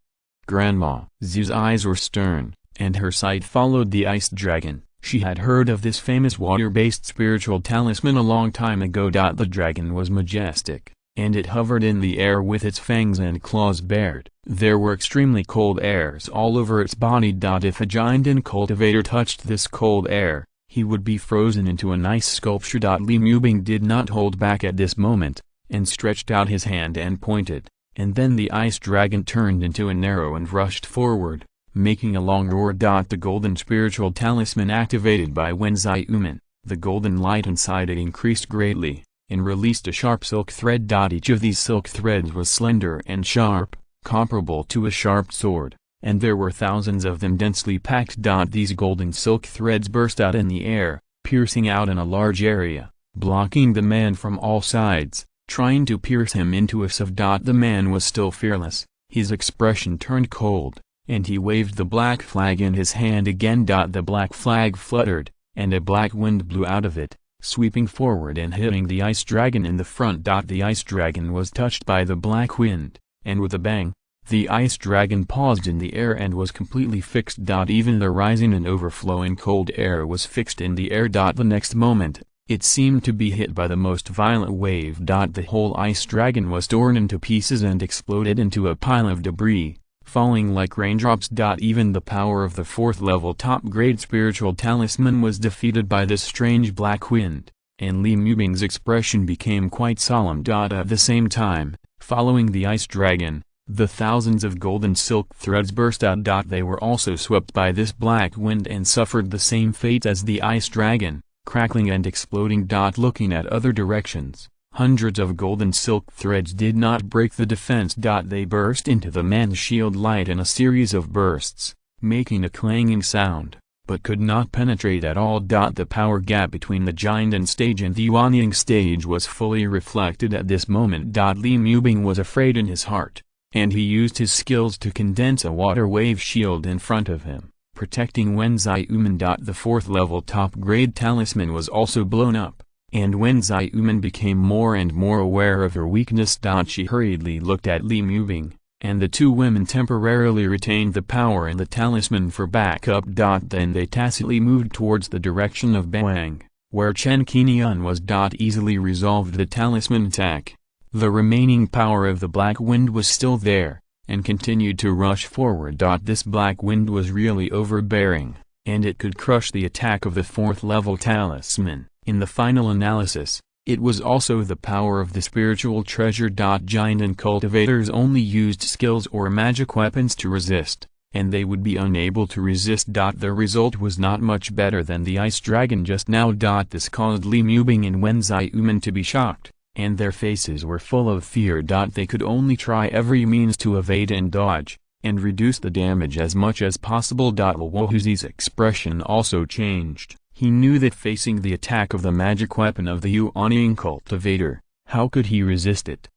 Grandma Zhu's eyes were stern, and her sight followed the ice dragon. She had heard of this famous water-based spiritual talisman a long time ago. The dragon was majestic, and it hovered in the air with its fangs and claws bared. There were extremely cold airs all over its body. If a giant and cultivator touched this cold air, he would be frozen into an ice sculpture. Li Mubing did not hold back at this moment, and stretched out his hand and pointed, and then the ice dragon turned into an arrow and rushed forward, making a long roar. The golden spiritual talisman activated by Wen Xiumen, the golden light inside it increased greatly, and released a sharp silk thread. Each of these silk threads was slender and sharp, comparable to a sharp sword, and there were thousands of them densely packed. These golden silk threads burst out in the air, piercing out in a large area, blocking the man from all sides, trying to pierce him into a sieve. The man was still fearless, his expression turned cold, and he waved the black flag in his hand again. The black flag fluttered, and a black wind blew out of it, sweeping forward and hitting the ice dragon in the front. The ice dragon was touched by the black wind, and with a bang, the ice dragon paused in the air and was completely fixed. Even the rising and overflowing cold air was fixed in the air. The next moment, it seemed to be hit by the most violent wave. The whole ice dragon was torn into pieces and exploded into a pile of debris, falling like raindrops. Even the power of the fourth-level top-grade spiritual talisman was defeated by this strange black wind, and Li Mubing's expression became quite solemn. At the same time, following the ice dragon, the thousands of golden silk threads burst out. They were also swept by this black wind and suffered the same fate as the ice dragon, crackling and exploding. Looking at other directions, hundreds of golden silk threads did not break the defense. They burst into the man's shield light in a series of bursts, making a clanging sound, but could not penetrate at all. The power gap between the Jiandan stage and the Yuanying stage was fully reflected at this moment. Li Mubing was afraid in his heart, and he used his skills to condense a water wave shield in front of him, protecting Wen Xiumen. The fourth-level top-grade talisman was also blown up, and Wen Xiumen became more and more aware of her weakness. She hurriedly looked at Li Mubing, and the two women temporarily retained the power in the talisman for backup. Then they tacitly moved towards the direction of Bawang, where Chen Qingyun was. Easily resolved the talisman attack. The remaining power of the black wind was still there, and continued to rush forward. This black wind was really overbearing, and it could crush the attack of the fourth-level talisman. In the final analysis, it was also the power of the spiritual treasure. Giant and cultivators only used skills or magic weapons to resist, and they would be unable to resist. The result was not much better than the ice dragon just now. This caused Li Mubing and Wen Xiumen to be shocked, and their faces were full of fear. They could only try every means to evade and dodge, and reduce the damage as much as possible. Luohuzi's expression also changed. He knew that facing the attack of the magic weapon of the Yuanying cultivator, how could he resist it?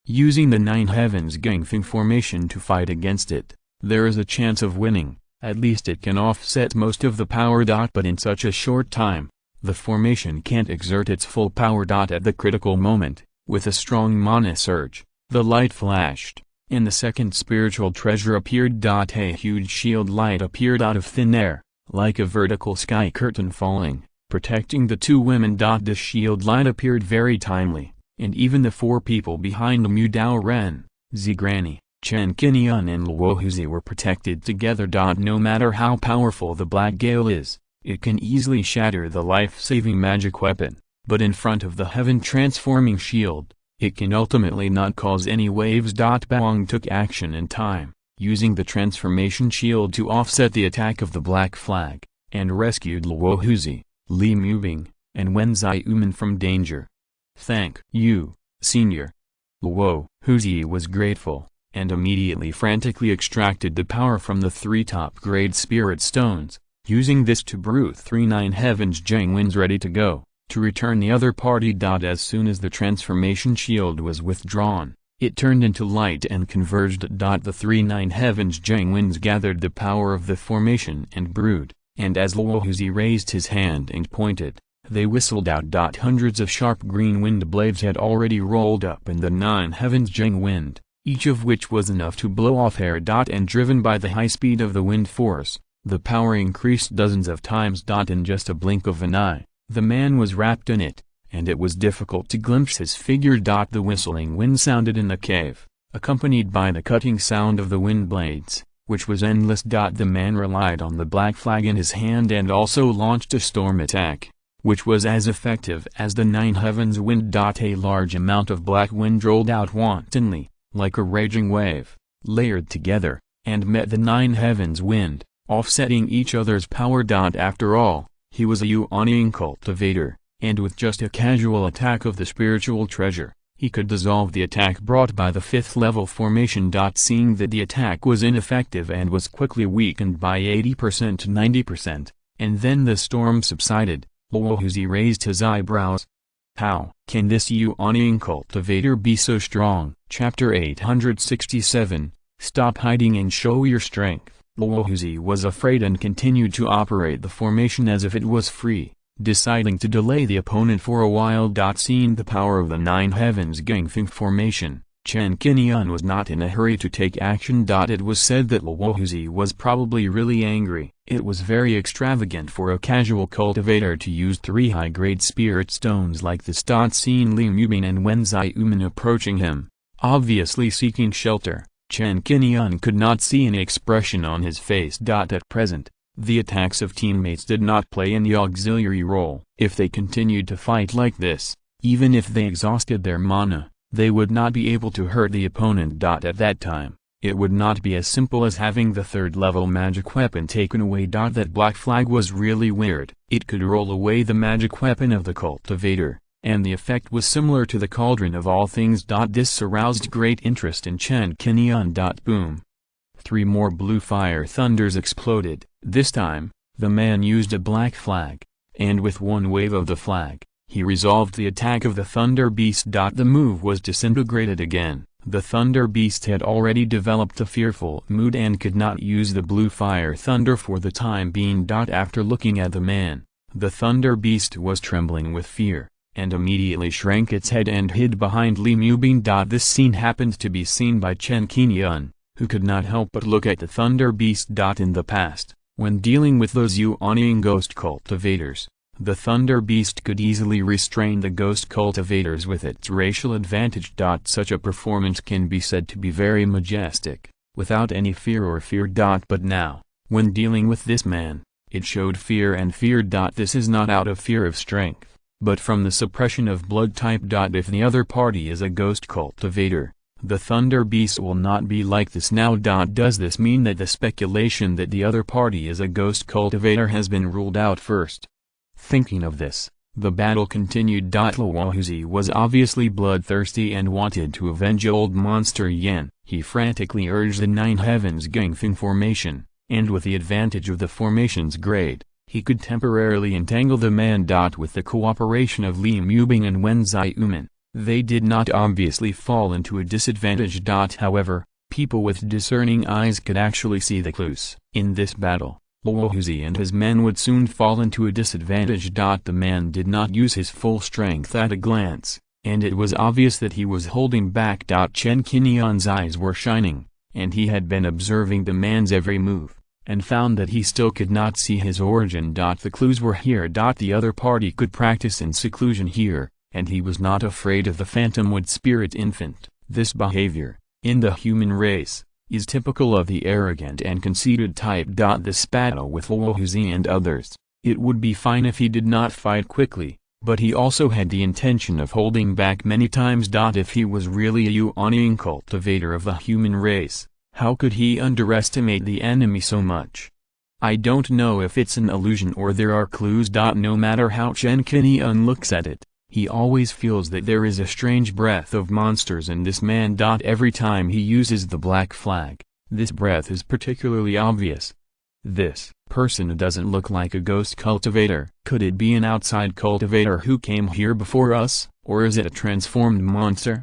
Using the Nine Heavens Gangfeng formation to fight against it, there is a chance of winning. At least it can offset most of the power. But in such a short time, the formation can't exert its full power. At the critical moment, with a strong mana surge, the light flashed, and the second spiritual treasure appeared. A huge shield light appeared out of thin air, like a vertical sky curtain falling, protecting the two women. This shield light appeared very timely, and even the four people behind Mu Dao Ren, Zigranny, Chen Qingyun and Luohuzi were protected together. No matter how powerful the Black Gale is, it can easily shatter the life-saving magic weapon, but in front of the heaven-transforming shield, it can ultimately not cause any waves. Bawang took action in time, using the transformation shield to offset the attack of the Black Flag, and rescued Luohuzi. Li Mubing, and Wen Zaiumen from danger. Thank you, Senior. Luo Huzi was grateful, and immediately frantically extracted the power from the 3 top-grade spirit stones, using this to brew 3 9 heavens Jingwins ready to go, to return the other party. As soon as the transformation shield was withdrawn, it turned into light and converged. The 3 9 heavens Jingwins gathered the power of the formation and brewed, and as Luo Huzi raised his hand and pointed, they whistled out. Hundreds of sharp green wind blades had already rolled up in the 9 heavens Jing wind, each of which was enough to blow off air. And driven by the high speed of the wind force, the power increased dozens of times. In just a blink of an eye, the man was wrapped in it, and it was difficult to glimpse his figure. The whistling wind sounded in the cave, accompanied by the cutting sound of the wind blades, which was endless. The man relied on the black flag in his hand and also launched a storm attack, which was as effective as the 9 heavens wind. A large amount of black wind rolled out wantonly, like a raging wave, layered together, and met the 9 heavens wind, offsetting each other's power. After all, he was a Yuanian cultivator, and with just a casual attack of the spiritual treasure, he could dissolve the attack brought by the 5th level formation. Seeing that the attack was ineffective and was quickly weakened by 80% to 90%, and then the storm subsided, Luo Huzi raised his eyebrows. How can this Yuanian cultivator be so strong? Chapter 867, Stop hiding and show your strength. Luo Huzi was afraid and continued to operate the formation as if it was free, deciding to delay the opponent for a while. Seeing the power of the 9 heavens Gangfeng formation, Chen Qingyun was not in a hurry to take action. It was said that Luo Huzi was probably really angry. It was very extravagant for a casual cultivator to use 3 high-grade spirit stones like this. Seeing Li Mubing and Wen Zaiumen approaching him, obviously seeking shelter, Chen Qingyun could not see any expression on his face. At present, the attacks of teammates did not play any auxiliary role. If they continued to fight like this, even if they exhausted their mana, they would not be able to hurt the opponent. At that time, it would not be as simple as having the 3rd level magic weapon taken away. That black flag was really weird. It could roll away the magic weapon of the cultivator, and the effect was similar to the Cauldron of All Things. This aroused great interest in Chen Qingyun. Boom! 3 more blue fire thunders exploded. This time, the man used a black flag, and with one wave of the flag, he resolved the attack of the Thunder Beast. The move was disintegrated again. The Thunder Beast had already developed a fearful mood and could not use the blue fire thunder for the time being. After looking at the man, the Thunder Beast was trembling with fear, and immediately shrank its head and hid behind Li Mubing. This scene happened to be seen by Chen Qingyun, who could not help but look at the Thunder Beast. In the past, when dealing with those Yuanian ghost cultivators, the Thunder Beast could easily restrain the ghost cultivators with its racial advantage. Such a performance can be said to be very majestic, without any fear or fear. But now, when dealing with this man, it showed fear and fear. This is not out of fear of strength, but from the suppression of blood type. If the other party is a ghost cultivator, the Thunder Beast will not be like this now. Does this mean that the speculation that the other party is a ghost cultivator has been ruled out first? Thinking of this, the battle continued. Luo Huzi was obviously bloodthirsty and wanted to avenge old monster Yan. He frantically urged the 9 heavens Gangfeng formation, and with the advantage of the formation's grade, he could temporarily entangle the man. With the cooperation of Li Mubing and Wen Zaiumen, they did not obviously fall into a disadvantage. However, people with discerning eyes could actually see the clues. In this battle, Luo Huzi and his men would soon fall into a disadvantage. The man did not use his full strength at a glance, and it was obvious that he was holding back. Chen Qingyun's eyes were shining, and he had been observing the man's every move, and found that he still could not see his origin. The clues were here. The other party could practice in seclusion here, and he was not afraid of the phantomwood spirit infant. This behavior, in the human race, is typical of the arrogant and conceited type. This battle with Luo Huzi and others, it would be fine if he did not fight quickly, but he also had the intention of holding back many times. If he was really a Yuanian cultivator of the human race, how could he underestimate the enemy so much? I don't know if it's an illusion or there are clues. No matter how Chen Qingyun looks at it, he always feels that there is a strange breath of monsters in this man. Every time he uses the black flag, this breath is particularly obvious. This person doesn't look like a ghost cultivator. Could it be an outside cultivator who came here before us, or is it a transformed monster?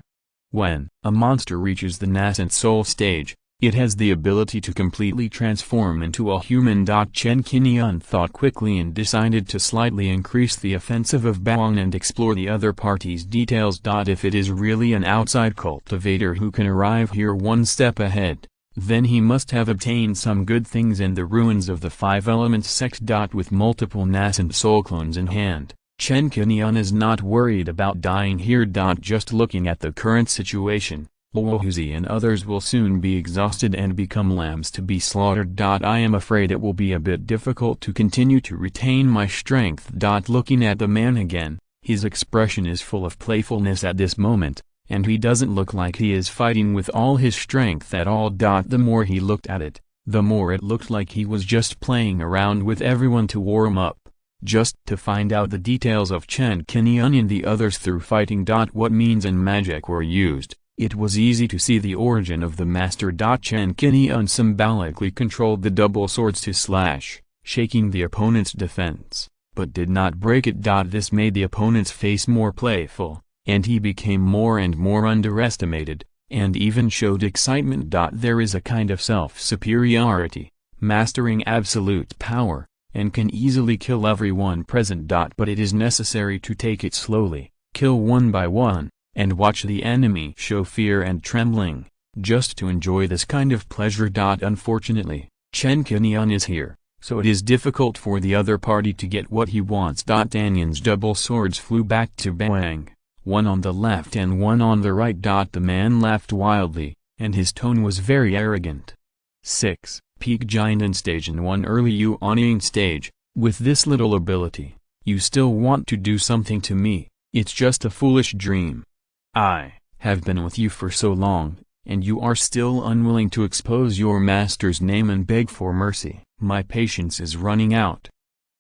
When a monster reaches the nascent soul stage, it has the ability to completely transform into a human. Chen Qingyun thought quickly and decided to slightly increase the offensive of Baoang and explore the other party's details. If it is really an outside cultivator who can arrive here one step ahead, then he must have obtained some good things in the ruins of the Five Elements sect. With multiple nascent soul clones in hand, Chen Qingyun is not worried about dying here. Just looking at the current situation, Luohuzi and others will soon be exhausted and become lambs to be slaughtered. I am afraid it will be a bit difficult to continue to retain my strength. Looking at the man again, his expression is full of playfulness at this moment, and he doesn't look like he is fighting with all his strength at all. The more he looked at it, the more it looked like he was just playing around with everyone to warm up, just to find out the details of Chen Qingyun and the others through fighting. What means and magic were used. It was easy to see the origin of the master. Chen Qingyun symbolically controlled the double swords to slash, shaking the opponent's defense, but did not break it. This made the opponent's face more playful, and he became more and more underestimated, and even showed excitement. There is a kind of self-superiority, mastering absolute power, and can easily kill everyone present. But it is necessary to take it slowly, kill one by one, and watch the enemy show fear and trembling, just to enjoy this kind of pleasure. Unfortunately, Chen Qingyun is here, so it is difficult for the other party to get what he wants. Tianyan's double swords flew back to Baoang, one on the left and one on the right. The man laughed wildly, and his tone was very arrogant. 6. Peak Giant stage and 1 early Yuanying stage. With this little ability, you still want to do something to me? It's just a foolish dream. I have been with you for so long, and you are still unwilling to expose your master's name and beg for mercy. My patience is running out.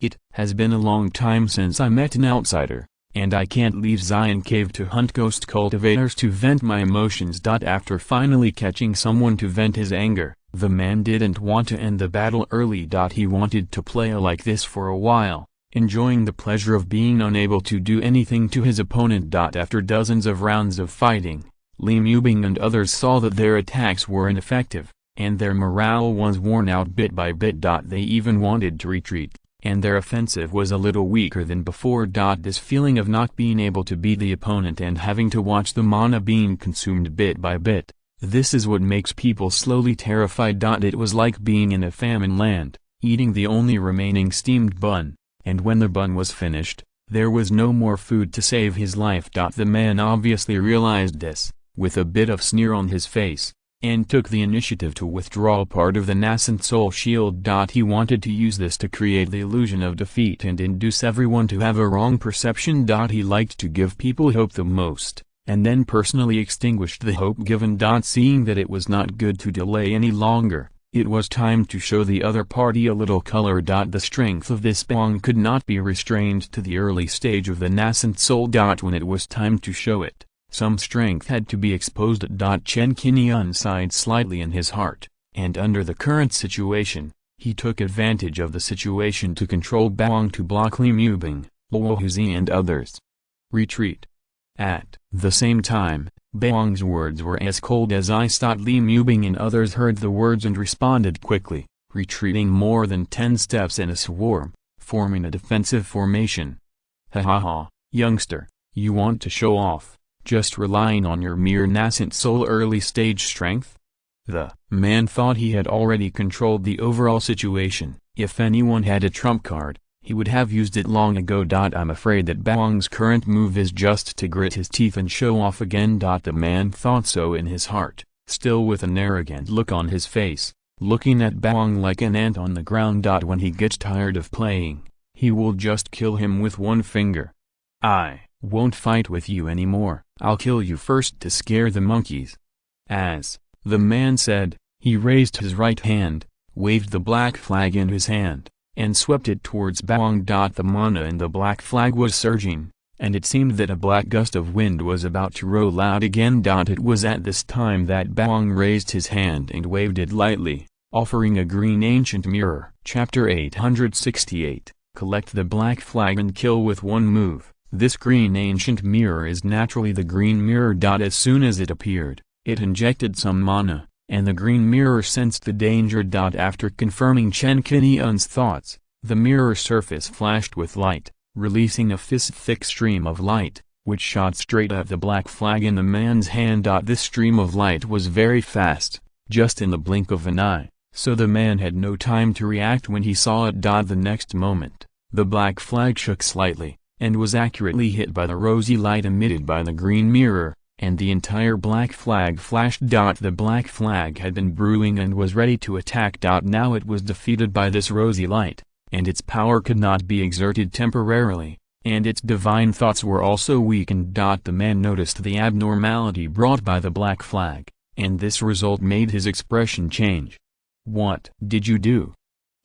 It has been a long time since I met an outsider, and I can't leave Xian Cave to hunt ghost cultivators to vent my emotions. After finally catching someone to vent his anger, the man didn't want to end the battle early. He wanted to play like this for a while, enjoying the pleasure of being unable to do anything to his opponent. After dozens of rounds of fighting, Li Mubing and others saw that their attacks were ineffective, and their morale was worn out bit by bit. They even wanted to retreat, and their offensive was a little weaker than before. This feeling of not being able to beat the opponent and having to watch the mana being consumed bit by bit, this is what makes people slowly terrified. It was like being in a famine land, eating the only remaining steamed bun. And when the bun was finished, there was no more food to save his life. The man obviously realized this, with a bit of sneer on his face, and took the initiative to withdraw part of the nascent soul shield. He wanted to use this to create the illusion of defeat and induce everyone to have a wrong perception. He liked to give people hope the most, and then personally extinguished the hope given. Seeing that it was not good to delay any longer, it was time to show the other party a little color. The strength of this Baoang could not be restrained to the early stage of the nascent soul. When it was time to show it, some strength had to be exposed. Chen Qingyun sighed slightly in his heart, and under the current situation, he took advantage of the situation to control Baoang to block Li Mubing, Luohuzi and others. Retreat. At the same time, Baoang's words were as cold as ice. Li Mubing and others heard the words and responded quickly, retreating more than 10 steps in a swarm, forming a defensive formation. Ha ha ha, youngster, you want to show off, just relying on your mere nascent soul early stage strength? The man thought he had already controlled the overall situation. If anyone had a trump card, he would have used it long ago. I'm afraid that Baoang's current move is just to grit his teeth and show off again. The man thought so in his heart, still with an arrogant look on his face, looking at Baoang like an ant on the ground. When he gets tired of playing, he will just kill him with one finger. I won't fight with you anymore, I'll kill you first to scare the monkeys. As the man said, he raised his right hand, waved the black flag in his hand, and swept it towards Bawang. The mana in the black flag was surging, and it seemed that a black gust of wind was about to roll out again. It was at this time that Bawang raised his hand and waved it lightly, offering a green ancient mirror. Chapter 868. Collect the black flag and kill with one move. This green ancient mirror is naturally the green mirror. As soon as it appeared, it injected some mana, and the green mirror sensed the danger. After confirming Chen Qingyun's thoughts, the mirror surface flashed with light, releasing a fist-thick stream of light, which shot straight at the black flag in the man's hand. This stream of light was very fast, just in the blink of an eye, so the man had no time to react when he saw it. The next moment, the black flag shook slightly, and was accurately hit by the rosy light emitted by the green mirror, and the entire black flag flashed. The black flag had been brewing and was ready to attack. Now it was defeated by this rosy light, and its power could not be exerted temporarily, and its divine thoughts were also weakened. The man noticed the abnormality brought by the black flag, and this result made his expression change. "What did you do?"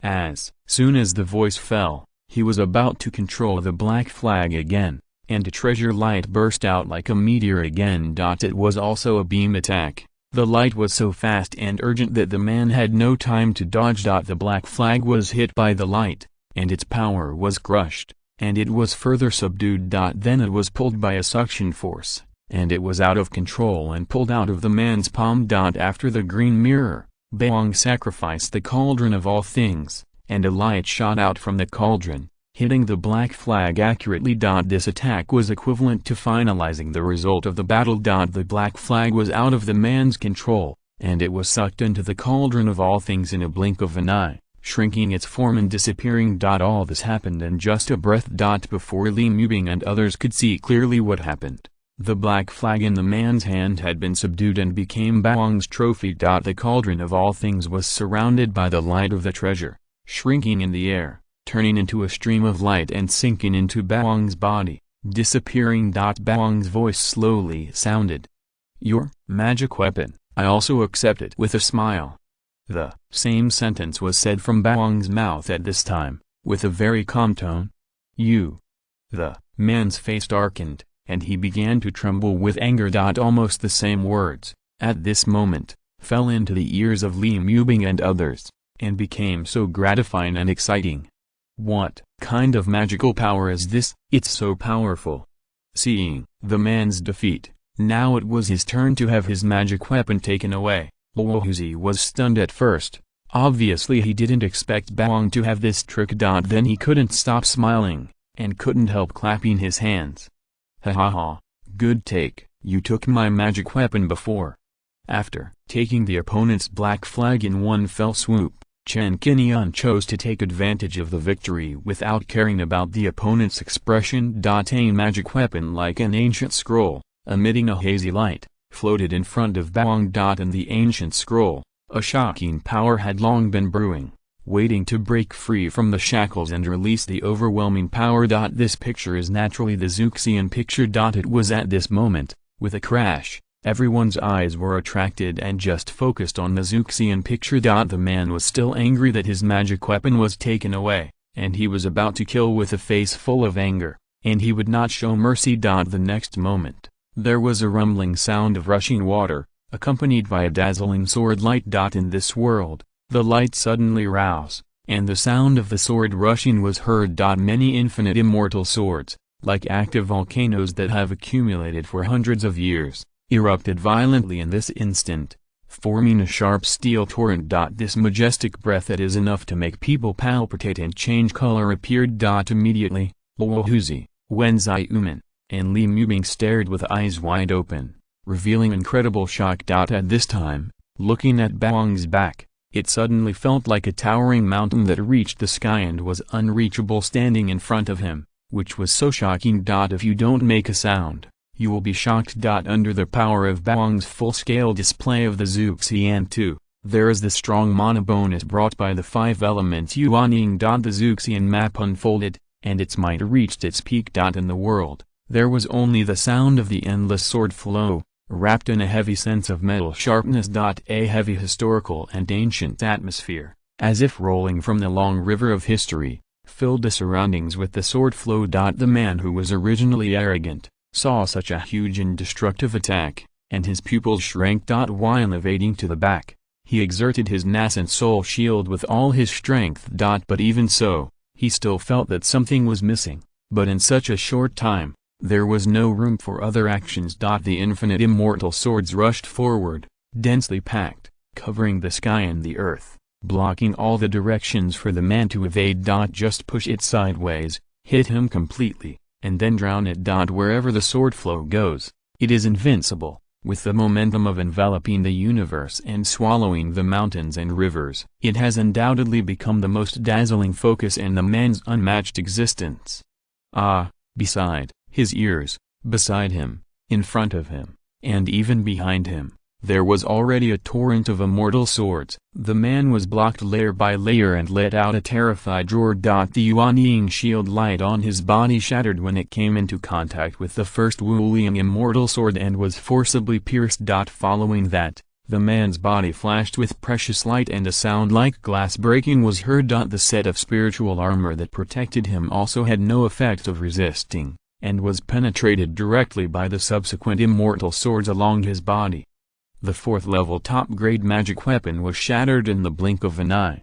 As soon as the voice fell, he was about to control the black flag again, and a treasure light burst out like a meteor again. It was also a beam attack. The light was so fast and urgent that the man had no time to dodge. The black flag was hit by the light, and its power was crushed, and it was further subdued. Then it was pulled by a suction force, and it was out of control and pulled out of the man's palm. After the green mirror, Bawang sacrificed the Cauldron of All Things, and a light shot out from the cauldron, hitting the black flag accurately. This attack was equivalent to finalizing the result of the battle. The black flag was out of the man's control, and it was sucked into the Cauldron of All Things in a blink of an eye, shrinking its form and disappearing. All this happened in just a breath. Before Li Mubing and others could see clearly what happened, the black flag in the man's hand had been subdued and became Bawang's trophy. The Cauldron of All Things was surrounded by the light of the treasure, shrinking in the air, turning into a stream of light and sinking into Bawang's body, disappearing. Bawang's voice slowly sounded. "Your magic weapon, I also accept it," with a smile. The same sentence was said from Bawang's mouth at this time, with a very calm tone. "You." The man's face darkened, and he began to tremble with anger. Almost the same words, at this moment, fell into the ears of Li Mubing and others, and became so gratifying and exciting. "What kind of magical power is this? It's so powerful." Seeing the man's defeat, now it was his turn to have his magic weapon taken away. Luohuzi was stunned at first. Obviously he didn't expect Bawang to have this trick. Then he couldn't stop smiling, and couldn't help clapping his hands. "Ha ha ha, good take, you took my magic weapon before." After taking the opponent's black flag in one fell swoop, Chen Qingyun chose to take advantage of the victory without caring about the opponent's expression. A magic weapon like an ancient scroll, emitting a hazy light, floated in front of Bawang. In the ancient scroll, a shocking power had long been brewing, waiting to break free from the shackles and release the overwhelming power. This picture is naturally the Zhuxian picture. It was at this moment, with a crash, everyone's eyes were attracted and just focused on the Zhuxian picture. The man was still angry that his magic weapon was taken away, and he was about to kill with a face full of anger, and he would not show mercy. The next moment, there was a rumbling sound of rushing water, accompanied by a dazzling sword light. In this world, the light suddenly roused, and the sound of the sword rushing was heard. Many infinite immortal swords, like active volcanoes that have accumulated for hundreds of years, erupted violently in this instant, forming a sharp steel torrent. This majestic breath that is enough to make people palpitate and change color appeared. Immediately, Luohuzi, Wenzai Uman, and Li Mubing stared with eyes wide open, revealing incredible shock. At this time, looking at Bawang's back, it suddenly felt like a towering mountain that reached the sky and was unreachable standing in front of him, which was so shocking. If you don't make a sound, you will be shocked. Under the power of Bawang's full-scale display of the Zhuxiantu, there is the strong mana bonus brought by the 5 elements Yuanying. The Zhuxian map unfolded, and its might reached its peak. In the world, there was only the sound of the endless sword flow, wrapped in a heavy sense of metal sharpness. A heavy historical and ancient atmosphere, as if rolling from the long river of history, filled the surroundings with the sword flow. The man who was originally arrogant, saw such a huge and destructive attack, and his pupils shrank. While evading to the back, he exerted his nascent soul shield with all his strength. But even so, he still felt that something was missing, but in such a short time, there was no room for other actions. The infinite immortal swords rushed forward, densely packed, covering the sky and the earth, blocking all the directions for the man to evade. Just push it sideways, hit him completely, and then drown it. Wherever the sword flow goes, it is invincible, with the momentum of enveloping the universe and swallowing the mountains and rivers. It has undoubtedly become the most dazzling focus in the man's unmatched existence. Beside his ears, beside him, in front of him, and even behind him, there was already a torrent of immortal swords. The man was blocked layer by layer and let out a terrified roar. The Yuanying shield light on his body shattered when it came into contact with the first Wuliang immortal sword and was forcibly pierced. Following that, the man's body flashed with precious light and a sound like glass breaking was heard. The set of spiritual armor that protected him also had no effect of resisting, and was penetrated directly by the subsequent immortal swords along his body. The fourth-level top-grade magic weapon was shattered in the blink of an eye.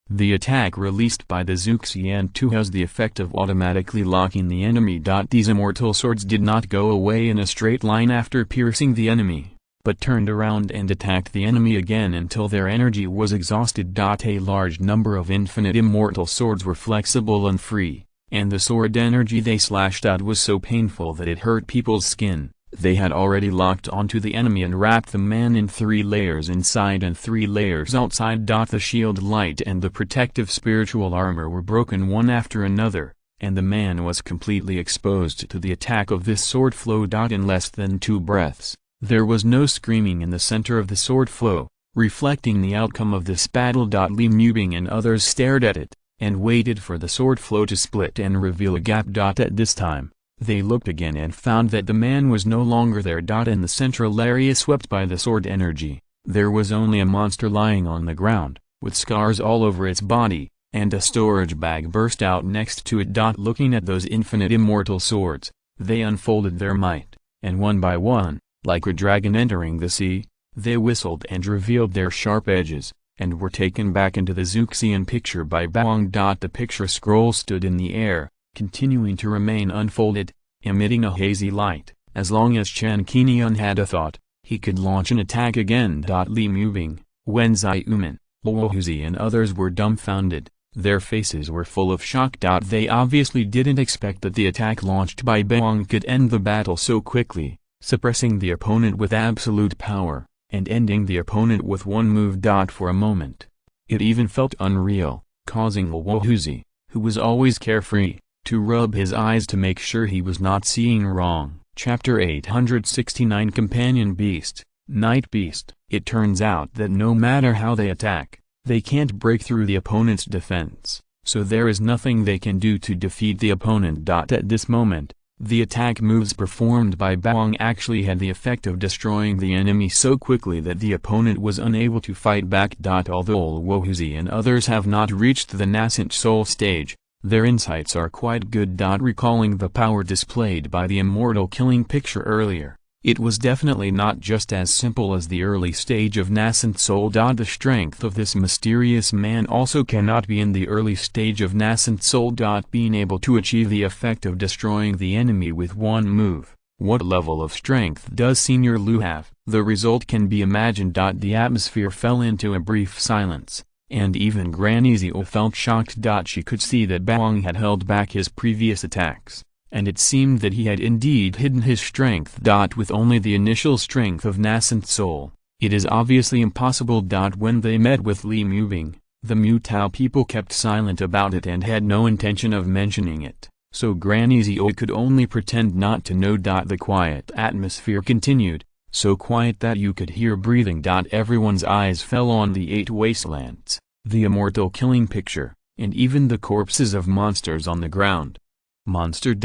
The attack released by the Zhuxiantu has the effect of automatically locking the enemy. These immortal swords did not go away in a straight line after piercing the enemy, but turned around and attacked the enemy again until their energy was exhausted. A large number of infinite immortal swords were flexible and free, and the sword energy they slashed out was so painful that it hurt people's skin. They had already locked onto the enemy and wrapped the man in 3 layers inside and 3 layers outside. The shield light and the protective spiritual armor were broken one after another, and the man was completely exposed to the attack of this sword flow. In less than 2 breaths, there was no screaming in the center of the sword flow, reflecting the outcome of this battle. Li Mubing and others stared at it, and waited for the sword flow to split and reveal a gap. At this time, they looked again and found that the man was no longer there. In the central area swept by the sword energy, there was only a monster lying on the ground, with scars all over its body, and a storage bag burst out next to it. Looking at those infinite immortal swords, they unfolded their might, and one by one, like a dragon entering the sea, they whistled and revealed their sharp edges, and were taken back into the Zhuxian picture by Baoang. The picture scroll stood in the air, continuing to remain unfolded, emitting a hazy light. As long as Chen Qingyun had a thought, he could launch an attack again. Li Mubing, Wen Zaiumen, Luohuzi and others were dumbfounded, their faces were full of shock. They obviously didn't expect that the attack launched by Baoang could end the battle so quickly, suppressing the opponent with absolute power, and ending the opponent with one move. For a moment, it even felt unreal, causing Luohuzi, who was always carefree, to rub his eyes to make sure he was not seeing wrong. Chapter 869 Companion Beast, Night Beast. It turns out that no matter how they attack, they can't break through the opponent's defense, so there is nothing they can do to defeat the opponent. At this moment, the attack moves performed by Baoang actually had the effect of destroying the enemy so quickly that the opponent was unable to fight back. Although Luohuzi and others have not reached the nascent soul stage, their insights are quite good. Recalling the power displayed by the immortal killing picture earlier, it was definitely not just as simple as the early stage of nascent soul. The strength of this mysterious man also cannot be in the early stage of nascent soul. Being able to achieve the effect of destroying the enemy with one move, what level of strength does Senior Lu have? The result can be imagined. The atmosphere fell into a brief silence, and even Granny Zio felt shocked. She could see that Baoang had held back his previous attacks, and it seemed that he had indeed hidden his strength. With only the initial strength of nascent soul, it is obviously impossible. When they met with Li Mubing, the Mutao people kept silent about it and had no intention of mentioning it, so Granny Zio could only pretend not to know. The quiet atmosphere continued, so quiet that you could hear breathing. Everyone's eyes fell on the 8 wastelands, the immortal killing picture, and even the corpses of monsters on the ground. Monster.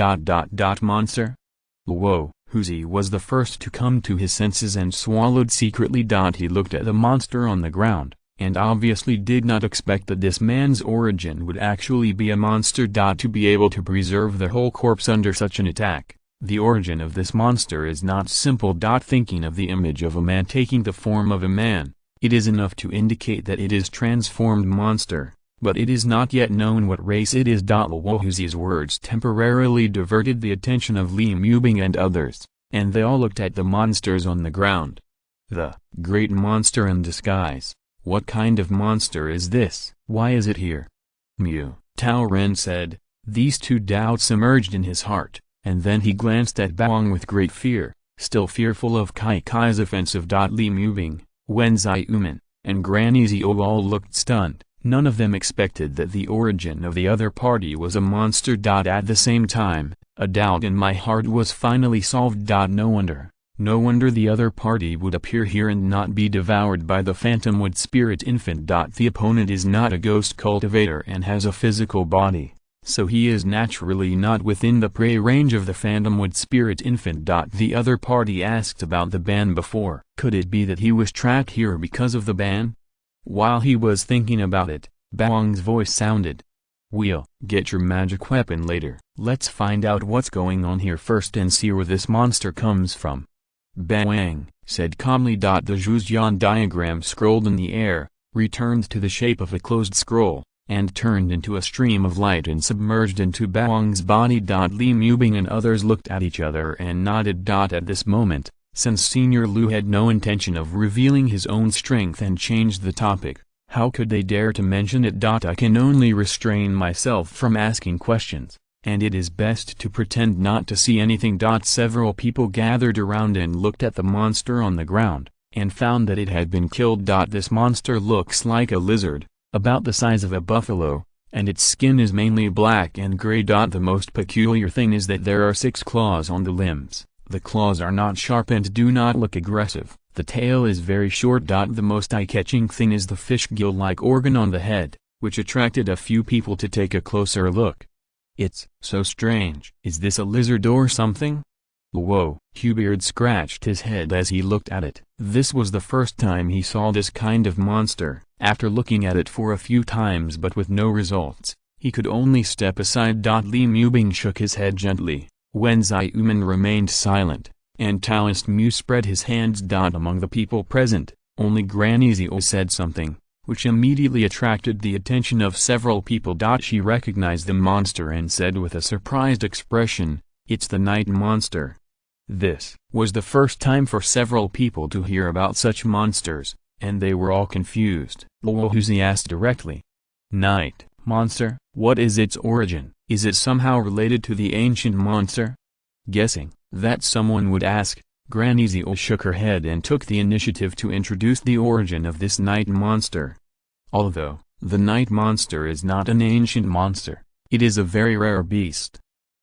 Monster? Luohuzi was the first to come to his senses and swallowed secretly. He looked at the monster on the ground, and obviously did not expect that this man's origin would actually be a monster. To be able to preserve the whole corpse under such an attack, the origin of this monster is not simple. Thinking of the image of a man taking the form of a man, it is enough to indicate that it is transformed monster, but it is not yet known what race it is. Luohuzi's words temporarily diverted the attention of Li Mubing and others, and they all looked at the monsters on the ground. The great monster in disguise. What kind of monster is this? Why is it here? Mu Tao Ren said. These two doubts emerged in his heart, and then he glanced at Baoang with great fear, still fearful of Kai Kai's offensive. Li Mubing, Wen Ziuman, and Granny Zhou all looked stunned. None of them expected that the origin of the other party was a monster. At the same time, a doubt in my heart was finally solved. No wonder the other party would appear here and not be devoured by the phantomwood spirit infant. The opponent is not a ghost cultivator and has a physical body, so he is naturally not within the prey range of the phantomwood spirit infant. The other party asked about the ban before. Could it be that he was trapped here because of the ban? While he was thinking about it, Baoang's voice sounded. We'll get your magic weapon later. Let's find out what's going on here first and see where this monster comes from. Baoang said calmly. The Zhuxian diagram scrolled in the air, returned to the shape of a closed scroll, and turned into a stream of light and submerged into Baoang's body. Li Mubing and others looked at each other and nodded. At this moment, since Senior Lu had no intention of revealing his own strength and changed the topic, how could they dare to mention it? I can only restrain myself from asking questions, and it is best to pretend not to see anything. Several people gathered around and looked at the monster on the ground, and found that it had been killed. This monster looks like a lizard, about the size of a buffalo, and its skin is mainly black and gray. The most peculiar thing is that there are 6 claws on the limbs. The claws are not sharp and do not look aggressive. The tail is very short. The most eye-catching thing is the fish gill-like organ on the head, which attracted a few people to take a closer look. It's so strange. Is this a lizard or something? Whoa! Hubeard scratched his head as he looked at it. This was the first time he saw this kind of monster. After looking at it for a few times but with no results, he could only step aside. Li Mubing shook his head gently. Wen Ziuman remained silent, and Taoist Mu spread his hands. Among the people present, only Granny Zhou said something, which immediately attracted the attention of several people. She recognized the monster and said with a surprised expression, "It's the night monster." This was the first time for several people to hear about such monsters, and they were all confused. Luohuzi asked directly. Night monster? What is its origin? Is it somehow related to the ancient monster? Guessing that someone would ask, Granny Zhou shook her head and took the initiative to introduce the origin of this night monster. Although the night monster is not an ancient monster, it is a very rare beast.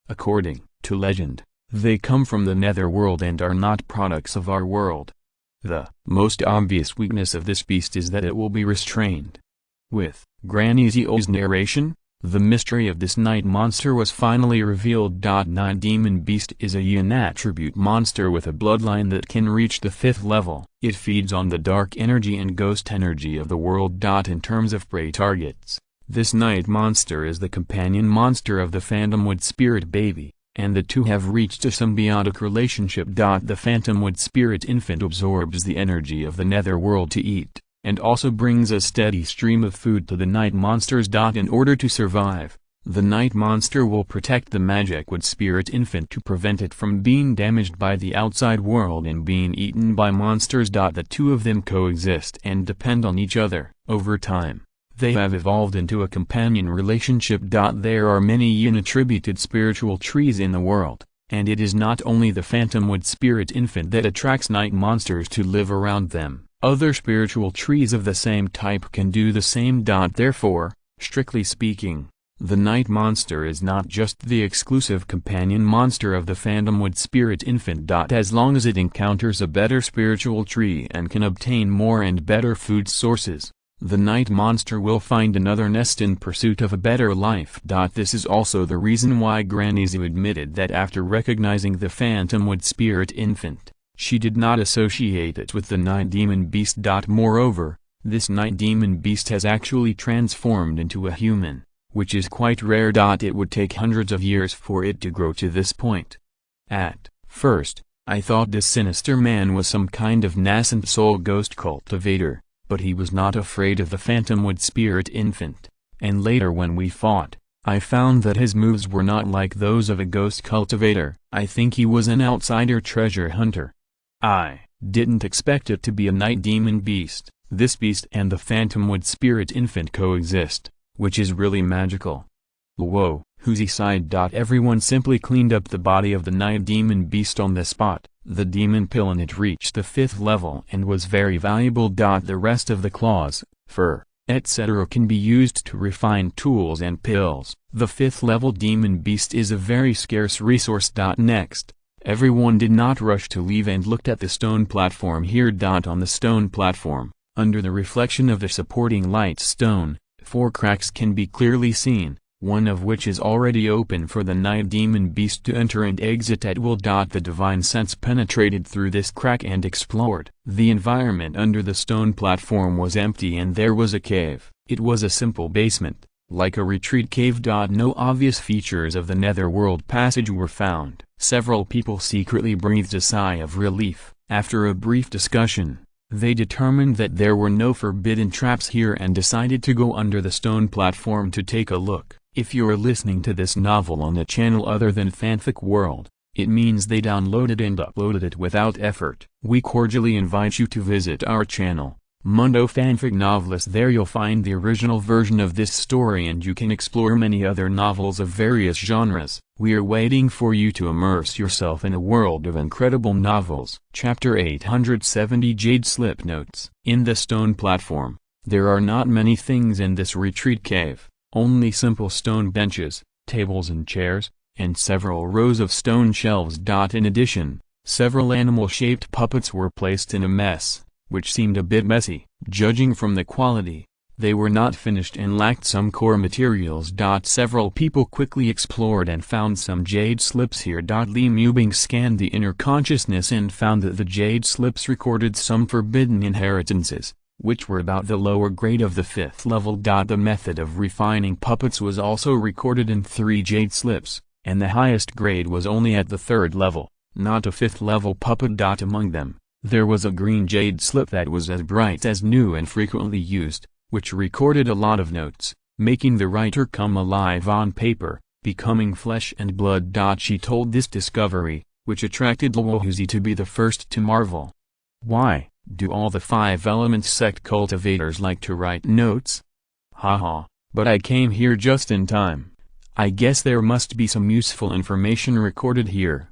According to legend, they come from the netherworld and are not products of our world. The most obvious weakness of this beast is that it will be restrained. With Granny Zhou's narration, the mystery of this night monster was finally revealed. Night Demon Beast is a Yin attribute monster with a bloodline that can reach the 5th level. It feeds on the dark energy and ghost energy of the world. In terms of prey targets, this night monster is the companion monster of the Phantomwood Spirit Baby, and the two have reached a symbiotic relationship. The Phantomwood Spirit Infant absorbs the energy of the netherworld to eat, and also brings a steady stream of food to the night monsters. In order to survive, the night monster will protect the Magicwood Spirit Infant to prevent it from being damaged by the outside world and being eaten by monsters. The two of them coexist and depend on each other. Over time, they have evolved into a companion relationship. There are many Yin-attributed spiritual trees in the world, and it is not only the Phantomwood Spirit Infant that attracts night monsters to live around them. Other spiritual trees of the same type can do the same. Therefore, strictly speaking, the night monster is not just the exclusive companion monster of the Phantomwood Spirit Infant. As long as it encounters a better spiritual tree and can obtain more and better food sources, the night monster will find another nest in pursuit of a better life. This is also the reason why Granny Zhou admitted that after recognizing the Phantomwood Spirit Infant, she did not associate it with the night demon beast. Moreover, This night demon beast has actually transformed into a human, which is quite rare. It would take hundreds of years for it to grow to this point. At first, I thought this sinister man was some kind of nascent soul ghost cultivator, but he was not afraid of the phantomwood spirit infant, and later when we fought, I found that his moves were not like those of a ghost cultivator. I think he was an outsider treasure hunter. I didn't expect it to be a night demon beast. This beast and the phantomwood spirit infant coexist, which is really magical. Whoa, whoozy sighed. Everyone simply cleaned up the body of the night demon beast on the spot. The demon pill in it reached the 5th level and was very valuable. The rest of the claws, fur, etc. can be used to refine tools and pills. The 5th level demon beast is a very scarce resource. Next, everyone did not rush to leave and looked at the stone platform here. On the stone platform, under the reflection of the supporting light stone, 4 cracks can be clearly seen, one of which is already open for the night demon beast to enter and exit at will. The divine sense penetrated through this crack and explored. The environment under the stone platform was empty and there was a cave. It was a simple basement, like a retreat cave. No obvious features of the netherworld passage were found. Several people secretly breathed a sigh of relief. After a brief discussion, they determined that there were no forbidden traps here and decided to go under the stone platform to take a look. If you're listening to this novel on a channel other than Fanfic World, it means they downloaded and uploaded it without effort. We cordially invite you to visit our channel, Mundo Fanfic Novelist. There you'll find the original version of this story and you can explore many other novels of various genres. We are waiting for you to immerse yourself in a world of incredible novels. Chapter 870 Jade Slip Notes. In the stone platform, there are not many things in this retreat cave, only simple stone benches, tables and chairs, and several rows of stone shelves. In addition, several animal-shaped puppets were placed in a mess, which seemed a bit messy. Judging from the quality, they were not finished and lacked some core materials. Several people quickly explored and found some jade slips here. Li Mubing scanned the inner consciousness and found that the jade slips recorded some forbidden inheritances, which were about the lower grade of the 5th level. The method of refining puppets was also recorded in 3 jade slips, and the highest grade was only at the 3rd level, not a 5th level puppet. Among them, there was a green jade slip that was as bright as new and frequently used, which recorded a lot of notes, making the writer come alive on paper, becoming flesh and blood. She told this discovery, which attracted Luohuzi to be the first to marvel. Why do all the 5 elements sect cultivators like to write notes? Haha, but I came here just in time. I guess there must be some useful information recorded here.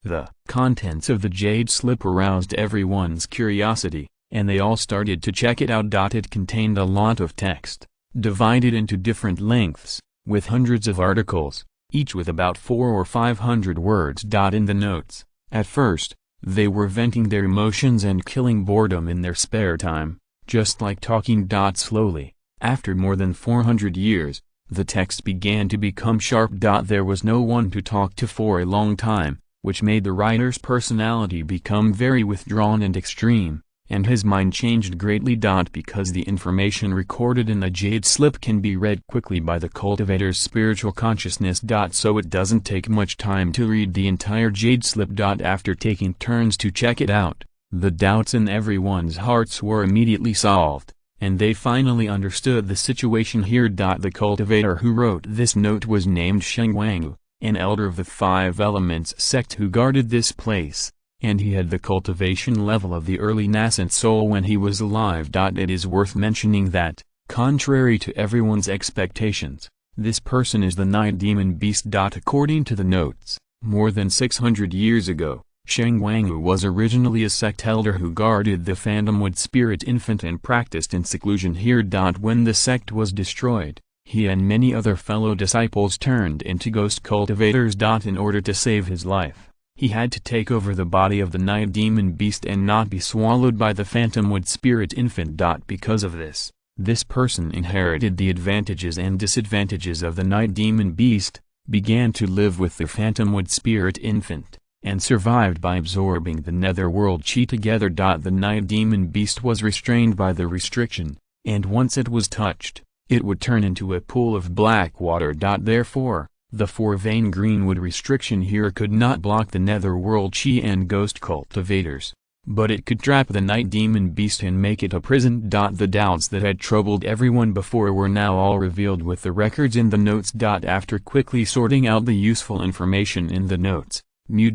The contents of the jade slip aroused everyone's curiosity, and they all started to check it out. It contained a lot of text, divided into different lengths, with hundreds of articles, each with about 400 or 500 words. In the notes, at first, they were venting their emotions and killing boredom in their spare time, just like talking. Slowly, after more than 400 years, the text began to become sharp. There was no one to talk to for a long time, which made the writer's personality become very withdrawn and extreme, and his mind changed greatly. Because the information recorded in the jade slip can be read quickly by the cultivator's spiritual consciousness. So it doesn't take much time to read the entire jade slip. After taking turns to check it out, the doubts in everyone's hearts were immediately solved, and they finally understood the situation here. The cultivator who wrote this note was named Qingguang, an elder of the 5 elements sect who guarded this place, and he had the cultivation level of the early nascent soul when he was alive. It is worth mentioning that, contrary to everyone's expectations, this person is the night demon beast. According to the notes, more than 600 years ago, Qingguang was originally a sect elder who guarded the phantomwood spirit infant and practiced in seclusion here. When the sect was destroyed, he and many other fellow disciples turned into ghost cultivators. In order to save his life, he had to take over the body of the night demon beast and not be swallowed by the phantomwood spirit infant. Because of this, this person inherited the advantages and disadvantages of the night demon beast, began to live with the phantomwood spirit infant, and survived by absorbing the netherworld chi together. The night demon beast was restrained by the restriction, and once it was touched, it would turn into a pool of black water. Therefore, the 4-vein greenwood restriction here could not block the netherworld chi and ghost cultivators, but it could trap the night demon beast and make it a prison. The doubts that had troubled everyone before were now all revealed with the records in the notes. After quickly sorting out the useful information in the notes, Mu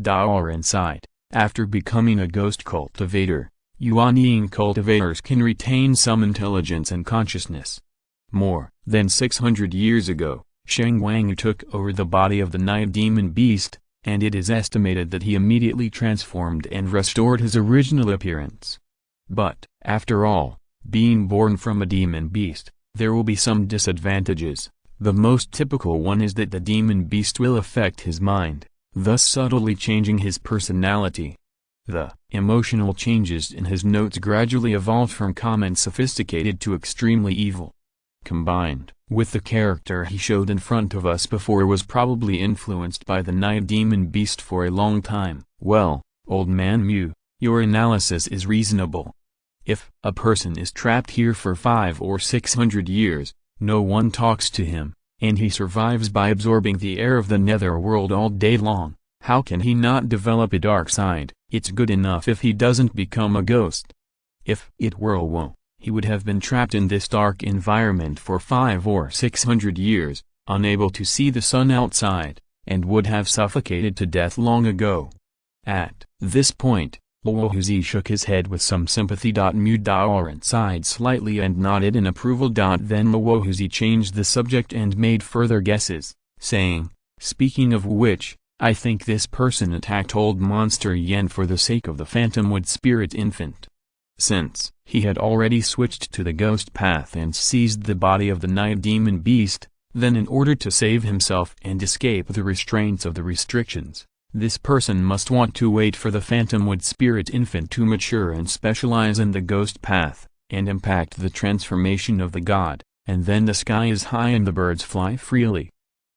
inside, after becoming a ghost cultivator, Yuanying cultivators can retain some intelligence and consciousness. More than 600 years ago, Qingguang took over the body of the night demon beast, and it is estimated that he immediately transformed and restored his original appearance. But, after all, being born from a demon beast, there will be some disadvantages. The most typical one is that the demon beast will affect his mind, thus subtly changing his personality. The emotional changes in his notes gradually evolved from common sophisticated to extremely evil. Combined with the character he showed in front of us before, was probably influenced by the night demon beast for a long time. Well, old man Mu, your analysis is reasonable. If a person is trapped here for 500 or 600 years, no one talks to him, and he survives by absorbing the air of the netherworld all day long, how can he not develop a dark side? It's good enough if he doesn't become a ghost. If it were a woe, he would have been trapped in this dark environment for 500 or 600 years, unable to see the sun outside, and would have suffocated to death long ago. At this point, Luohuzi shook his head with some sympathy. Mu Daoran sighed slightly and nodded in approval. Then Luohuzi changed the subject and made further guesses, saying, speaking of which, I think this person attacked old monster Yen for the sake of the phantom wood spirit infant. Since he had already switched to the ghost path and seized the body of the night demon beast, then in order to save himself and escape the restraints of the restrictions, this person must want to wait for the phantom wood spirit infant to mature and specialize in the ghost path, and impact the transformation of the god, and then the sky is high and the birds fly freely.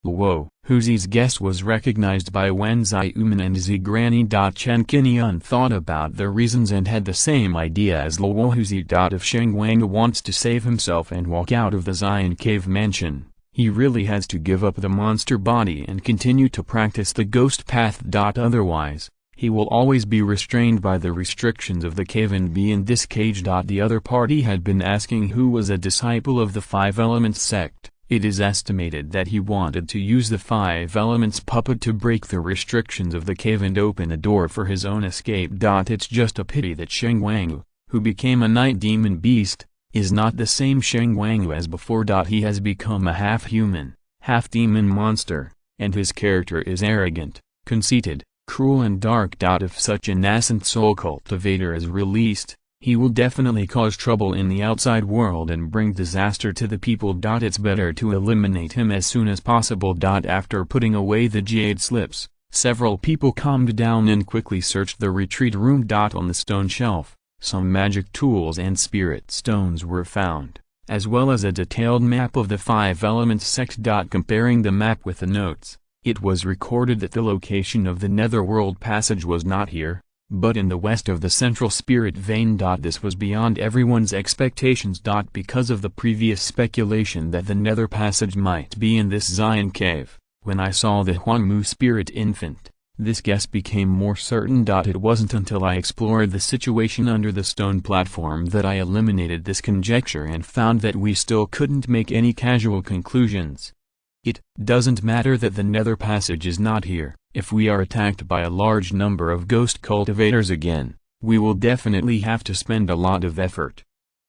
Luohuzi's guess was recognized by Wen Ziuman and Zigranny. Chen Qingyun thought about the reasons and had the same idea as Luohuzi. If Qingguang wants to save himself and walk out of the Xian cave mansion, he really has to give up the monster body and continue to practice the ghost path. Otherwise, he will always be restrained by the restrictions of the cave and be in this cage. The other party had been asking who was a disciple of the Five Elements sect. It is estimated that he wanted to use the Five Elements puppet to break the restrictions of the cave and open a door for his own escape. It's just a pity that Qingguang, who became a night demon beast, is not the same Qingguang as before. He has become a half-human, half-demon monster, and his character is arrogant, conceited, cruel and dark. If such a nascent soul cultivator is released, he will definitely cause trouble in the outside world and bring disaster to the people. It's better to eliminate him as soon as possible. After putting away the jade slips, several people calmed down and quickly searched the retreat room. On the stone shelf, some magic tools and spirit stones were found, as well as a detailed map of the Five Elements sect. Comparing the map with the notes, it was recorded that the location of the netherworld passage was not here, but in the west of the central spirit vein. This was beyond everyone's expectations. Because of the previous speculation that the nether passage might be in this Xian cave, when I saw the Huanmu spirit infant, this guess became more certain. It wasn't until I explored the situation under the stone platform that I eliminated this conjecture and found that we still couldn't make any casual conclusions. It doesn't matter that the nether passage is not here. If we are attacked by a large number of ghost cultivators again, we will definitely have to spend a lot of effort.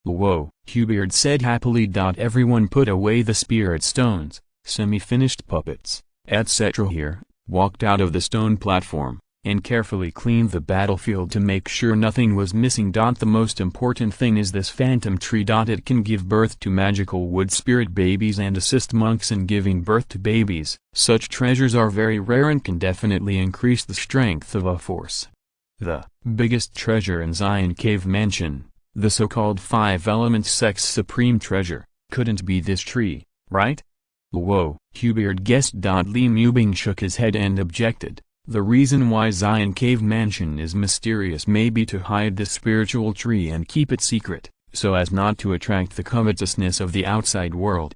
Hubeard said happily. Everyone put away the spirit stones, semi-finished puppets, etc. here, walked out of the stone platform, and carefully cleaned the battlefield to make sure nothing was missing. The most important thing is this phantom tree. It can give birth to magical wood spirit babies and assist monks in giving birth to babies. Such treasures are very rare and can definitely increase the strength of a force. The biggest treasure in Xian Cave Mansion, the so-called Five Elements sect's supreme treasure, couldn't be this tree, right? Hubeard guessed. Li Mubing shook his head and objected. The reason why Zion Cave Mansion is mysterious may be to hide this spiritual tree and keep it secret, so as not to attract the covetousness of the outside world.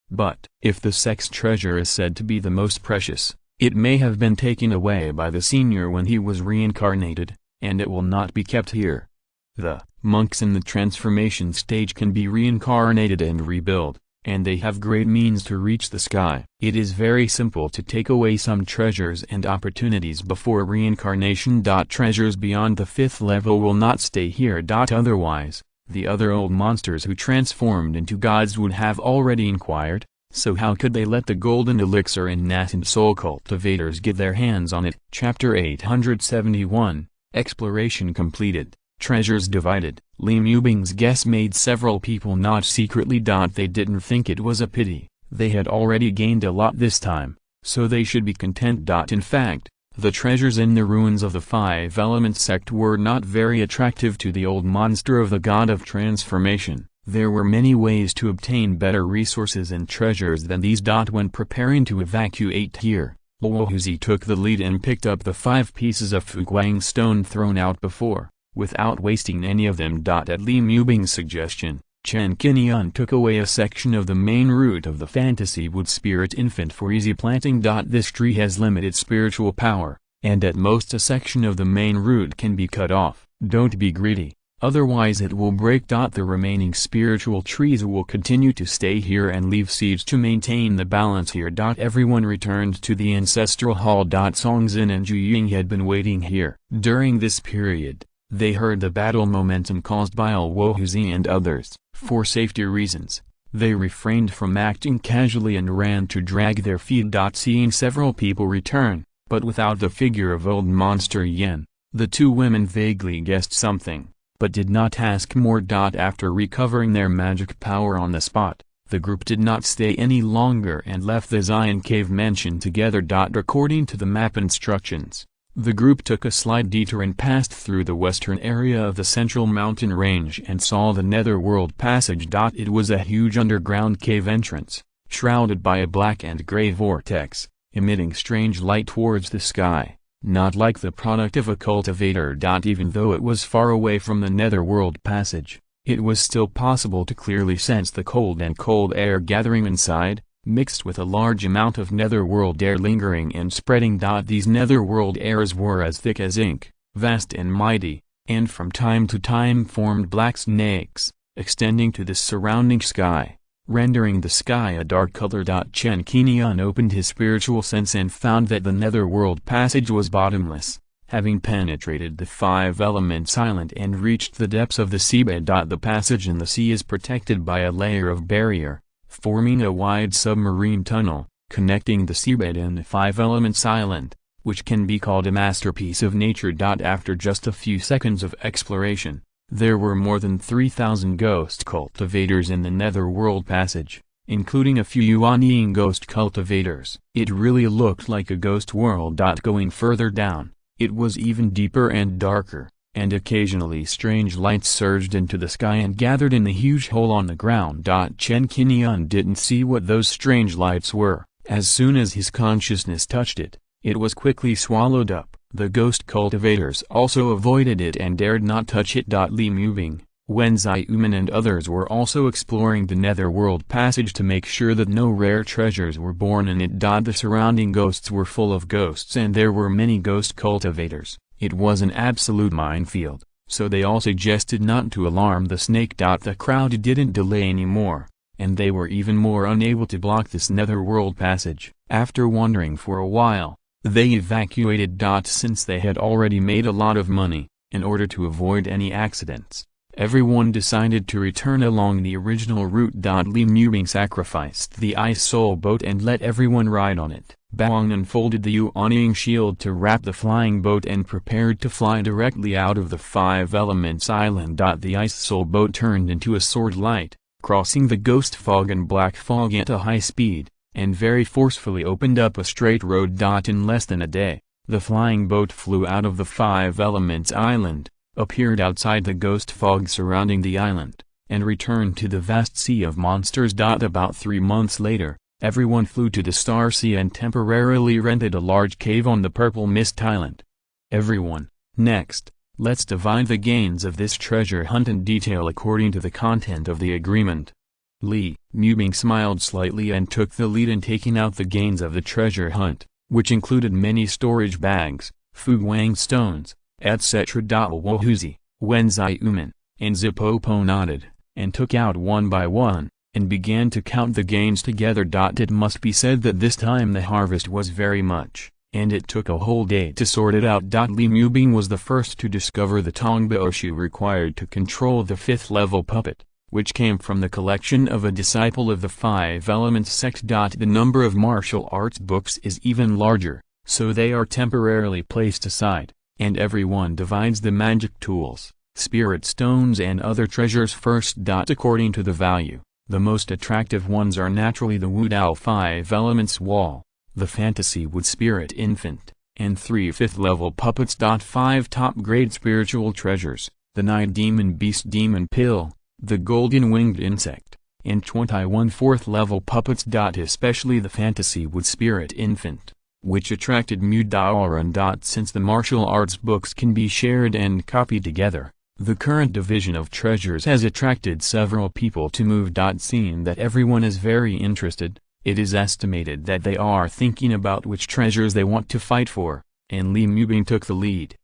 But, if the sex treasure is said to be the most precious, it may have been taken away by the senior when he was reincarnated, and it will not be kept here. The monks in the transformation stage can be reincarnated and rebuilt, and they have great means to reach the sky. It is very simple to take away some treasures and opportunities before reincarnation. Treasures beyond the 5th level will not stay here. Otherwise, the other old monsters who transformed into gods would have already inquired, so how could they let the golden elixir and nascent soul cultivators get their hands on it? Chapter 871, Exploration completed. Treasures divided. Li Mubing's guess made several people nod secretly. They didn't think it was a pity, they had already gained a lot this time, so they should be content. In fact, the treasures in the ruins of the 5 Element sect were not very attractive to the old monster of the god of transformation. There were many ways to obtain better resources and treasures than these. When preparing to evacuate here, Luohuzi took the lead and picked up the 5 pieces of Qingguang stone thrown out before, without wasting any of them. At Li Mubing's suggestion, Chen Qingyun took away a section of the main root of the fantasy wood spirit infant for easy planting. This tree has limited spiritual power, and at most a section of the main root can be cut off. Don't be greedy, otherwise it will break. The remaining spiritual trees will continue to stay here and leave seeds to maintain the balance here. Everyone returned to the ancestral hall. Songzhen and Zhu Ying had been waiting here. During this period, they heard the battle momentum caused by Luohuzi and others. For safety reasons, they refrained from acting casually and ran to drag their feet. Seeing several people return, but without the figure of old monster Yen, the 2 women vaguely guessed something, but did not ask more. After recovering their magic power on the spot, the group did not stay any longer and left the Zion Cave Mansion together. According to the map instructions, the group took a slight detour and passed through the western area of the central mountain range and saw the Netherworld Passage. It was a huge underground cave entrance, shrouded by a black and gray vortex, emitting strange light towards the sky, not like the product of a cultivator. Even though it was far away from the Netherworld Passage, it was still possible to clearly sense the cold air gathering inside, mixed with a large amount of netherworld air lingering and spreading. These netherworld airs were as thick as ink, vast and mighty, and from time to time formed black snakes, extending to the surrounding sky, rendering the sky a dark color. Chen Qingyun opened his spiritual sense and found that the netherworld passage was bottomless, having penetrated the 5 Elements Island and reached the depths of the seabed. The passage in the sea is protected by a layer of barrier, forming a wide submarine tunnel, connecting the seabed and the 5 Elements Island, which can be called a masterpiece of nature. After just a few seconds of exploration, there were more than 3,000 ghost cultivators in the Netherworld Passage, including a few Yuanying ghost cultivators. It really looked like a ghost world. Going further down, it was even deeper and darker, and occasionally strange lights surged into the sky and gathered in the huge hole on the ground. Chen Qingyun didn't see what those strange lights were. As soon as his consciousness touched it, it was quickly swallowed up. The ghost cultivators also avoided it and dared not touch it. Li Mubing, Wen Ziyumen and others were also exploring the Netherworld Passage to make sure that no rare treasures were born in it. The surrounding ghosts were full of ghosts and there were many ghost cultivators. It was an absolute minefield, so they all suggested not to alarm the snake. The crowd didn't delay anymore, and they were even more unable to block this Netherworld Passage. After wandering for a while, they evacuated. Since they had already made a lot of money, in order to avoid any accidents, everyone decided to return along the original route. Li Mubing sacrificed the ice soul boat and let everyone ride on it. Baoang unfolded the Yuanying shield to wrap the flying boat and prepared to fly directly out of the 5 Elements Island. The ice soul boat turned into a sword light, crossing the ghost fog and black fog at a high speed, and very forcefully opened up a straight road. In less than a day, the flying boat flew out of the 5 Elements Island, appeared outside the ghost fog surrounding the island, and returned to the vast sea of monsters. About 3 months later, Everyone flew to the Star Sea and temporarily rented a large cave on the Purple Mist Island. Everyone. Next, let's divide the gains of this treasure hunt in detail according to the content of the agreement. Li Mubing smiled slightly and took the lead in taking out the gains of the treasure hunt, which included many storage bags, Fuguang stones, etc. Wohuzi, Wenzai and Zipopo nodded, and took out one by one, and began to count the gains together. It must be said that this time the harvest was very much, and it took a whole day to sort it out. Li Mubing was the first to discover the Tongbaoshu required to control the 5th level puppet, which came from the collection of a disciple of the Five Elements sect. The number of martial arts books is even larger, so they are temporarily placed aside, and everyone divides the magic tools, spirit stones and other treasures first. According to the value, the most attractive ones are naturally the Wudao 5 Elements Wall, the Fantasy Wood Spirit Infant, and 3 5th level puppets. 5 top-grade spiritual treasures, the Night Demon Beast Demon Pill, the Golden Winged Insect, and 21 4th level puppets. Especially the Fantasy Wood Spirit Infant, which attracted Mudaoran. Since the martial arts books can be shared and copied together, the current division of treasures has attracted several people to move. Seeing that everyone is very interested, it is estimated that they are thinking about which treasures they want to fight for, and Li Mubing took the lead.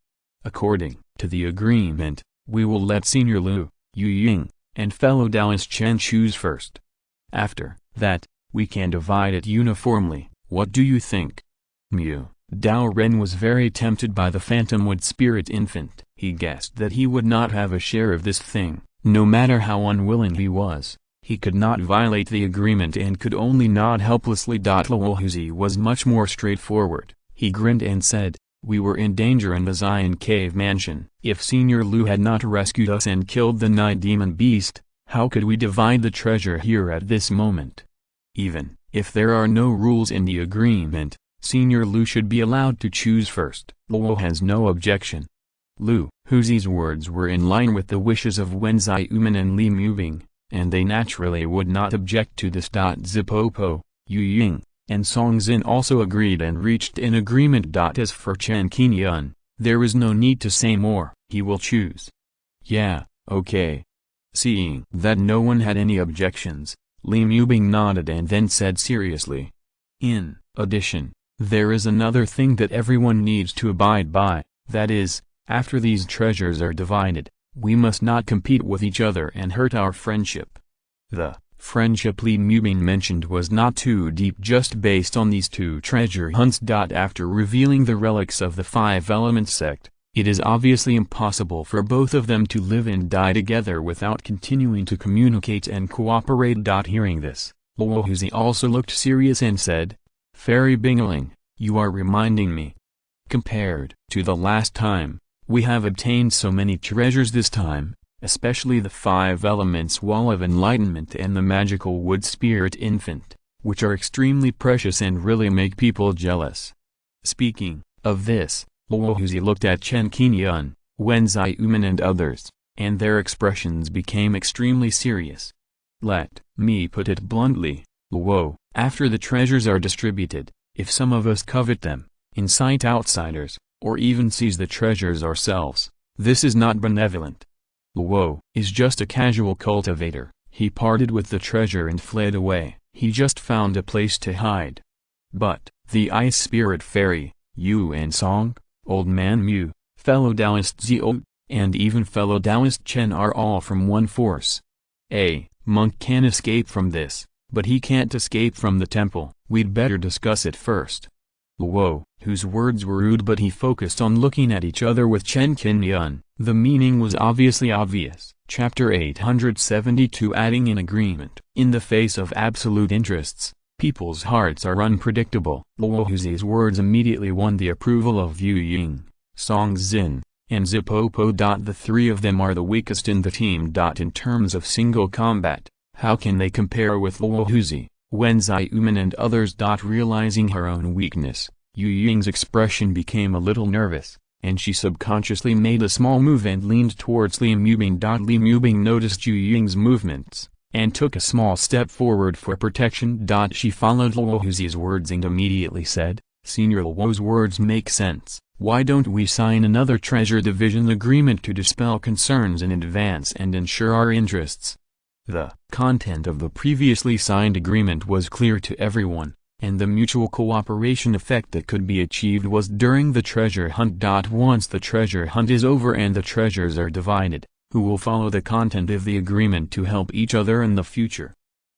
According to the agreement, we will let Senior Lu, Yu Ying, and fellow Taoist Chen choose first. After that, we can divide it uniformly. What do you think? Mu Dao Ren was very tempted by the Phantom Wood Spirit Infant. He guessed that he would not have a share of this thing, no matter how unwilling he was. He could not violate the agreement and could only nod helplessly. Luohuzi was much more straightforward. He grinned and said, "We were in danger in the Zion Cave Mansion. If Senior Lu had not rescued us and killed the Night Demon Beast, how could we divide the treasure here at this moment? Even if there are no rules in the agreement, Senior Lu should be allowed to choose first." Luo has no objection. Lu Huzi's words were in line with the wishes of Wenzai and Li Mubing, and they naturally would not object to this. Zipopo, Yu Ying, and Song Xin also agreed and reached an agreement. As for Chen Qingyun, there is no need to say more. He will choose. Yeah, okay. Seeing that no one had any objections, Li Mubing nodded and then said seriously, "In addition, there is another thing that everyone needs to abide by, that is, after these treasures are divided, we must not compete with each other and hurt our friendship." The friendship Li Mubing mentioned was not too deep, just based on these two treasure hunts. After revealing the relics of the Five Elements sect, it is obviously impossible for both of them to live and die together without continuing to communicate and cooperate. Hearing this, Luohuzi also looked serious and said, "Fairy Bingling, you are reminding me. Compared to the last time, we have obtained so many treasures this time, especially the Five Elements Wall of Enlightenment and the Magical Wood Spirit Infant, which are extremely precious and really make people jealous." Speaking of this, Luohuzi looked at Chen Qingyun, Wenzai and others, and their expressions became extremely serious. "Let me put it bluntly, Luo, after the treasures are distributed, if some of us covet them, incite outsiders, or even seize the treasures ourselves, this is not benevolent. Luo is just a casual cultivator. He parted with the treasure and fled away. He just found a place to hide. But the Ice Spirit Fairy, Yu and Song, Old Man Mu, fellow Taoist Zio, and even fellow Taoist Chen are all from one force. A monk can escape from this, but he can't escape from the temple. We'd better discuss it first." Luo, whose words were rude but he focused on looking at each other with Chen Qingyun. The meaning was obviously obvious. Chapter 872 Adding in agreement. In the face of absolute interests, people's hearts are unpredictable. Luohuzi's words immediately won the approval of Yu Ying, Song Xin, and Zipopo. The three of them are the weakest in the team. In terms of single combat, how can they compare with Luohuzi, Wenzai and others? Realizing her own weakness, Yu Ying's expression became a little nervous, and she subconsciously made a small move and leaned towards Li Mubing. Li Mubing noticed Yu Ying's movements, and took a small step forward for protection. She followed Luohuzi's words and immediately said, "Senior Luo's words make sense. Why don't we sign another treasure division agreement to dispel concerns in advance and ensure our interests?" The content of the previously signed agreement was clear to everyone, and the mutual cooperation effect that could be achieved was during the treasure hunt. Once the treasure hunt is over and the treasures are divided, who will follow the content of the agreement to help each other in the future?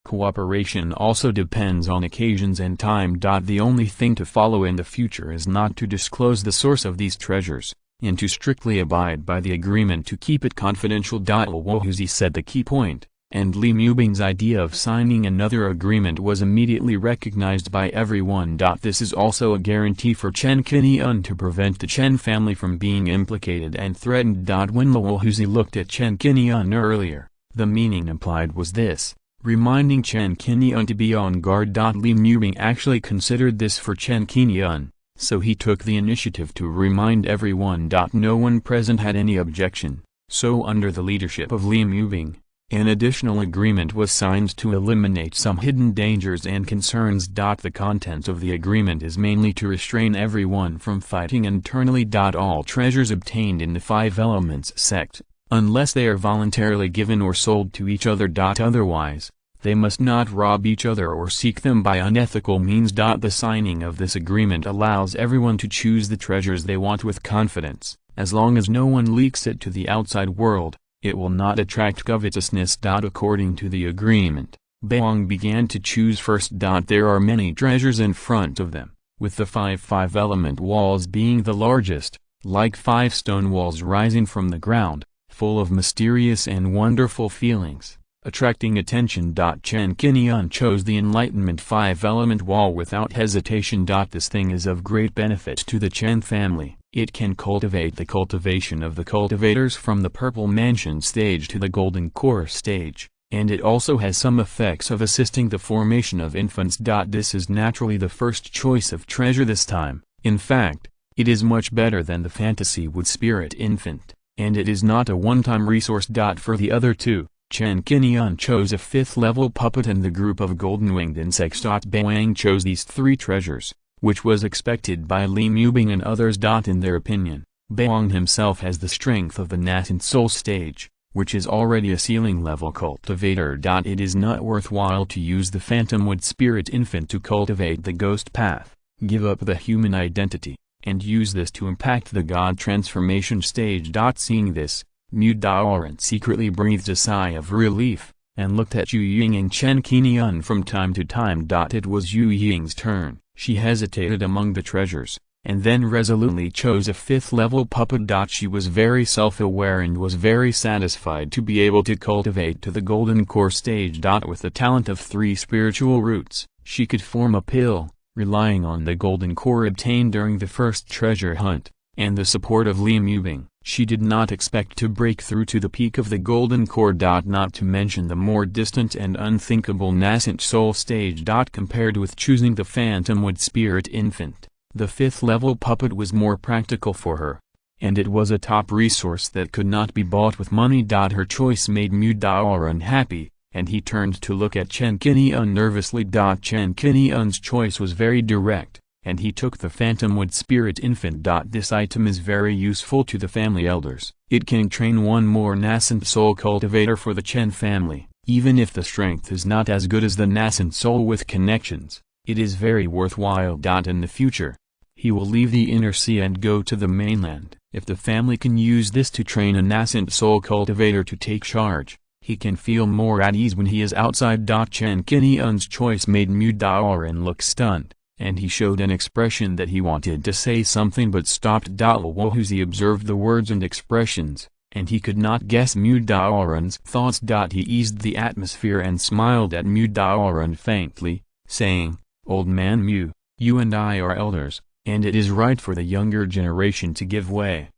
Cooperation also depends on occasions and time. The only thing to follow in the future is not to disclose the source of these treasures, and to strictly abide by the agreement to keep it confidential. Luohuzi said the key point, and Li Mubing's idea of signing another agreement was immediately recognized by everyone. This is also a guarantee for Chen Qingyun to prevent the Chen family from being implicated and threatened. When Luohuzi looked at Chen Qingyun earlier, the meaning implied was this, reminding Chen Qingyun to be on guard. Li Mubing actually considered this for Chen Qingyun, so he took the initiative to remind everyone. No one present had any objection, so under the leadership of Li Mubing, an additional agreement was signed to eliminate some hidden dangers and concerns. The content of the agreement is mainly to restrain everyone from fighting internally. All treasures obtained in the Five Elements sect, unless they are voluntarily given or sold to each other. Otherwise, they must not rob each other or seek them by unethical means. The signing of this agreement allows everyone to choose the treasures they want with confidence, as long as no one leaks it to the outside world. It will not attract covetousness. According to the agreement, Baoang began to choose first. There are many treasures in front of them, with the five-element walls being the largest, like 5 stone walls rising from the ground, full of mysterious and wonderful feelings, attracting attention. Chen Qingyun chose the Enlightenment 5-element wall without hesitation. This thing is of great benefit to the Chen family. It can cultivate the cultivation of the cultivators from the Purple Mansion stage to the Golden Core stage, and it also has some effects of assisting the formation of infants. This is naturally the first choice of treasure this time. In fact, it is much better than the Fantasy Wood Spirit Infant, and it is not a one-time resource. For the other two, Chen Qingyun chose a 5th-level puppet and the group of golden-winged insects. Baoang chose these 3 treasures, which was expected by Li Mubing and others. In their opinion, Baoang himself has the strength of the nascent soul stage, which is already a ceiling-level cultivator. It is not worthwhile to use the Phantom Wood Spirit Infant to cultivate the ghost path, give up the human identity, and use this to impact the god transformation stage. Seeing this, Mu Daoran secretly breathed a sigh of relief, and looked at Yu Ying and Chen Qingyun from time to time. It was Yu Ying's turn. She hesitated among the treasures, and then resolutely chose a 5th-level puppet. She was very self-aware and was very satisfied to be able to cultivate to the Golden Core stage. With the talent of 3 spiritual roots, she could form a pill, relying on the Golden Core obtained during the first treasure hunt, and the support of Li Mubing. She did not expect to break through to the peak of the Golden Core. Not to mention the more distant and unthinkable nascent soul stage. Compared with choosing the Phantom Wood Spirit Infant, the 5th-level puppet was more practical for her, and it was a top resource that could not be bought with money. Her choice made Mu Daoran happy, and he turned to look at Chen Qingyun nervously. Chen Qingyun's choice was very direct, and he took the Phantom Wood Spirit Infant. This item is very useful to the family elders. It can train one more nascent soul cultivator for the Chen family, even if the strength is not as good as the nascent soul with connections. It is very worthwhile. In the future, he will leave the inner sea and go to the mainland. If the family can use this to train a nascent soul cultivator to take charge, he can feel more at ease when he is outside. Chen Qingyun's choice made Mu Daoran look stunned, and he showed an expression that he wanted to say something but stopped. Luohuzi observed the words and expressions, and he could not guess Mu Daoran's thoughts. He eased the atmosphere and smiled at Mu Daoran faintly, saying, "Old man Mu, you and I are elders, and it is right for the younger generation to give way.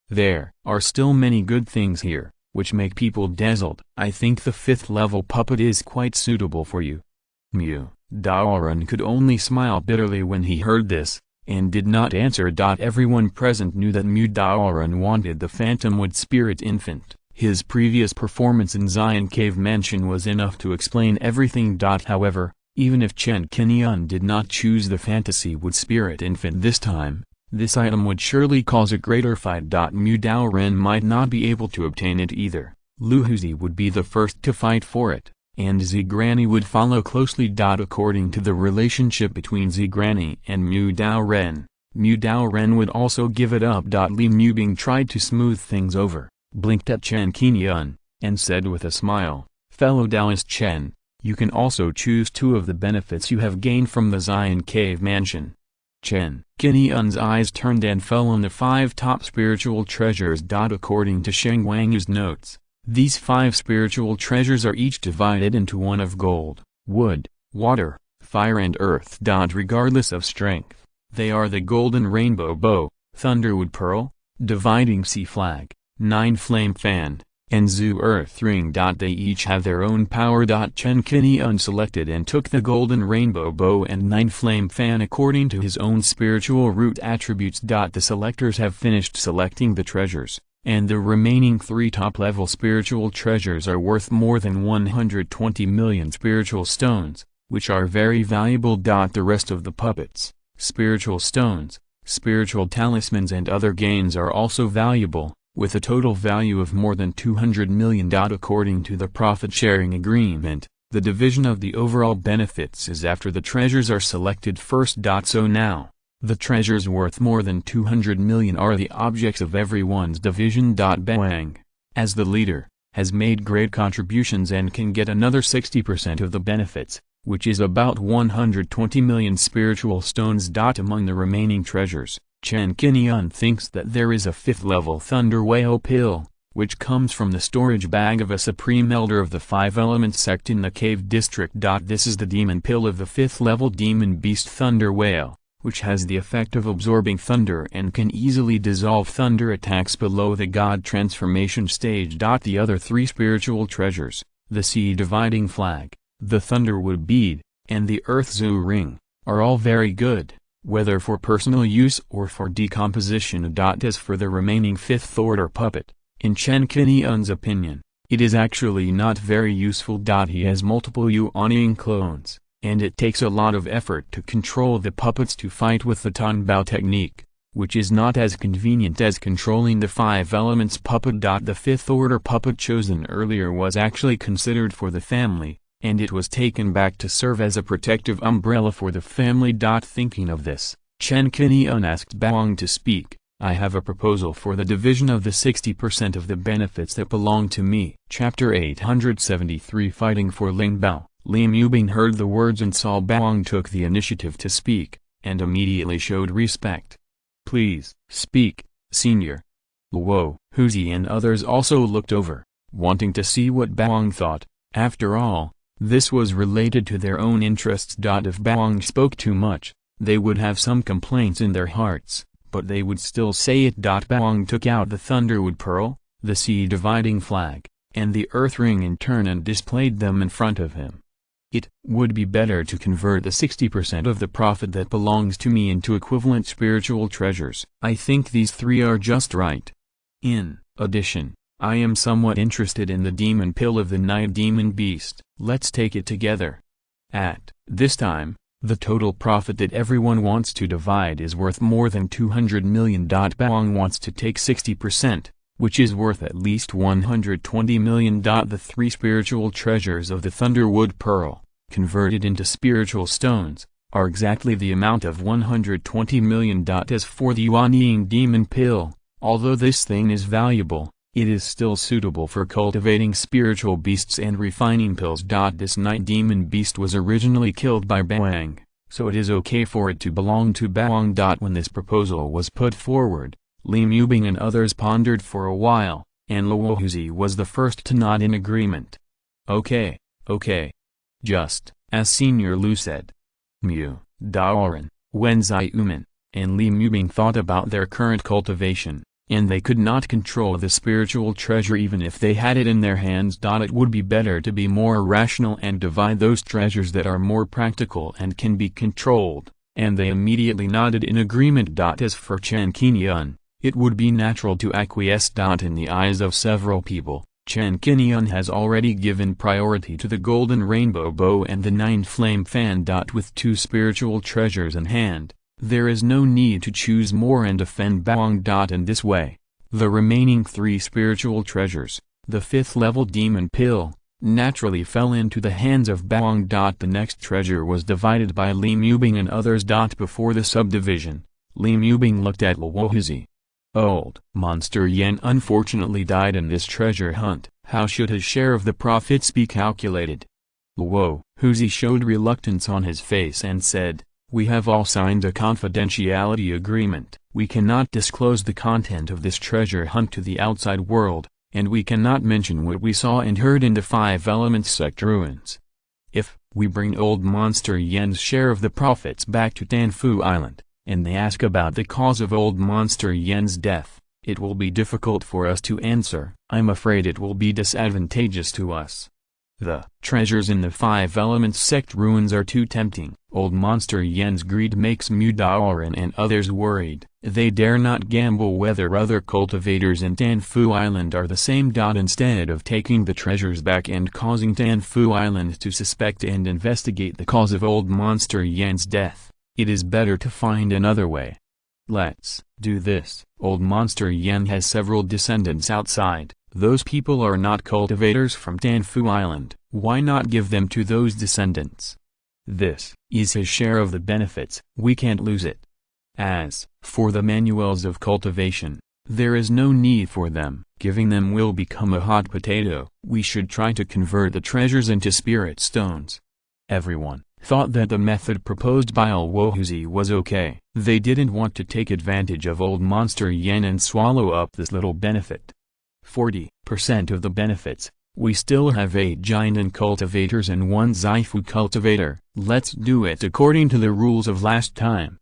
There are still many good things here, which make people dazzled. I think the 5th-level puppet is quite suitable for you." Mu Daoran could only smile bitterly when he heard this, and did not answer. Everyone present knew that Mu Daoran wanted the Phantom Wood Spirit Infant, His previous performance in Xian Cave Mansion was enough to explain everything. However, even if Chen Qingyun did not choose the fantasy wood spirit infant this time, this item would surely cause a greater fight. Mu Dao Ren might not be able to obtain it either. Lu Huzi would be the first to fight for it, and Zigranny would follow closely. According to the relationship between Zigranny and Mu Dao Ren would also give it up. Li Mubing tried to smooth things over, blinked at Chen Qingyun, and said with a smile, "Fellow Taoist Chen, you can also choose 2 of the benefits you have gained from the Xian Cave Mansion." Chen Qingyun's eyes turned and fell on the 5 top spiritual treasures. According to Qingguang's notes, these 5 spiritual treasures are each divided into 1 of gold, wood, water, fire and earth. Regardless of strength, they are the Golden Rainbow Bow, Thunderwood Pearl, Dividing Sea Flag, 9 Flame Fan, and Zhu Earth Ring. They each have their own power. Chen Qingyun selected and took the Golden Rainbow Bow and 9 Flame Fan according to his own spiritual root attributes. The selectors have finished selecting the treasures, and the remaining 3 top-level spiritual treasures are worth more than 120 million spiritual stones, which are very valuable. The rest of the puppets, spiritual stones, spiritual talismans and other gains are also valuable, with a total value of more than 200 million. According to the profit-sharing agreement, the division of the overall benefits is after the treasures are selected first. So now, the treasures worth more than 200 million are the objects of everyone's division. Bawang, as the leader, has made great contributions and can get another 60% of the benefits, which is about 120 million spiritual stones. Among the remaining treasures, Chen Qingyun thinks that there is a 5th-level Thunder Whale Pill, which comes from the storage bag of a Supreme Elder of the 5 Elements sect in the Cave District. This is the Demon Pill of the 5th-level Demon Beast Thunder Whale, which has the effect of absorbing thunder and can easily dissolve thunder attacks below the God Transformation stage. The other 3 spiritual treasures, the Sea Dividing Flag, the Thunderwood Bead, and the Earth Zhu Ring, are all very good, whether for personal use or for decomposition. As for the remaining 5th-order puppet, in Chen Qingyun's opinion, it is actually not very useful. He has multiple Yuanying clones, and it takes a lot of effort to control the puppets to fight with the Tanbao technique, which is not as convenient as controlling the 5 elements puppet. The 5th-order puppet chosen earlier was actually considered for the family, and it was taken back to serve as a protective umbrella for the family. Thinking of this, Chen Qingyun asked Bawang to speak. "I have a proposal for the division of the 60% of the benefits that belong to me." Chapter 873 Fighting for Lingbao. Li Mubing heard the words and saw Bawang took the initiative to speak, and immediately showed respect. "Please, speak, senior." Luo, Huzi and others also looked over, wanting to see what Bawang thought. After all, this was related to their own interests. If Bawang spoke too much, they would have some complaints in their hearts, but they would still say it. Bawang took out the Thunderwood Pearl, the Sea Dividing Flag, and the Earth Ring in turn and displayed them in front of him. "It would be better to convert the 60% of the profit that belongs to me into equivalent spiritual treasures. I think these 3 are just right. In addition, I am somewhat interested in the Demon Pill of the Night Demon Beast. Let's take it together." At this time, the total profit that everyone wants to divide is worth more than 200 million. Bawang wants to take 60%, which is worth at least 120 million. The 3 spiritual treasures of the Thunderwood Pearl, converted into spiritual stones, are exactly the amount of 120 million. As for the Yuanying Demon Pill, although this thing is valuable, it is still suitable for cultivating spiritual beasts and refining pills. This night demon beast was originally killed by Bawang, so it is okay for it to belong to Bawang. When this proposal was put forward, Li Mubing and others pondered for a while, and Luo Huzi was the first to nod in agreement. Okay. Just as Senior Lu said. Mu, Daoran, Wenzai Uman, and Li Mubing thought about their current cultivation, and they could not control the spiritual treasure even if they had it in their hands. It would be better to be more rational and divide those treasures that are more practical and can be controlled, and they immediately nodded in agreement. As for Chen Qingyun, It would be natural to acquiesce. In the eyes of several people, Chen Qingyun has already given priority to the golden rainbow bow and the 9-flame fan. With 2 spiritual treasures in hand, there is no need to choose more and defend Bawang. In this way, the remaining 3 spiritual treasures, the 5th level demon pill, naturally fell into the hands of Bawang. The next treasure was divided by Li Mubing and others. Before the subdivision, Li Mubing looked at Luohuzi. Old Monster Yan unfortunately died in this treasure hunt. How should his share of the profits be calculated? Luohuzi showed reluctance on his face and said, "We have all signed a confidentiality agreement. We cannot disclose the content of this treasure hunt to the outside world, and we cannot mention what we saw and heard in the 5 Elements sect ruins. If we bring Old Monster Yan's share of the profits back to Danfu Island, and they ask about the cause of Old Monster Yan's death, it will be difficult for us to answer. I'm afraid it will be disadvantageous to us. The treasures in the 5 Elements sect ruins are too tempting. Old Monster Yan's greed makes Mudaoran and others worried. They dare not gamble whether other cultivators in Danfu Island are the same. Instead of taking the treasures back and causing Danfu Island to suspect and investigate the cause of Old Monster Yan's death, it is better to find another way. Let's do this. Old Monster Yan has several descendants outside. Those people are not cultivators from Danfu Island. Why not give them to those descendants? This is his share of the benefits. We can't lose it. As for the manuals of cultivation, there is no need for them. Giving them will become a hot potato. We should try to convert the treasures into spirit stones." Everyone thought that the method proposed by Luohuzi was okay. They didn't want to take advantage of Old Monster Yan and swallow up this little benefit. 40% of the benefits. We still have 8 giant cultivators and 1 Zaifu cultivator. Let's do it according to the rules of last time.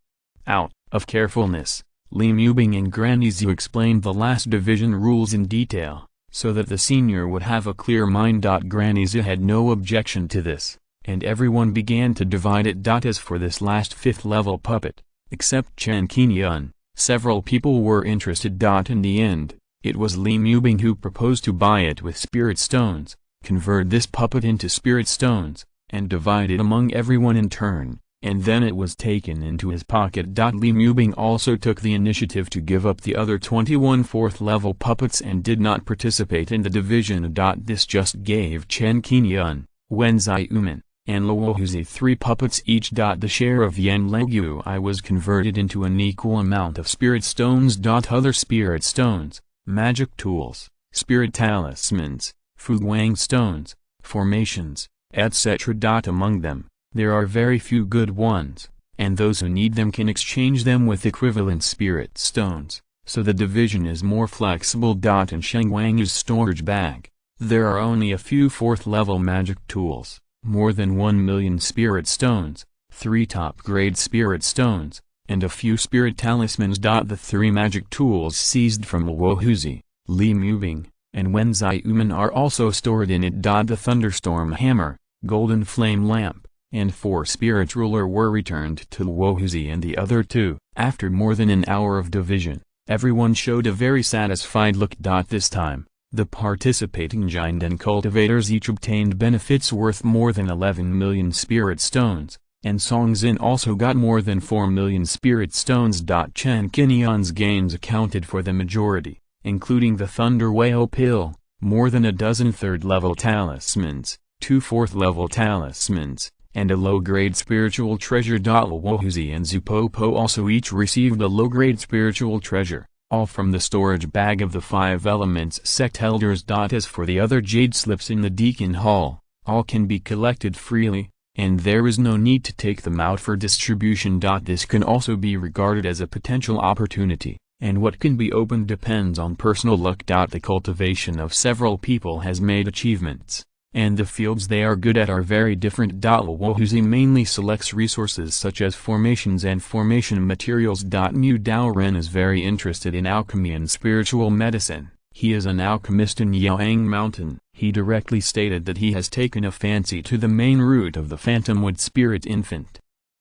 Out of carefulness, Li Mubing and Granny Zhu explained the last division rules in detail, so that the senior would have a clear mind. Granny Zhu had no objection to this, and everyone began to divide it. As for this last 5th level puppet, except Chen Qingyun, several people were interested. In the end, it was Li Mubing who proposed to buy it with spirit stones, convert this puppet into spirit stones, and divide it among everyone in turn, and then it was taken into his pocket. Li Mubing also took the initiative to give up the other 21 4th level puppets and did not participate in the division. This just gave Chen Qingyun, Wen Zaiuman, and Luohuzi 3 puppets each. The share of Yan Legui was converted into an equal amount of spirit stones. Other spirit stones, magic tools, spirit talismans, Qingguang stones, formations, etc. Among them, there are very few good ones, and those who need them can exchange them with equivalent spirit stones, so the division is more flexible. In Qingguang's storage bag, there are only a few 4th level magic tools, more than 1 million spirit stones, 3 top-grade spirit stones, and a few spirit talismans. The 3 magic tools seized from Luohuzi, Li Mubing, and Wen Zaiuman are also stored in it. The thunderstorm hammer, golden flame lamp, and 4 spirit ruler were returned to Luohuzi and the other 2. After more than an hour of division, everyone showed a very satisfied look. This time, the participating giant and cultivators each obtained benefits worth more than 11 million spirit stones, and Songzin also got more than 4 million spirit stones. Chen Qingyun's gains accounted for the majority, including the Thunder Whale Pill, more than a dozen 3rd-level talismans, 2 4th-level talismans, and a low-grade spiritual treasure. Luohuzi and Zupopo also each received a low-grade spiritual treasure, all from the storage bag of the 5 Elements sect elders. As for the other jade slips in the Deacon Hall, all can be collected freely, and there is no need to take them out for distribution. This can also be regarded as a potential opportunity, and what can be opened depends on personal luck. The cultivation of several people has made achievements, and the fields they are good at are very different. Luohuzi mainly selects resources such as formations and formation materials. Mu Daoren is very interested in alchemy and spiritual medicine. He is an alchemist in Yaoang Mountain. He directly stated that he has taken a fancy to the main root of the Phantomwood Spirit Infant.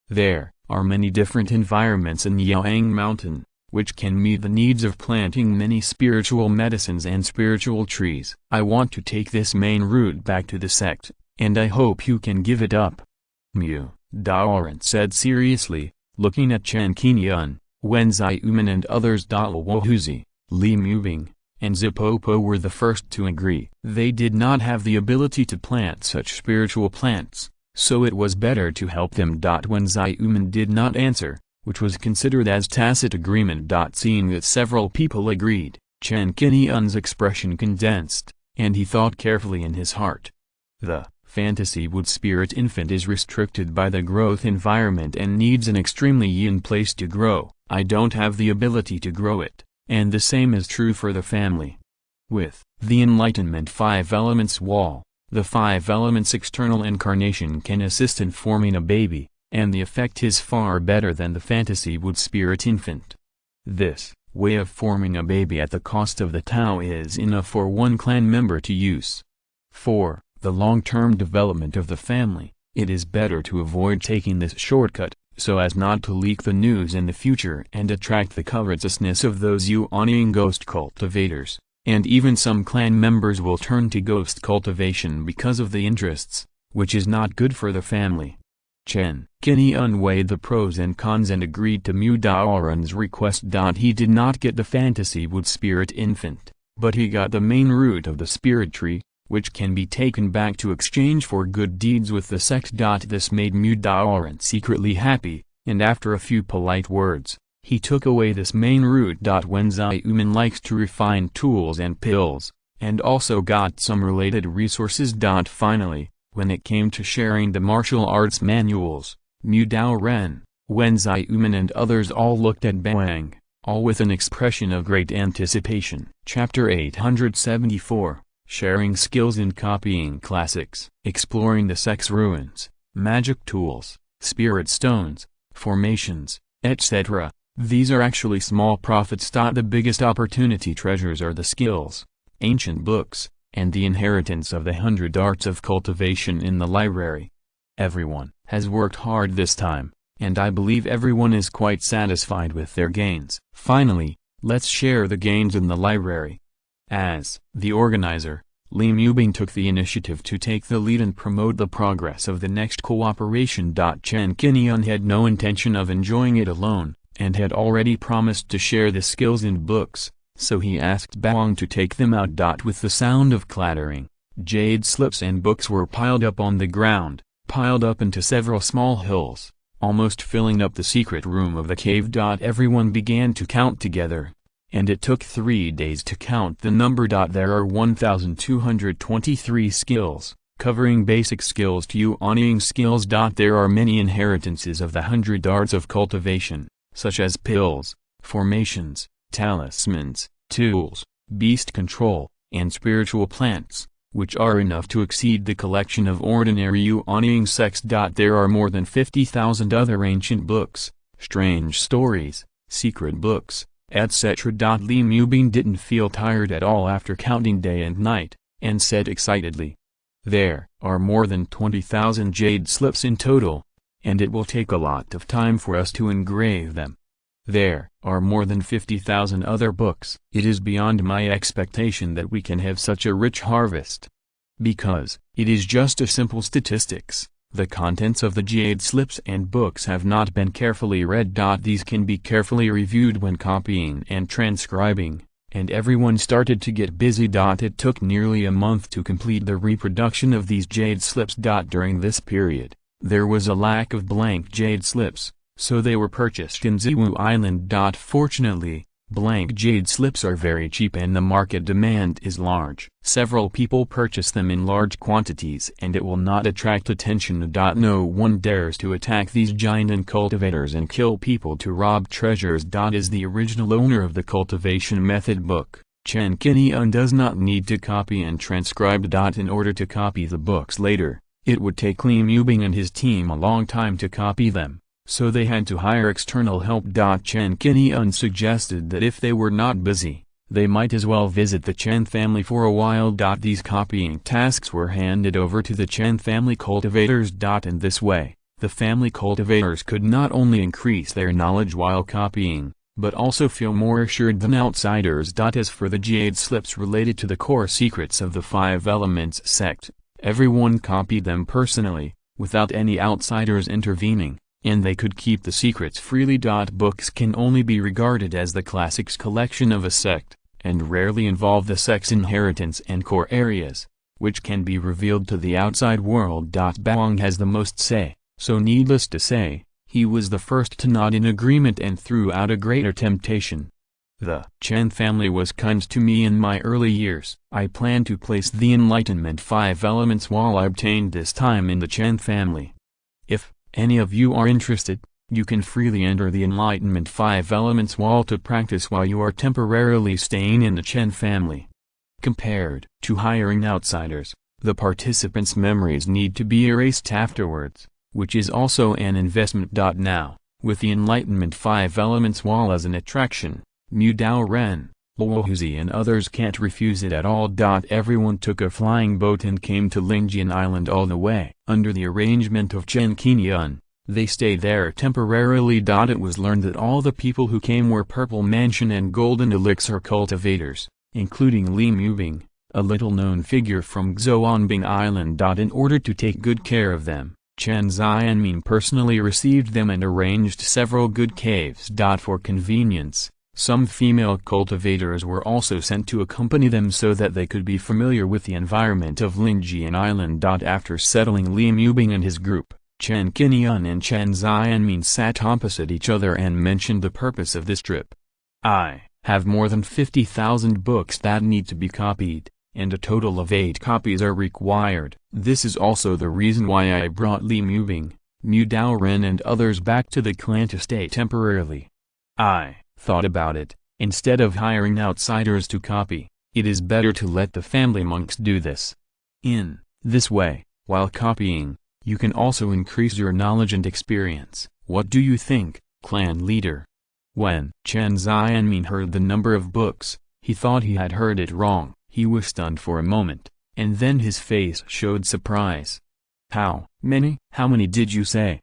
There are many different environments in Yaoang Mountain, which can meet the needs of planting many spiritual medicines and spiritual trees. I want to take this main route back to the sect, and I hope you can give it up. Mu Daoran said seriously, looking at Chen Qingyun. Wen Xiumen and others Luohuzi, Li Mubing, and Zipopo were the first to agree. They did not have the ability to plant such spiritual plants, so it was better to help them. Wen Xiumen did not answer, which was considered as tacit agreement. Seeing that several people agreed, Chen Qingyun's expression condensed, and he thought carefully in his heart. The fantasy wood spirit infant is restricted by the growth environment and needs an extremely yin place to grow. I don't have the ability to grow it, and the same is true for the family. With the Enlightenment 5 Elements Wall, the 5 Elements external incarnation can assist in forming a baby, and the effect is far better than the fantasy wood spirit infant. This way of forming a baby at the cost of the Tao is enough for one clan member to use. For the long-term development of the family, it is better to avoid taking this shortcut, so as not to leak the news in the future and attract the covetousness of those Yuanian ghost cultivators, and even some clan members will turn to ghost cultivation because of the interests, which is not good for the family. Chen Qingyun weighed the pros and cons and agreed to Mu Daoran's request. He did not get the fantasy wood spirit infant, but he got the main root of the spirit tree, which can be taken back to exchange for good deeds with the sect. This made Mu Daoran secretly happy, and after a few polite words, he took away this main root. Wen Xiumen likes to refine tools and pills, and also got some related resources. Finally, when it came to sharing the martial arts manuals, Mu Daoran, Wen Xiumen and others all looked at Bang, all with an expression of great anticipation. Chapter 874. Sharing skills in copying classics, exploring the sect's ruins, magic tools, spirit stones, formations, etc. These are actually small profits. The biggest opportunity treasures are the skills, ancient books, and the inheritance of the 100 arts of cultivation in the library. Everyone has worked hard this time, and I believe everyone is quite satisfied with their gains. Finally, let's share the gains in the library. As the organizer, Li Mubing took the initiative to take the lead and promote the progress of the next cooperation. Chen Qingyun had no intention of enjoying it alone, and had already promised to share the skills in books, so he asked Bawang to take them out. With the sound of clattering, jade slips and books were piled up on the ground, piled up into several small hills, almost filling up the secret room of the cave. Everyone began to count together, and it took 3 days to count the number. There are 1,223 skills, covering basic skills to Yuanian skills. There are many inheritances of the 100 arts of cultivation, such as pills, formations, talismans, tools, beast control, and spiritual plants, which are enough to exceed the collection of ordinary Yuanian sects. There are more than 50,000 other ancient books, strange stories, secret books, etc. Li Mubing didn't feel tired at all after counting day and night, and said excitedly, "There are more than 20,000 jade slips in total, and it will take a lot of time for us to engrave them. There are more than 50,000 other books. It is beyond my expectation that we can have such a rich harvest. Because it is just a simple statistics. The contents of the jade slips and books have not been carefully read. These can be carefully reviewed when copying and transcribing, and everyone started to get busy. It took nearly a month to complete the reproduction of these jade slips. During this period, there was a lack of blank jade slips, so they were purchased in Ziwu Island. Fortunately, blank jade slips are very cheap and the market demand is large. Several people purchase them in large quantities and it will not attract attention. No one dares to attack these giant cultivators and kill people to rob treasures. Is the original owner of the cultivation method book. Chen Qingyun does not need to copy and transcribe. In order to copy the books later, it would take Li Mubing and his team a long time to copy them, so they had to hire external help. Chen Qingyun suggested that if they were not busy, they might as well visit the Chen family for a while. These copying tasks were handed over to the Chen family cultivators. In this way, the family cultivators could not only increase their knowledge while copying, but also feel more assured than outsiders. As for the jade slips related to the core secrets of the Five Elements sect, everyone copied them personally, without any outsiders intervening, and they could keep the secrets freely. Books can only be regarded as the classics collection of a sect, and rarely involve the sect's inheritance and core areas, which can be revealed to the outside world. Baoang has the most say, so needless to say, he was the first to nod in agreement and threw out a greater temptation. The Chen family was kind to me in my early years. I plan to place the Enlightenment Five Elements wall I obtained this time in the Chen family. If any of you are interested, you can freely enter the Enlightenment Five Elements wall to practice while you are temporarily staying in the Chen family. Compared to hiring outsiders, the participants' memories need to be erased afterwards, which is also an investment. Now, with the Enlightenment Five Elements wall as an attraction, Mu Dao Ren, Luo Huzi and others can't refuse it at all. Everyone took a flying boat and came to Lingjian Island all the way. Under the arrangement of Chen Qingyun, they stayed there temporarily. It was learned that all the people who came were Purple Mansion and Golden Elixir cultivators, including Li Mubing, a little-known figure from Zhuanbing Island. In order to take good care of them, Chen Xianmin personally received them and arranged several good caves. For convenience, some female cultivators were also sent to accompany them so that they could be familiar with the environment of Lingjian Island. After settling Li Mubing and his group, Chen Qingyun and Chen Xianmin sat opposite each other and mentioned the purpose of this trip. I have more than 50,000 books that need to be copied, and a total of 8 copies are required. This is also the reason why I brought Li Mubing, Mu Dao Ren and others back to the clan to stay temporarily. I thought about it. Instead of hiring outsiders to copy, it is better to let the family monks do this. In this way, while copying, you can also increase your knowledge and experience. What do you think, clan leader? When Chen Xianmin heard the number of books, he thought he had heard it wrong. He was stunned for a moment, and then his face showed surprise. How many? How many did you say?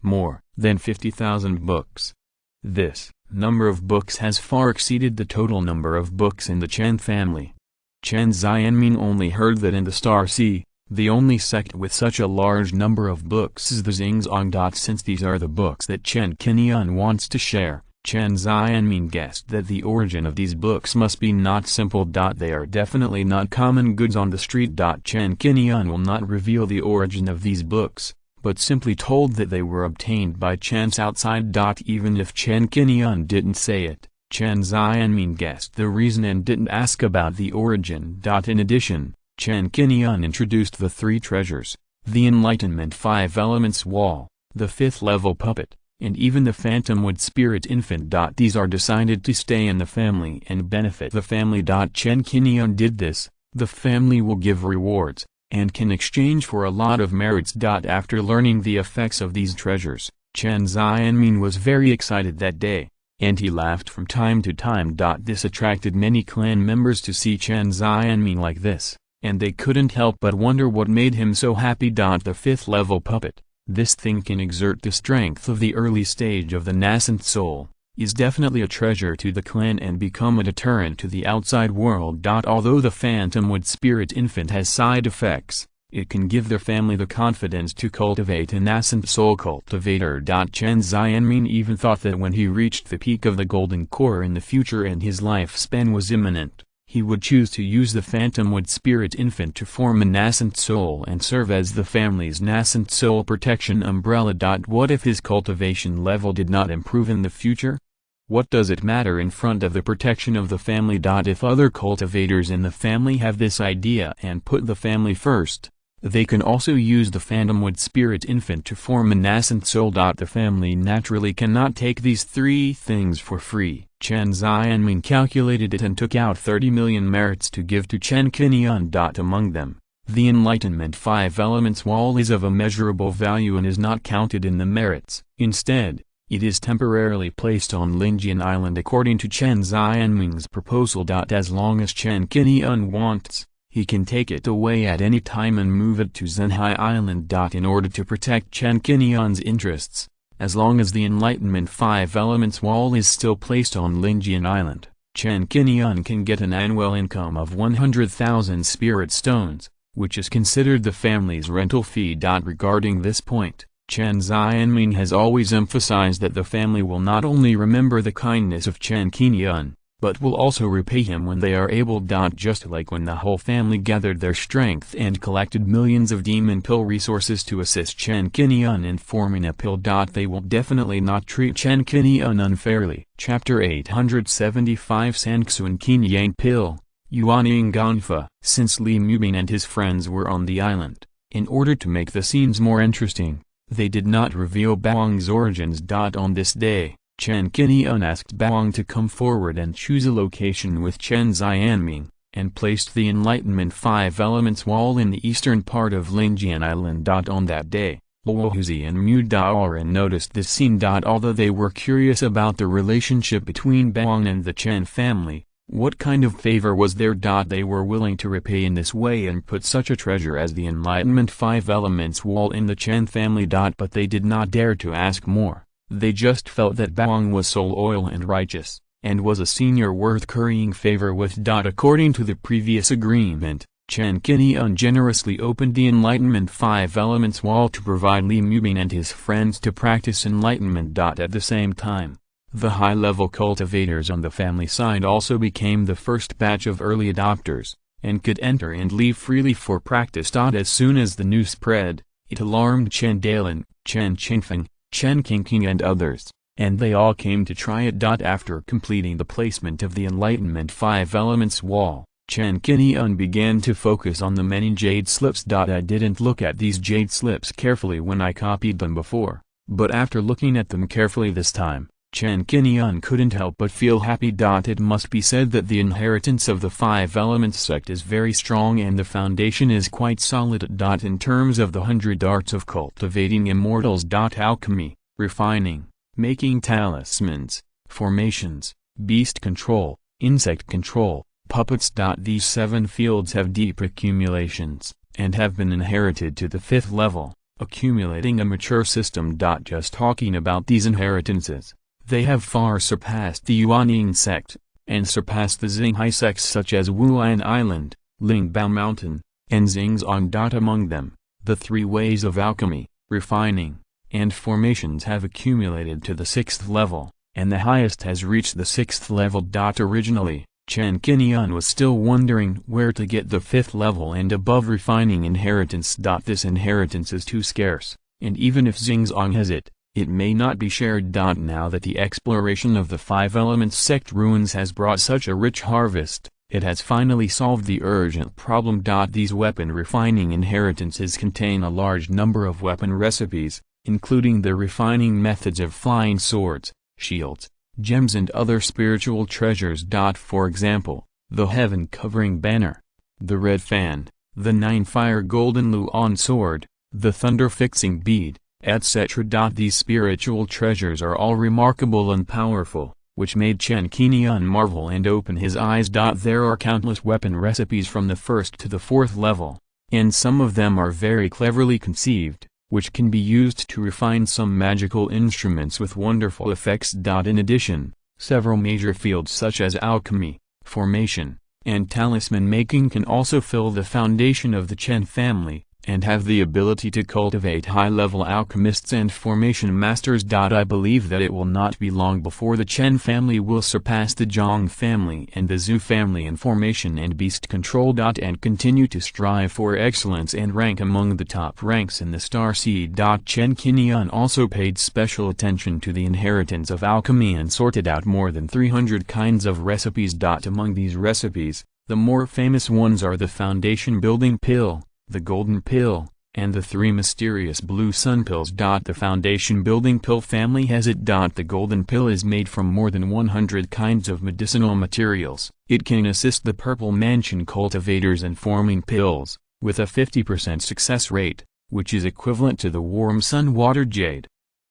More than 50,000 books. This number of books has far exceeded the total number of books in the Chen family. Chen Xianmin only heard that in the Star Sea, the only sect with such a large number of books is the Xingzong. Since these are the books that Chen Qingyun wants to share, Chen Xianmin guessed that the origin of these books must be not simple. They are definitely not common goods on the street. Chen Qingyun will not reveal the origin of these books, but simply told that they were obtained by chance outside. Even if Chen Qingyun didn't say it, Chen Xianmin guessed the reason and didn't ask about the origin. In addition, Chen Qingyun introduced the 3 treasures, the Enlightenment Five Elements wall, the 5th level puppet, and even the Phantom Wood Spirit Infant. These are decided to stay in the family and benefit the family. Chen Qingyun did this, the family will give rewards, and can exchange for a lot of merits. After learning the effects of these treasures, Chen Xianmin was very excited that day, and he laughed from time to time. This attracted many clan members to see Chen Xianmin like this, and they couldn't help but wonder what made him so happy. The 5th level puppet, this thing can exert the strength of the early stage of the nascent soul, is definitely a treasure to the clan and become a deterrent to the outside world. Although the Phantom Wood Spirit Infant has side effects, it can give their family the confidence to cultivate a nascent soul cultivator. Chen Xianmin even thought that when he reached the peak of the golden core in the future and his lifespan was imminent, he would choose to use the Phantom Wood Spirit Infant to form a nascent soul and serve as the family's nascent soul protection umbrella. What if his cultivation level did not improve in the future? What does it matter in front of the protection of the family? If other cultivators in the family have this idea and put the family first, they can also use the Phantom Wood Spirit Infant to form a nascent soul. The family naturally cannot take these 3 things for free. Chen Xianmin calculated it and took out 30 million merits to give to Chen Qingyun. Among them, the Enlightenment Five Elements wall is of immeasurable value and is not counted in the merits. Instead, it is temporarily placed on Lingjian Island according to Chen Xianmin's proposal. As long as Chen Qingyun wants, he can take it away at any time and move it to Zhenhai Island. In order to protect Chen Qingyun's interests, As long as the Enlightenment 5 Elements wall is still placed on Linjian Island, Chen Qingyun can get an annual income of 100,000 spirit stones, which is considered the family's rental fee. Regarding this point, Chen Xianming has always emphasized that the family will not only remember the kindness of Chen Qingyun, but will also repay him when they are able. Just like when the whole family gathered their strength and collected millions of demon pill resources to assist Chen Qingyun in forming a pill. They will definitely not treat Chen Qingyun unfairly. Chapter 875 Sanxun Qingyang Pill, Yuanying Ganfa. Since Li Mubin and his friends were on the island, in order to make the scenes more interesting, they did not reveal Baoang's origins. On this day, Chen Qingyun asked Baoang to come forward and choose a location with Chen Xianming, and placed the Enlightenment 5 Elements wall in the eastern part of Linjian Island. On that day, Luohuzi and Mu Daoran noticed this scene. Although they were curious about the relationship between Baoang and the Chen family, what kind of favor was there? They were willing to repay in this way and put such a treasure as the Enlightenment 5 Elements wall in the Chen family. But they did not dare to ask more. They just felt that Baoang was so loyal and righteous, and was a senior worth currying favor with. According to the previous agreement, Chen Qingyun generously opened the Enlightenment 5 Elements wall to provide Li Mubin and his friends to practice enlightenment. At the same time, the high-level cultivators on the family side also became the first batch of early adopters, and could enter and leave freely for practice. As soon as the news spread, it alarmed Chen Dalan, Chen Qingfeng, Chen Qingyun and others, and they all came to try it. After completing the placement of the Enlightenment 5 Elements wall, Chen Qingyun began to focus on the many jade slips. I didn't look at these jade slips carefully when I copied them before, but after looking at them carefully this time, Chen Qingyun couldn't help but feel happy. It must be said that the inheritance of the 5 Elements sect is very strong and the foundation is quite solid. In terms of the 100 arts of cultivating immortals. Alchemy, refining, making talismans, formations, beast control, insect control, puppets. These 7 fields have deep accumulations, and have been inherited to the 5th level, accumulating a mature system. Just talking about these inheritances, they have far surpassed the Yuanying sect, and surpassed the Xinghai sects such as Wuan Island, Lingbao Mountain, and Xingzong. Among them, the 3 ways of alchemy, refining, and formations have accumulated to the 6th level, and the highest has reached the 6th level. Originally, Chen Qingyun was still wondering where to get the 5th level and above refining inheritance. This inheritance is too scarce, and even if Xingzong has it, it may not be shared. Now that the exploration of the 5 Elements sect ruins has brought such a rich harvest, it has finally solved the urgent problem. These weapon refining inheritances contain a large number of weapon recipes, including the refining methods of flying swords, shields, gems and other spiritual treasures. For example, the heaven-covering banner, the red fan, the 9-fire golden Luan sword, the thunder-fixing bead, etc. These spiritual treasures are all remarkable and powerful, which made Chen Qingyun marvel and open his eyes. There are countless weapon recipes from the 1st to the 4th level, and some of them are very cleverly conceived, which can be used to refine some magical instruments with wonderful effects. In addition, several major fields such as alchemy, formation, and talisman making can also fill the foundation of the Chen family, and have the ability to cultivate high-level alchemists and formation masters. I believe that it will not be long before the Chen family will surpass the Zhang family and the Zhu family in formation and beast control. And continue to strive for excellence and rank among the top ranks in the Star Seed. Chen Qingyun also paid special attention to the inheritance of alchemy and sorted out more than 300 kinds of recipes. Among these recipes, the more famous ones are the foundation building pill, the golden pill, and the 3 mysterious blue sun pills. The foundation building pill family has it. The golden pill is made from more than 100 kinds of medicinal materials. It can assist the purple mansion cultivators in forming pills, with a 50% success rate, which is equivalent to the warm sun water jade.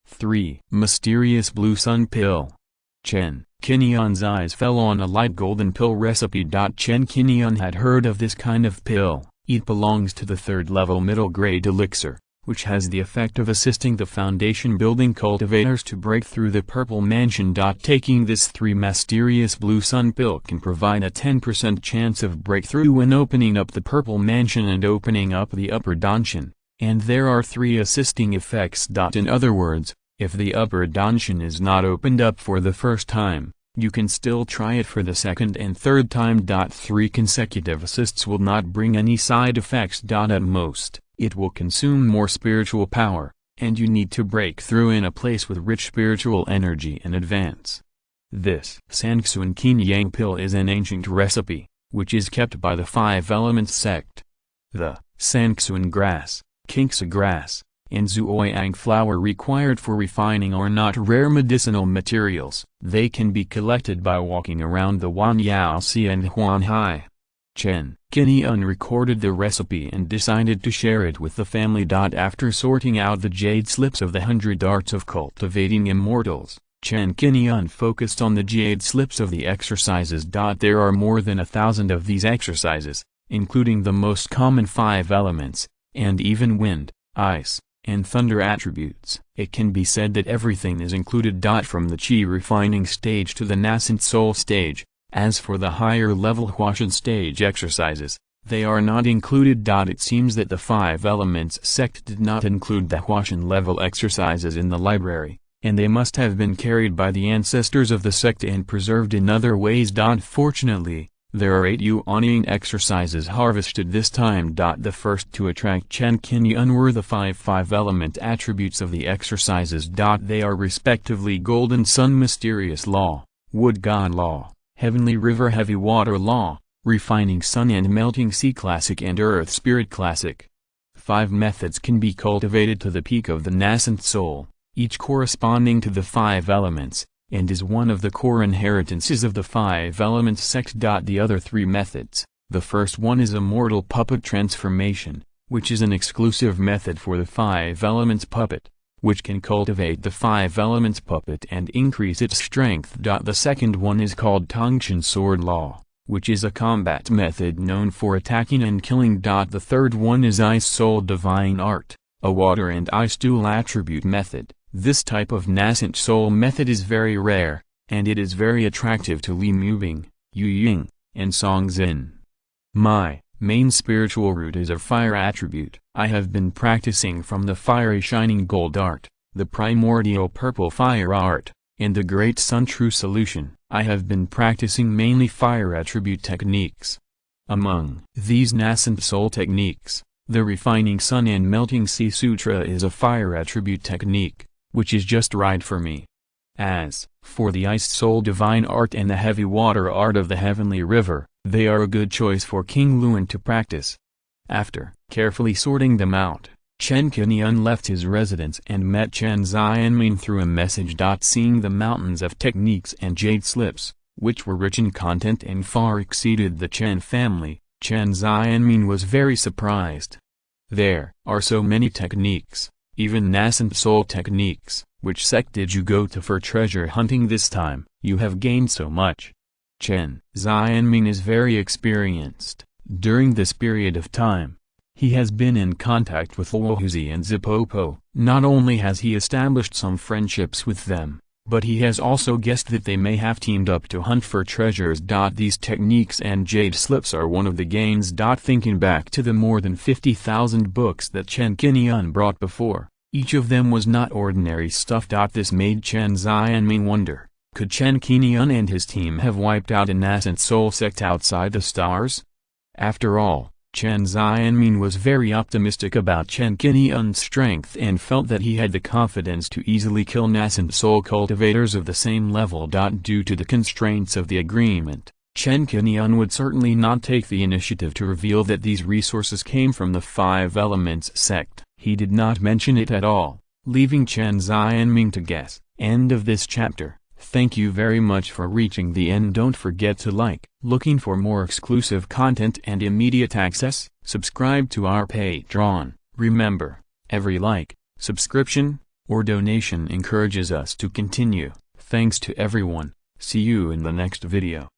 3. Mysterious blue sun pill. Chen Qingyun's eyes fell on a light golden pill recipe. Chen Qingyun had heard of this kind of pill. It belongs to the 3rd level middle grade elixir, which has the effect of assisting the foundation building cultivators to break through the purple mansion. Taking this 3 mysterious blue sun pill can provide a 10% chance of breakthrough when opening up the purple mansion and opening up the upper donjon, and there are 3 assisting effects. In other words, if the upper donjon is not opened up for the first time, you can still try it for the second and third time. 3 consecutive assists will not bring any side effects. At most, it will consume more spiritual power, and you need to break through in a place with rich spiritual energy and advance. This Chen Qingyun pill is an ancient recipe, which is kept by the 5 Elements sect. The Chen grass, Qingsa grass, and Zhuxiantu flower required for refining are not rare medicinal materials. They can be collected by walking around the Wanjiantu and Hunyuan. Chen Qingyun recorded the recipe and decided to share it with the family. After sorting out the jade slips of the 100 arts of cultivating immortals, Chen Qingyun focused on the jade slips of the exercises. There are more than 1,000 of these exercises, including the most common 5 elements, and even wind, ice, and thunder attributes. It can be said that everything is included. From the Qi refining stage to the nascent soul stage. As for the higher level Huashan stage exercises, they are not included. It seems that the 5 Elements sect did not include the Huashan level exercises in the library, and they must have been carried by the ancestors of the sect and preserved in other ways. Fortunately, there are 8 Yuanyin exercises harvested this time. The first to attract Chen Qingyun were the 5 element attributes of the exercises. They are respectively Golden Sun Mysterious Law, Wood God Law, Heavenly River Heavy Water Law, Refining Sun and Melting Sea Classic and Earth Spirit Classic. 5 methods can be cultivated to the peak of the nascent soul, each corresponding to the 5 elements, and is one of the core inheritances of the 5 Elements sect. The other 3 methods, the first one is Immortal Puppet Transformation, which is an exclusive method for the 5 Elements puppet, which can cultivate the 5 Elements puppet and increase its strength. The second one is called Tongtian Sword Law, which is a combat method known for attacking and killing. The third one is Ice Soul Divine Art, a water and ice dual attribute method. This type of nascent soul method is very rare, and it is very attractive to Li Mubing, Yu Ying, and Song Zin. My main spiritual root is a fire attribute. I have been practicing from the fiery shining gold art, the primordial purple fire art, and the great sun true solution. I have been practicing mainly fire attribute techniques. Among these nascent soul techniques, the refining sun and melting sea sutra is a fire attribute technique, which is just right for me. As for the ice soul divine art and the heavy water art of the heavenly river, they are a good choice for King Luan to practice. After carefully sorting them out, Chen Qingyun left his residence and met Chen Xianmin through a message. Seeing the mountains of techniques and jade slips, which were rich in content and far exceeded the Chen family, Chen Xianmin was very surprised. There are so many techniques, even nascent soul techniques. Which sect did you go to for treasure hunting this time? You have gained so much. Chen Xianmin is very experienced. During this period of time, he has been in contact with Luohuzi and Zipopo. Not only has he established some friendships with them, but he has also guessed that they may have teamed up to hunt for treasures. These techniques and jade slips are one of the gains. Thinking back to the more than 50,000 books that Chen Qingyun brought before, each of them was not ordinary stuff. This made Chen Xianmin wonder, could Chen Qingyun and his team have wiped out a nascent soul sect outside the stars? After all, Chen Xianmin was very optimistic about Chen Qingyun's strength and felt that he had the confidence to easily kill nascent soul cultivators of the same level. Due to the constraints of the agreement, Chen Qingyun would certainly not take the initiative to reveal that these resources came from the 5 Elements sect. He did not mention it at all, leaving Chen Xianmin to guess. End of this chapter. Thank you very much for reaching the end. Don't forget to like. Looking for more exclusive content and immediate access? Subscribe to our Patreon. Remember, every like, subscription, or donation encourages us to continue. Thanks to everyone. See you in the next video.